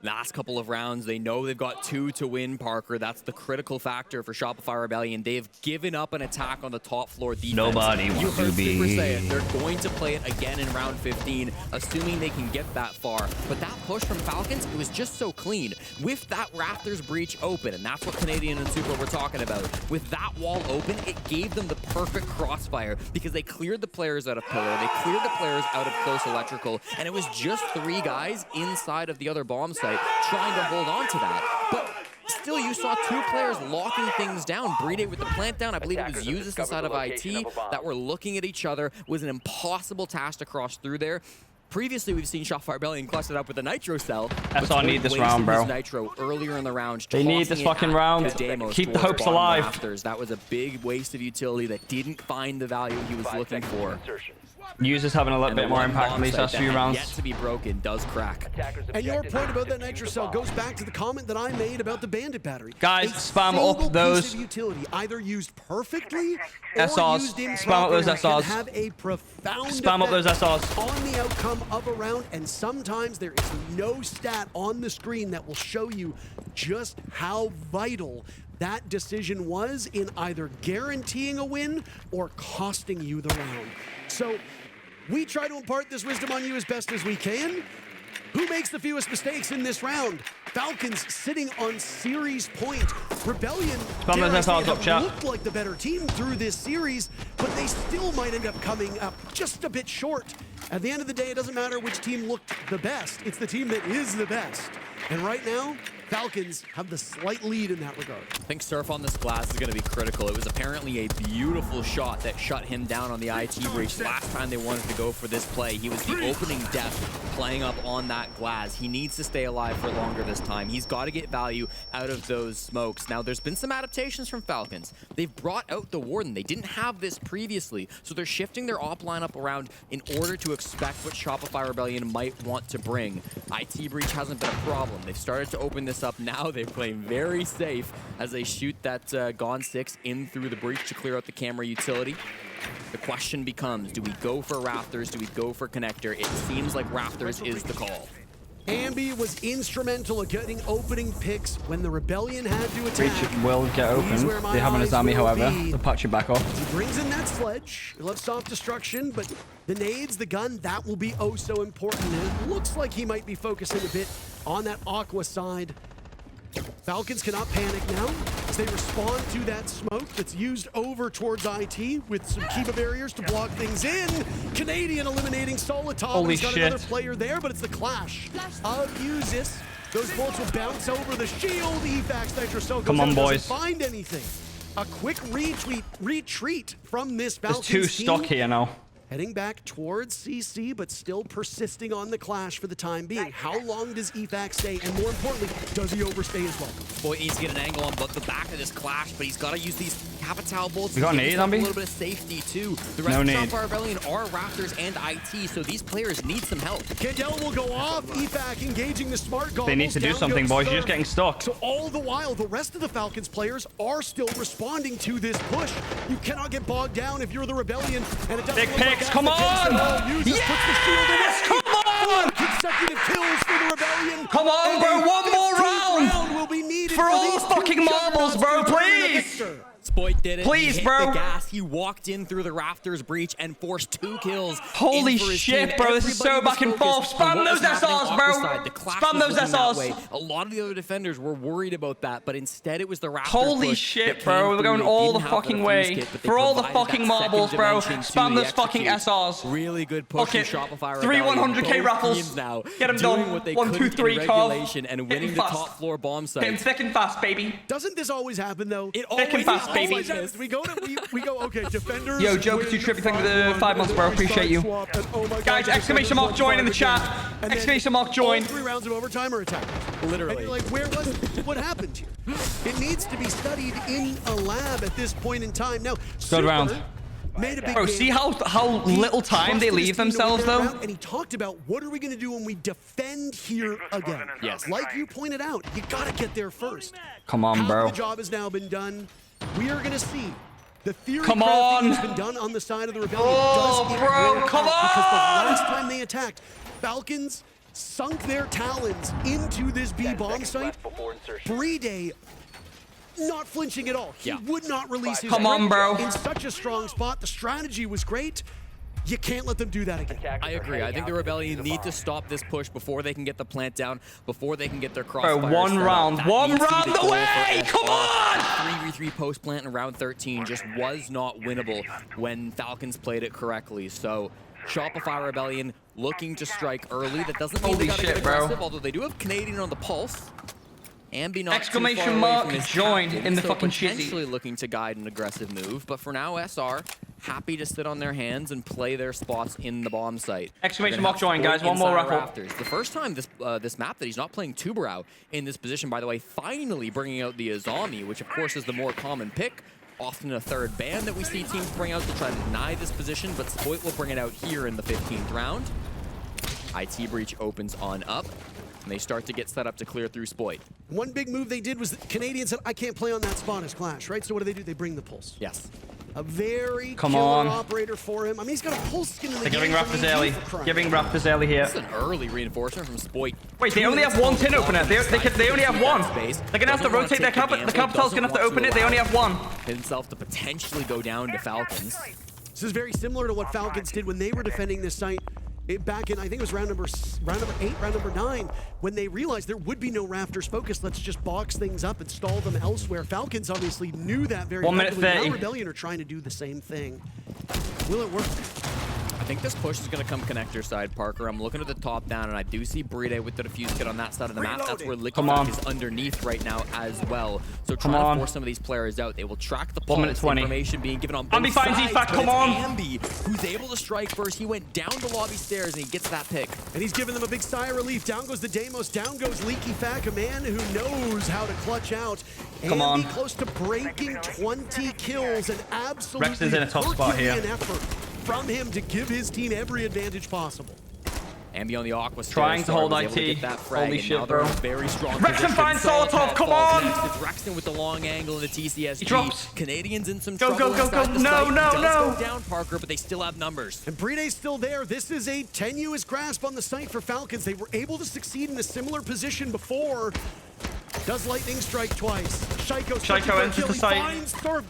Last couple of rounds, they know they've got 2 to win, Parker. That's the critical factor for Shopify Rebellion. They have given up an attack on the top floor defense. Nobody wants to be. Super say it. They're going to play it again in round 15, assuming they can get that far. But that push from Falcons, it was just so clean. With that Raptors breach open, and that's what Canadian and Super were talking about. With that wall open, it gave them the perfect crossfire because they cleared the players out of pillar, they cleared the players out of close electrical, and it was just 3 guys inside of the other bomb site trying to hold on to that. But still, you saw 2 players locking things down. Brede with the plant down, I believe it was Usis inside of IT that were looking at each other. It was an impossible task to cross through there. Previously, we've seen Shopify Rebellion clutch it up with a Nitro cell. That's all I need this round, bro. Nitro earlier in the round. They need this fucking round. Keep the hopes alive. Rafters. That was a big waste of utility that didn't find the value he was looking for. Users having a little bit more impact on these last few rounds. Yet to be broken does crack. And your point about that Nitro Cell goes back to the comment that I made about the Bandit battery. Guys, spam up those piece of utility, either used perfectly or SRs. used Spam up those improperly, SRs. can have a profound Spam up those effect SRs. on the outcome of a round. And sometimes there is no stat on the screen that will show you just how vital that decision was in either guaranteeing a win or costing you the round. So we try to impart this wisdom on you as best as we can. Who makes the fewest mistakes in this round? Falcons sitting on series point. Rebellion looked like the better team through this series, but they still might end up coming up just a bit short. At the end of the day, it doesn't matter which team looked the best. It's the team that is the best. And right now, Falcons have the slight lead in that regard. I think Surf on this glass is going to be critical. It was apparently a beautiful shot that shut him down on the IT breach last time they wanted to go for this play. He was the opening death playing up on that glass. He needs to stay alive for longer this time. He's got to get value out of those smokes. Now, there's been some adaptations from Falcons. They've brought out the Warden. They didn't have this previously, so they're shifting their op lineup around in order to expect what Shopify Rebellion might want to bring. IT breach hasn't been a problem. They've started to open this up now. They're playing very safe as they shoot that Gone 6 in through the breach to clear out the camera utility. The question becomes, do we go for Raptors? Do we go for Connector? It seems like Raptors is the call. Ambi was instrumental in getting opening picks when the Rebellion had to attack. Breach will get open. They have an Azami, however. They'll patch it back off. He brings in that sledge. He loves soft destruction, but the nades, the gun, that will be oh so important. And it looks like he might be focusing a bit on that Aqua side. Falcons cannot panic now as they respond to that smoke that's used over towards IT with some Kiva barriers to block things in. Canadian eliminating Solitov. Holy He's got shit. another player there, but it's the clash of Usis. Those bullets will bounce over the shield. Evax Nitro Cell goes Come on, out, boys. doesn't find anything. A quick retreat from this Falcons There's 2 team. stock here now. Heading back towards CC, but still persisting on the clash for the time being. How long does Evax stay? And more importantly, does he overstay as well? Boy needs to get an angle on the back of this clash, but he's got to use these Capital bolts. You got nade, a Ambi? little bit of safety too. The rest of Shopify Rebellion are Raptors and IT, so these players need some help. Candela will go off. Evac engaging the smart goggles. They need to do something, boys. You're just getting stuck. So all the while, the rest of the Falcons players are still responding to this push. You cannot get bogged down if you're the Rebellion. And it doesn't Big look like picks, that. come on! Yes! Come on! consecutive kills for the Rebellion. Come on, bro, one more round will be needed for all the fucking marbles, bro, please. Spoit did it. Please, he hit bro. The gas. He walked in through the rafters breach and forced 2 kills. Holy shit, bro. This is so back and forth. Spam those SRs, bro. Spam those SRs. A lot of the other defenders were worried about that, but instead it was the rafters. Holy shit, bro. We're going all the fucking way. For all the fucking marbles, bro. Spam those fucking SRs. Really good push from Shopify. 3 100k raffles. Now Get them done. 1, 2, 3, carve. And winning the top floor bomb site. Getting thick and fast, baby. Doesn't this always happen, though? It thick and fast, baby. We go, okay, defenders. Yo, Joker 2 trippy, thank you for the 5 months, bro. Appreciate you. Guys, exclamation mark join in the chat. Exclamation mark join. 3 rounds of overtime or attack. Literally. And you're like, where was it? What happened here? It needs to be studied in a lab at this point in time. Now, good round. Made a big Bro, see how little time they leave themselves, though? And he talked about, what are we going to do when we defend here again? Yes. Like you pointed out, you got to get there first. Come on, bro. The job has now been done. We are going to see the theory come on. has been done on the side of the Rebellion. Oh, bro, come on! Because the last time they attacked, Falcons sunk their talons into this B bomb site. Brede not flinching at all. He would not release his come on, bro. In such a strong spot. The strategy was great. You can't let them do that again. I agree. I think the Rebellion need to stop this push before they can get the plant down, before they can get their crossfire. Bro, one round away! Come on! 3v3 post plant in round 13 just was not winnable when Falcons played it correctly. So Shopify Rebellion looking to strike early. That doesn't mean they gotta get aggressive, although they do have Canadian on the pulse. Ambi not exclamation mark join in the fucking shizzy. Potentially looking to guide an aggressive move, but for now SR happy to sit on their hands and play their spots in the bomb site. Exclamation mark join, guys. One more raffle. The first time this map that he's not playing Tubarão in this position, by the way, finally bringing out the Azami, which of course is the more common pick. Often a third ban that we see teams bring out to try to deny this position, but Spoit will bring it out here in the 15th round. IT breach opens on up. And they start to get set up to clear through Spoit. One big move they did was the Canadians said, I can't play on that spot as Clash, right? So what do? They bring the pulse. Yes. A very killer operator for him. I mean, he's got a pulse skin in the game. They're giving Raptors early. Giving Raptors early here. That's an early reinforcement from Spoit. Wait, they only have 1 tin opener. They only have 1. They're going to have to rotate their capital. The capital's going to have to open it. They only have 1. Himself to potentially go down to Falcons. This is very similar to what Falcons did when they were defending this site. Back in, I think it was round number 8, round number 9, when they realized there would be no Raptors focus. Let's just box things up and stall them elsewhere. Falcons obviously knew that very 1 minute 30. Now Rebellion are trying to do the same thing. Will it work? I think this push is going to come connector side, Parker. I'm looking at the top down, and I do see Brede with the defuse kit on that side of the map. That's where Liquid is underneath right now as well. So trying to force some of these players out. They will track the pulse information being given on both Ambi finds sides. EFAC, come on! Ambi, who's able to strike first. He went down the lobby stairs, and he gets that pick. And he's giving them a big sigh of relief. Down goes the Deimos, down goes Leaky Fack, a man who knows how to clutch out. Come on. Close to breaking 20 kills, and absolutely Rex is in a tough spot here. Effort from him to give his team every advantage possible. Ambi on the Aqua trying to hold IT. Holy shit, bro. Very strong Rexton finds Solotov, come on! It's Rexton with the long angle in the TCSG. He drops. Canadians in some trouble. Go. No. Go down, Parker, but they still have numbers. And Brede's still there. This is a tenuous grasp on the site for Falcons. They were able to succeed in a similar position before. Does lightning strike twice? SHAIIKO enters the site.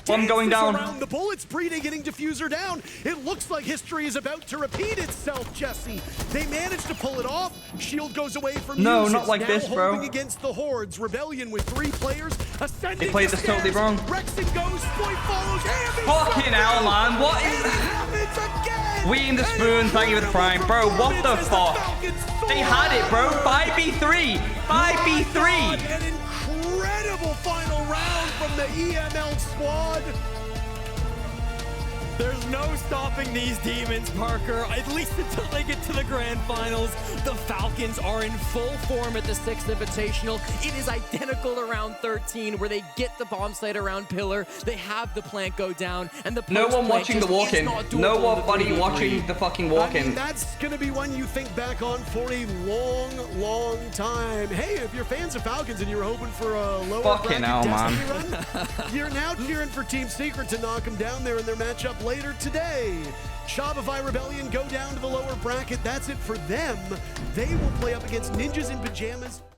One going down. Around the bullets. Brede getting diffuser down. It looks like history is about to repeat itself, Jesse. They managed to pull it off. Shield goes away from No, Muses. not like now this, bro. Holding against the Hordes. Rebellion with 3 players. Ascending. They played this totally wrong. Rexton goes. Spoit follows. Fucking hell, man. What is... It happens again. We in the spoon, thank you for the prime. Bro, what the fuck? They had it, bro. 5v3. 5v3. An incredible final round from the EML squad. There's no stopping these demons, Parker, at least until they get to the grand finals. The Falcons are in full form at the 6th Invitational. It is identical to round 13, where they get the bomb site around Pillar. They have the plant go down, and the no one watching the walk-in. No one buddy watching the fucking walk-in. I mean, that's going to be one you think back on for a long, long time. Hey, if you're fans of Falcons and you're hoping for a lower fucking hell, man. run, you're now cheering for Team Secret to knock them down there in their matchup later today. Shopify Rebellion go down to the lower bracket. That's it for them. They will play up against Ninjas in Pajamas.